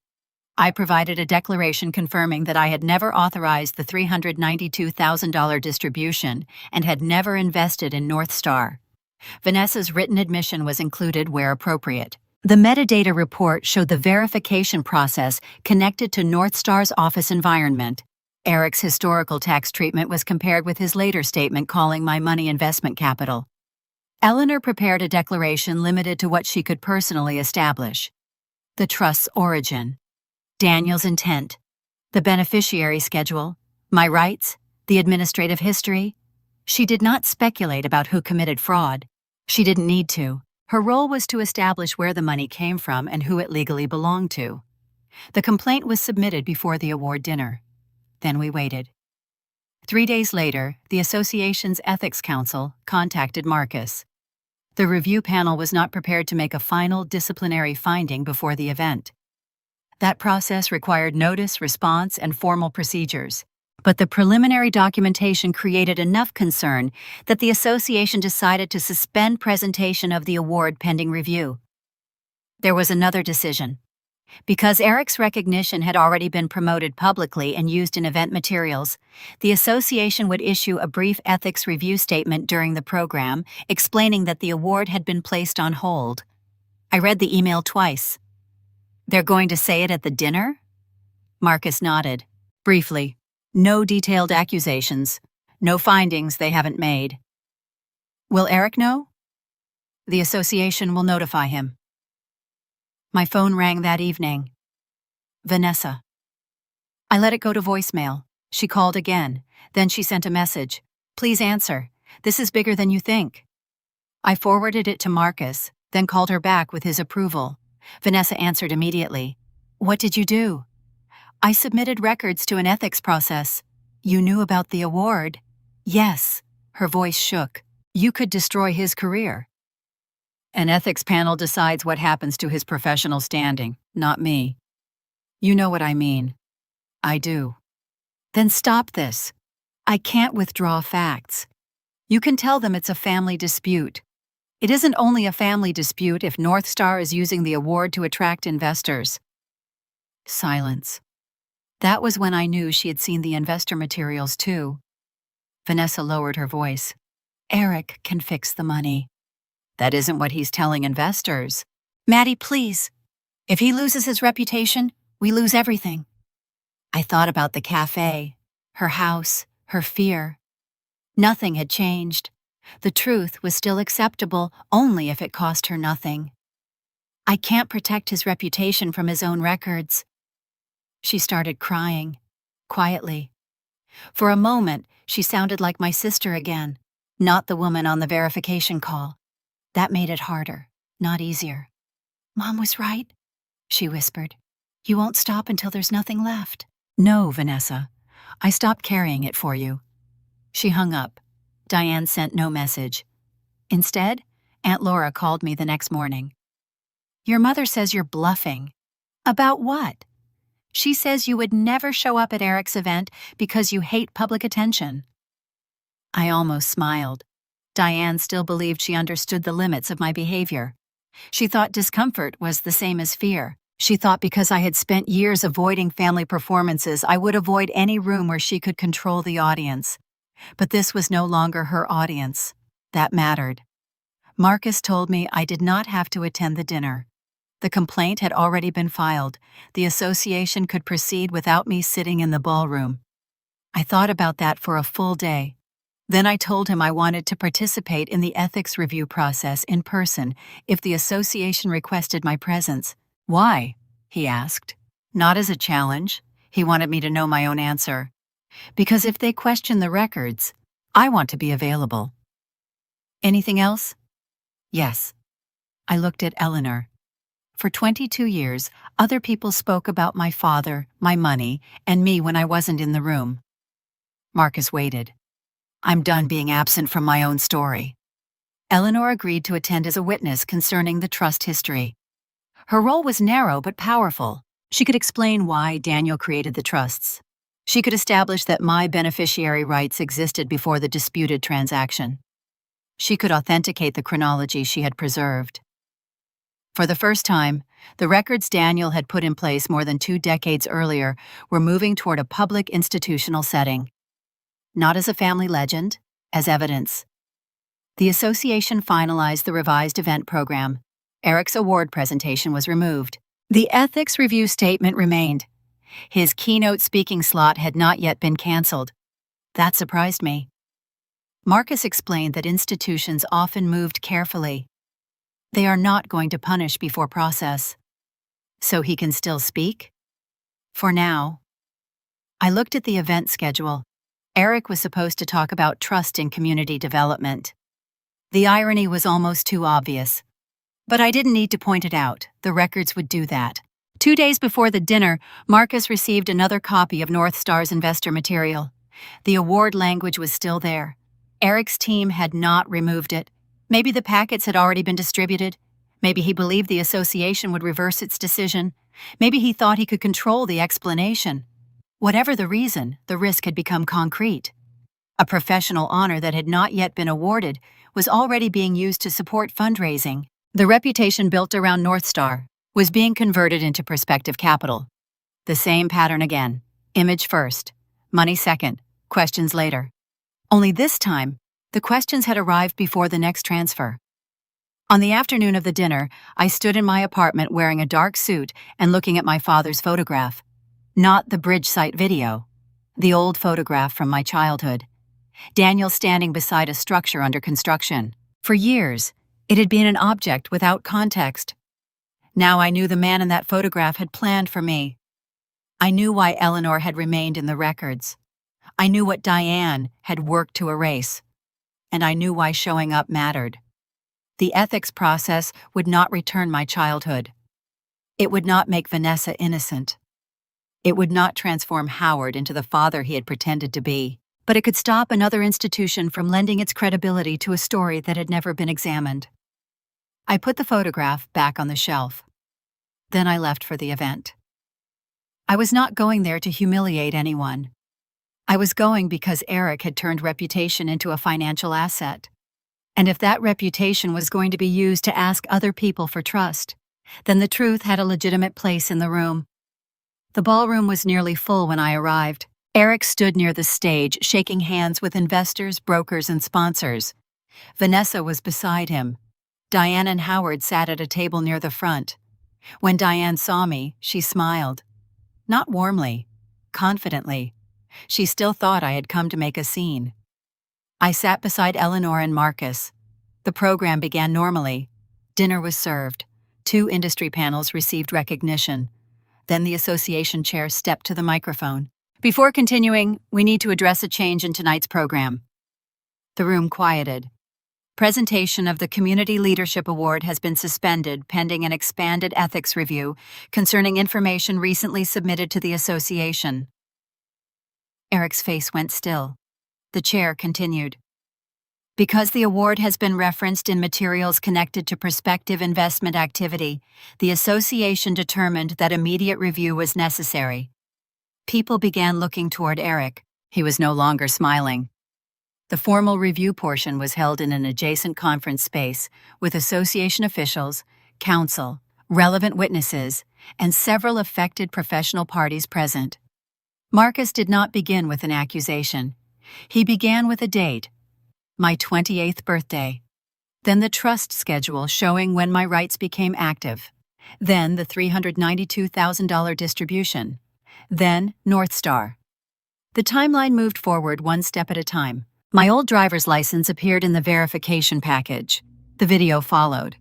I provided a declaration confirming that I had never authorized the $392,000 distribution and had never invested in North Star. Vanessa's written admission was included where appropriate. The metadata report showed the verification process connected to North Star's office environment. Eric's historical tax treatment was compared with his later statement calling my money investment capital. Eleanor prepared a declaration limited to what she could personally establish: the trust's origin, Daniel's intent, the beneficiary schedule, my rights, the administrative history. She did not speculate about who committed fraud. She didn't need to. Her role was to establish where the money came from and who it legally belonged to. The complaint was submitted before the award dinner. Then we waited. 3 days later, the association's ethics council contacted Marcus. The review panel was not prepared to make a final disciplinary finding before the event. That process required notice, response, and formal procedures. But the preliminary documentation created enough concern that the association decided to suspend presentation of the award pending review. There was another decision. Because Eric's recognition had already been promoted publicly and used in event materials, the association would issue a brief ethics review statement during the program, explaining that the award had been placed on hold. I read the email twice. "They're going to say it at the dinner?" Marcus nodded. Briefly. No detailed accusations. No findings they haven't made. Will Eric know? The association will notify him. My phone rang that evening. Vanessa. I let it go to voicemail. She called again. Then she sent a message. "Please answer. This is bigger than you think." I forwarded it to Marcus, then called her back with his approval. Vanessa answered immediately. "What did you do?" "I submitted records to an ethics process." "You knew about the award?" "Yes." Her voice shook. "You could destroy his career." "An ethics panel decides what happens to his professional standing, not me." "You know what I mean." "I do." "Then stop this. I can't withdraw facts. You can tell them it's a family dispute. It isn't only a family dispute if North Star is using the award to attract investors." Silence. That was when I knew she had seen the investor materials too. Vanessa lowered her voice. "Eric can fix the money." "That isn't what he's telling investors." "Maddie, please. If he loses his reputation, we lose everything." I thought about the cafe, her house, her fear. Nothing had changed. The truth was still acceptable only if it cost her nothing. I can't protect his reputation from his own records. She started crying, quietly. For a moment, she sounded like my sister again, not the woman on the verification call. That made it harder, not easier. "Mom was right," she whispered. "You won't stop until there's nothing left." "No, Vanessa. I stopped carrying it for you." She hung up. Diane sent no message. Instead, Aunt Laura called me the next morning. "Your mother says you're bluffing." "About what?" "She says you would never show up at Eric's event because you hate public attention." I almost smiled. Diane still believed she understood the limits of my behavior. She thought discomfort was the same as fear. She thought because I had spent years avoiding family performances, I would avoid any room where she could control the audience. But this was no longer her audience. That mattered. Marcus told me I did not have to attend the dinner. The complaint had already been filed. The association could proceed without me sitting in the ballroom. I thought about that for a full day. Then I told him I wanted to participate in the ethics review process in person if the association requested my presence. "Why?" he asked. Not as a challenge. He wanted me to know my own answer. "Because if they question the records, I want to be available." "Anything else?" "Yes." I looked at Eleanor. For 22 years, other people spoke about my father, my money, and me when I wasn't in the room. Marcus waited. "I'm done being absent from my own story." Eleanor agreed to attend as a witness concerning the trust history. Her role was narrow but powerful. She could explain why Daniel created the trusts. She could establish that my beneficiary rights existed before the disputed transaction. She could authenticate the chronology she had preserved. For the first time, the records Daniel had put in place more than 2 decades earlier were moving toward a public institutional setting. Not as a family legend, as evidence. The association finalized the revised event program. Eric's award presentation was removed. The ethics review statement remained. His keynote speaking slot had not yet been canceled. That surprised me. Marcus explained that institutions often moved carefully. They are not going to punish before process. So he can still speak? For now. I looked at the event schedule. Eric was supposed to talk about trust in community development. The irony was almost too obvious. But I didn't need to point it out. The records would do that. 2 days before the dinner, Marcus received another copy of North Star's investor material. The award language was still there. Eric's team had not removed it. Maybe the packets had already been distributed. Maybe he believed the association would reverse its decision. Maybe he thought he could control the explanation. Whatever the reason, the risk had become concrete. A professional honor that had not yet been awarded was already being used to support fundraising. The reputation built around North Star was being converted into prospective capital. The same pattern again. Image first, money second, questions later. Only this time, the questions had arrived before the next transfer. On the afternoon of the dinner, I stood in my apartment wearing a dark suit and looking at my father's photograph. Not the bridge site video. The old photograph from my childhood. Daniel standing beside a structure under construction. For years, it had been an object without context. Now I knew the man in that photograph had planned for me. I knew why Eleanor had remained in the records. I knew what Diane had worked to erase. And I knew why showing up mattered. The ethics process would not return my childhood. It would not make Vanessa innocent. It would not transform Howard into the father he had pretended to be. But it could stop another institution from lending its credibility to a story that had never been examined. I put the photograph back on the shelf. Then I left for the event. I was not going there to humiliate anyone. I was going because Eric had turned reputation into a financial asset. And if that reputation was going to be used to ask other people for trust, then the truth had a legitimate place in the room. The ballroom was nearly full when I arrived. Eric stood near the stage, shaking hands with investors, brokers, and sponsors. Vanessa was beside him. Diane and Howard sat at a table near the front. When Diane saw me, she smiled. Not warmly, confidently. She still thought I had come to make a scene. I sat beside Eleanor and Marcus. The program began normally. Dinner was served. 2 industry panels received recognition. Then the association chair stepped to the microphone. Before continuing, we need to address a change in tonight's program. The room quieted. Presentation of the Community Leadership Award has been suspended pending an expanded ethics review concerning information recently submitted to the association. Eric's face went still. The chair continued. Because the award has been referenced in materials connected to prospective investment activity, the association determined that immediate review was necessary. People began looking toward Eric. He was no longer smiling. The formal review portion was held in an adjacent conference space with association officials, counsel, relevant witnesses, and several affected professional parties present. Marcus did not begin with an accusation. He began with a date, my 28th birthday. Then the trust schedule showing when my rights became active. Then the $392,000 distribution. Then North Star. The timeline moved forward one step at a time. My old driver's license appeared in the verification package. The video followed.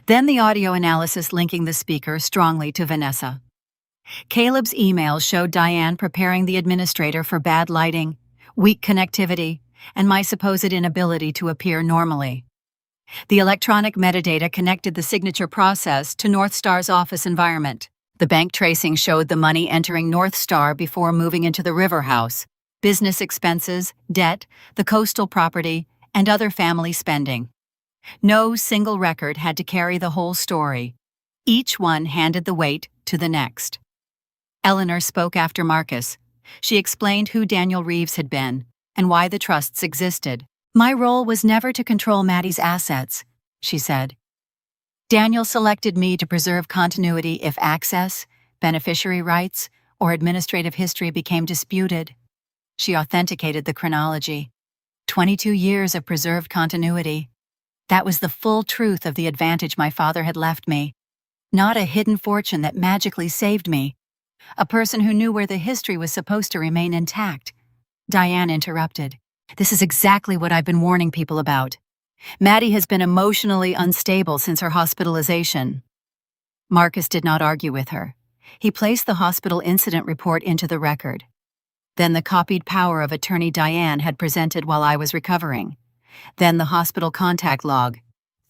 Then the audio analysis linking the speaker strongly to Vanessa. Caleb's email showed Diane preparing the administrator for bad lighting, weak connectivity, and my supposed inability to appear normally. The electronic metadata connected the signature process to North Star's office environment. The bank tracing showed the money entering North Star before moving into the River House, business expenses, debt, the coastal property, and other family spending. No single record had to carry the whole story. Each one handed the weight to the next. Eleanor spoke after Marcus. She explained who Daniel Reeves had been and why the trusts existed. My role was never to control Maddie's assets, she said. Daniel selected me to preserve continuity if access, beneficiary rights, or administrative history became disputed. She authenticated the chronology. 22 years of preserved continuity. That was the full truth of the advantage my father had left me. Not a hidden fortune that magically saved me. A person who knew where the history was supposed to remain intact. Diane interrupted. This is exactly what I've been warning people about. Maddie has been emotionally unstable since her hospitalization. Marcus did not argue with her. He placed the hospital incident report into the record. Then the copied power of attorney Diane had presented while I was recovering. Then the hospital contact log.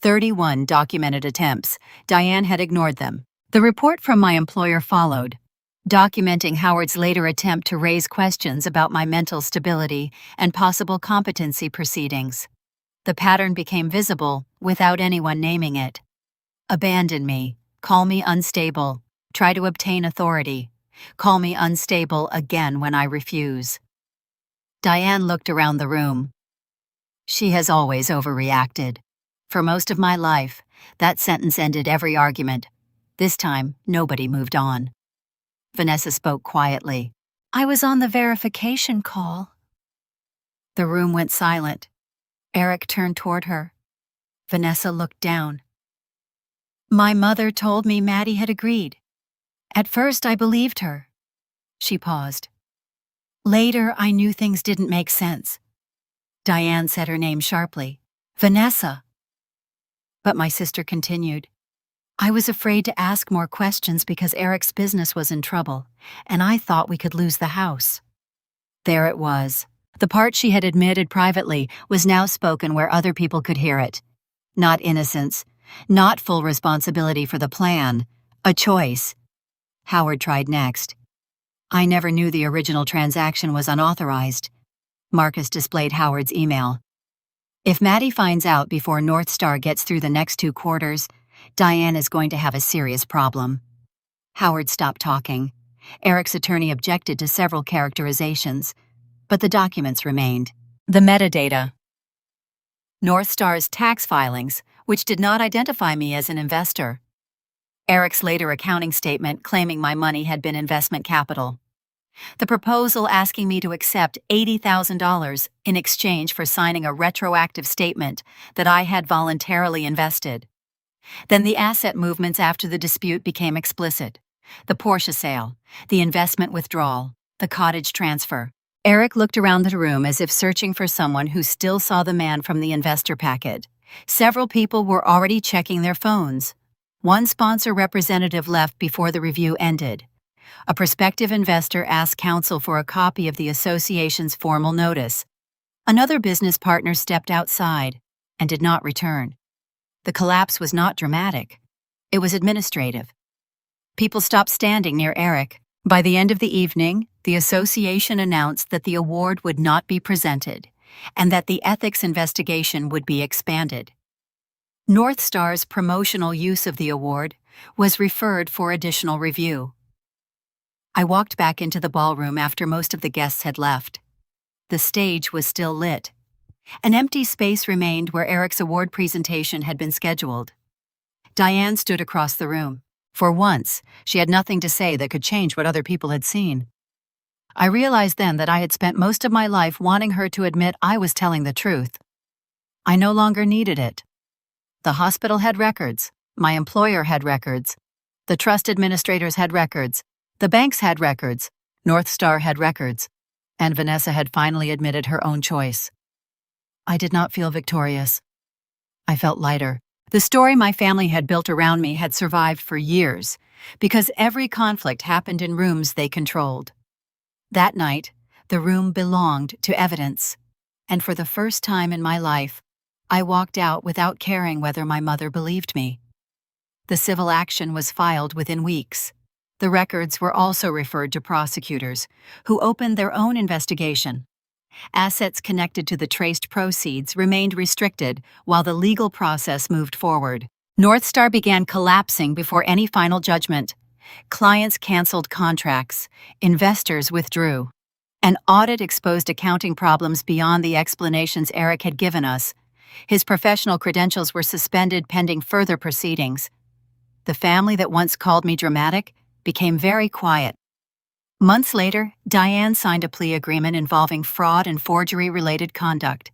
31 documented attempts. Diane had ignored them. The report from my employer followed, documenting Howard's later attempt to raise questions about my mental stability and possible competency proceedings. The pattern became visible without anyone naming it. Abandon me. Call me unstable. Try to obtain authority. Call me unstable again when I refuse. Diane looked around the room. She has always overreacted. For most of my life, that sentence ended every argument. This time, nobody moved on. Vanessa spoke quietly. I was on the verification call. The room went silent. Eric turned toward her. Vanessa looked down. My mother told me Maddie had agreed. At first, I believed her. She paused. Later, I knew things didn't make sense. Diane said her name sharply. Vanessa. But my sister continued. I was afraid to ask more questions because Eric's business was in trouble, and I thought we could lose the house. There it was. The part she had admitted privately was now spoken where other people could hear it. Not innocence, not full responsibility for the plan, a choice. Howard tried next. I never knew the original transaction was unauthorized. Marcus displayed Howard's email. If Maddie finds out before North Star gets through the next 2 quarters, Diane is going to have a serious problem. Howard stopped talking. Eric's attorney objected to several characterizations, but the documents remained. The metadata. North Star's tax filings, which did not identify me as an investor. Eric's later accounting statement claiming my money had been investment capital. The proposal asking me to accept $80,000 in exchange for signing a retroactive statement that I had voluntarily invested. Then the asset movements after the dispute became explicit. The Porsche sale, the investment withdrawal, the cottage transfer. Eric looked around the room as if searching for someone who still saw the man from the investor packet. Several people were already checking their phones. One sponsor representative left before the review ended. A prospective investor asked counsel for a copy of the association's formal notice. Another business partner stepped outside and did not return. The collapse was not dramatic. It was administrative. People stopped standing near Eric. By the end of the evening, the association announced that the award would not be presented and that the ethics investigation would be expanded. North Star's promotional use of the award was referred for additional review. I walked back into the ballroom after most of the guests had left. The stage was still lit. An empty space remained where Eric's award presentation had been scheduled. Diane stood across the room. For once, she had nothing to say that could change what other people had seen. I realized then that I had spent most of my life wanting her to admit I was telling the truth. I no longer needed it. The hospital had records, my employer had records, the trust administrators had records, the banks had records, North Star had records, and Vanessa had finally admitted her own choice. I did not feel victorious. I felt lighter. The story my family had built around me had survived for years, because every conflict happened in rooms they controlled. That night, the room belonged to evidence, and for the first time in my life, I walked out without caring whether my mother believed me. The civil action was filed within weeks. The records were also referred to prosecutors, who opened their own investigation. Assets connected to the traced proceeds remained restricted while the legal process moved forward. North Star began collapsing before any final judgment. Clients canceled contracts. Investors withdrew. An audit exposed accounting problems beyond the explanations Eric had given us. His professional credentials were suspended pending further proceedings. The family that once called me dramatic became very quiet. Months later, Diane signed a plea agreement involving fraud and forgery-related conduct.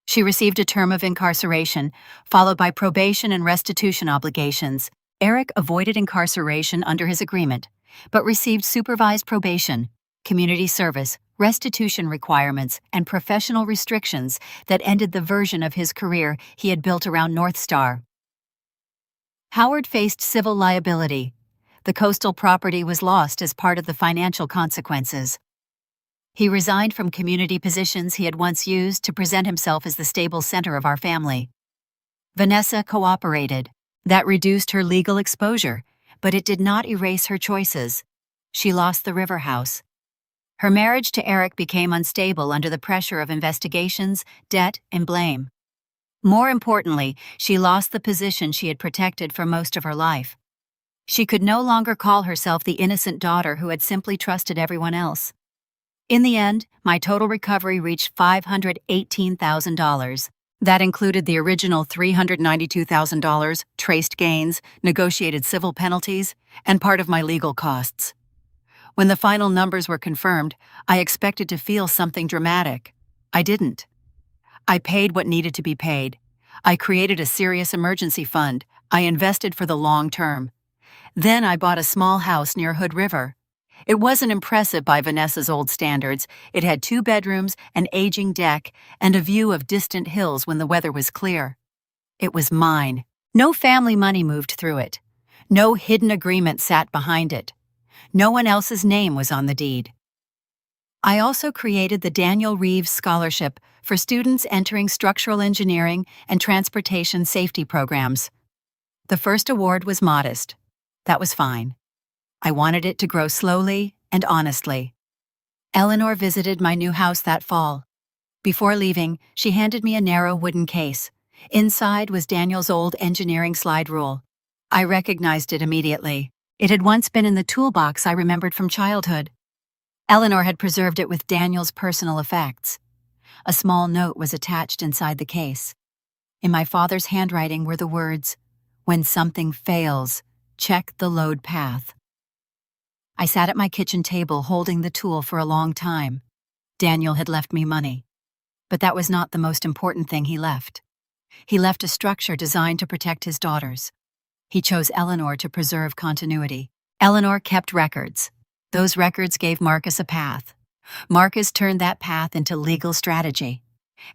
She received a term of incarceration, followed by probation and restitution obligations. Eric avoided incarceration under his agreement, but received supervised probation, community service, restitution requirements, and professional restrictions that ended the version of his career he had built around North Star. Howard faced civil liability. The coastal property was lost as part of the financial consequences. He resigned from community positions he had once used to present himself as the stable center of our family. Vanessa cooperated. That reduced her legal exposure, but it did not erase her choices. She lost the river house. Her marriage to Eric became unstable under the pressure of investigations, debt, and blame. More importantly, she lost the position she had protected for most of her life. She could no longer call herself the innocent daughter who had simply trusted everyone else. In the end, my total recovery reached $518,000. That included the original $392,000, traced gains, negotiated civil penalties, and part of my legal costs. When the final numbers were confirmed, I expected to feel something dramatic. I didn't. I paid what needed to be paid. I created a serious emergency fund. I invested for the long term. Then I bought a small house near Hood River. It wasn't impressive by Vanessa's old standards. It had 2 bedrooms, an aging deck, and a view of distant hills when the weather was clear. It was mine. No family money moved through it. No hidden agreement sat behind it. No one else's name was on the deed. I also created the Daniel Reeves Scholarship for students entering structural engineering and transportation safety programs. The first award was modest. That was fine. I wanted it to grow slowly and honestly. Eleanor visited my new house that fall. Before leaving, she handed me a narrow wooden case. Inside was Daniel's old engineering slide rule. I recognized it immediately. It had once been in the toolbox I remembered from childhood. Eleanor had preserved it with Daniel's personal effects. A small note was attached inside the case. In my father's handwriting were the words, "When something fails, check the load path." I sat at my kitchen table holding the tool for a long time. Daniel had left me money. But that was not the most important thing he left. He left a structure designed to protect his daughters. He chose Eleanor to preserve continuity. Eleanor kept records. Those records gave Marcus a path. Marcus turned that path into legal strategy.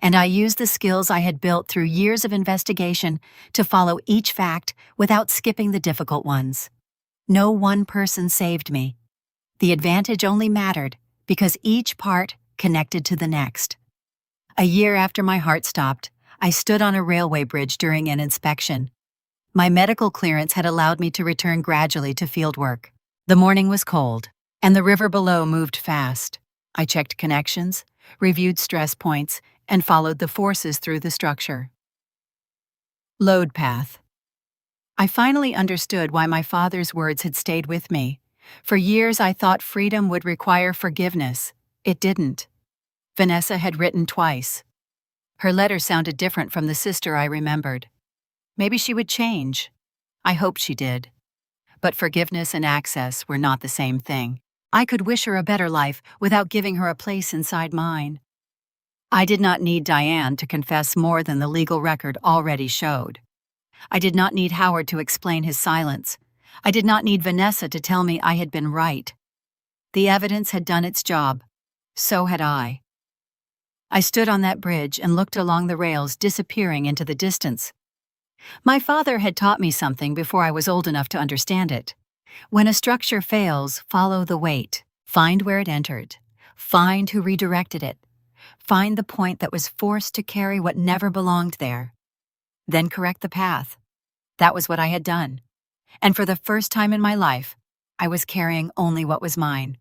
And I used the skills I had built through years of investigation to follow each fact without skipping the difficult ones. No one person saved me. The advantage only mattered because each part connected to the next. A year after my heart stopped, I stood on a railway bridge during an inspection. My medical clearance had allowed me to return gradually to fieldwork. The morning was cold, and the river below moved fast. I checked connections, reviewed stress points, and followed the forces through the structure. Load path. I finally understood why my father's words had stayed with me. For years I thought freedom would require forgiveness. It didn't. Vanessa had written twice. Her letter sounded different from the sister I remembered. Maybe she would change. I hoped she did. But forgiveness and access were not the same thing. I could wish her a better life without giving her a place inside mine. I did not need Diane to confess more than the legal record already showed. I did not need Howard to explain his silence. I did not need Vanessa to tell me I had been right. The evidence had done its job. So had I. I stood on that bridge and looked along the rails disappearing into the distance. My father had taught me something before I was old enough to understand it. When a structure fails, follow the weight. Find where it entered. Find who redirected it. Find the point that was forced to carry what never belonged there. Then correct the path. That was what I had done. And for the first time in my life, I was carrying only what was mine.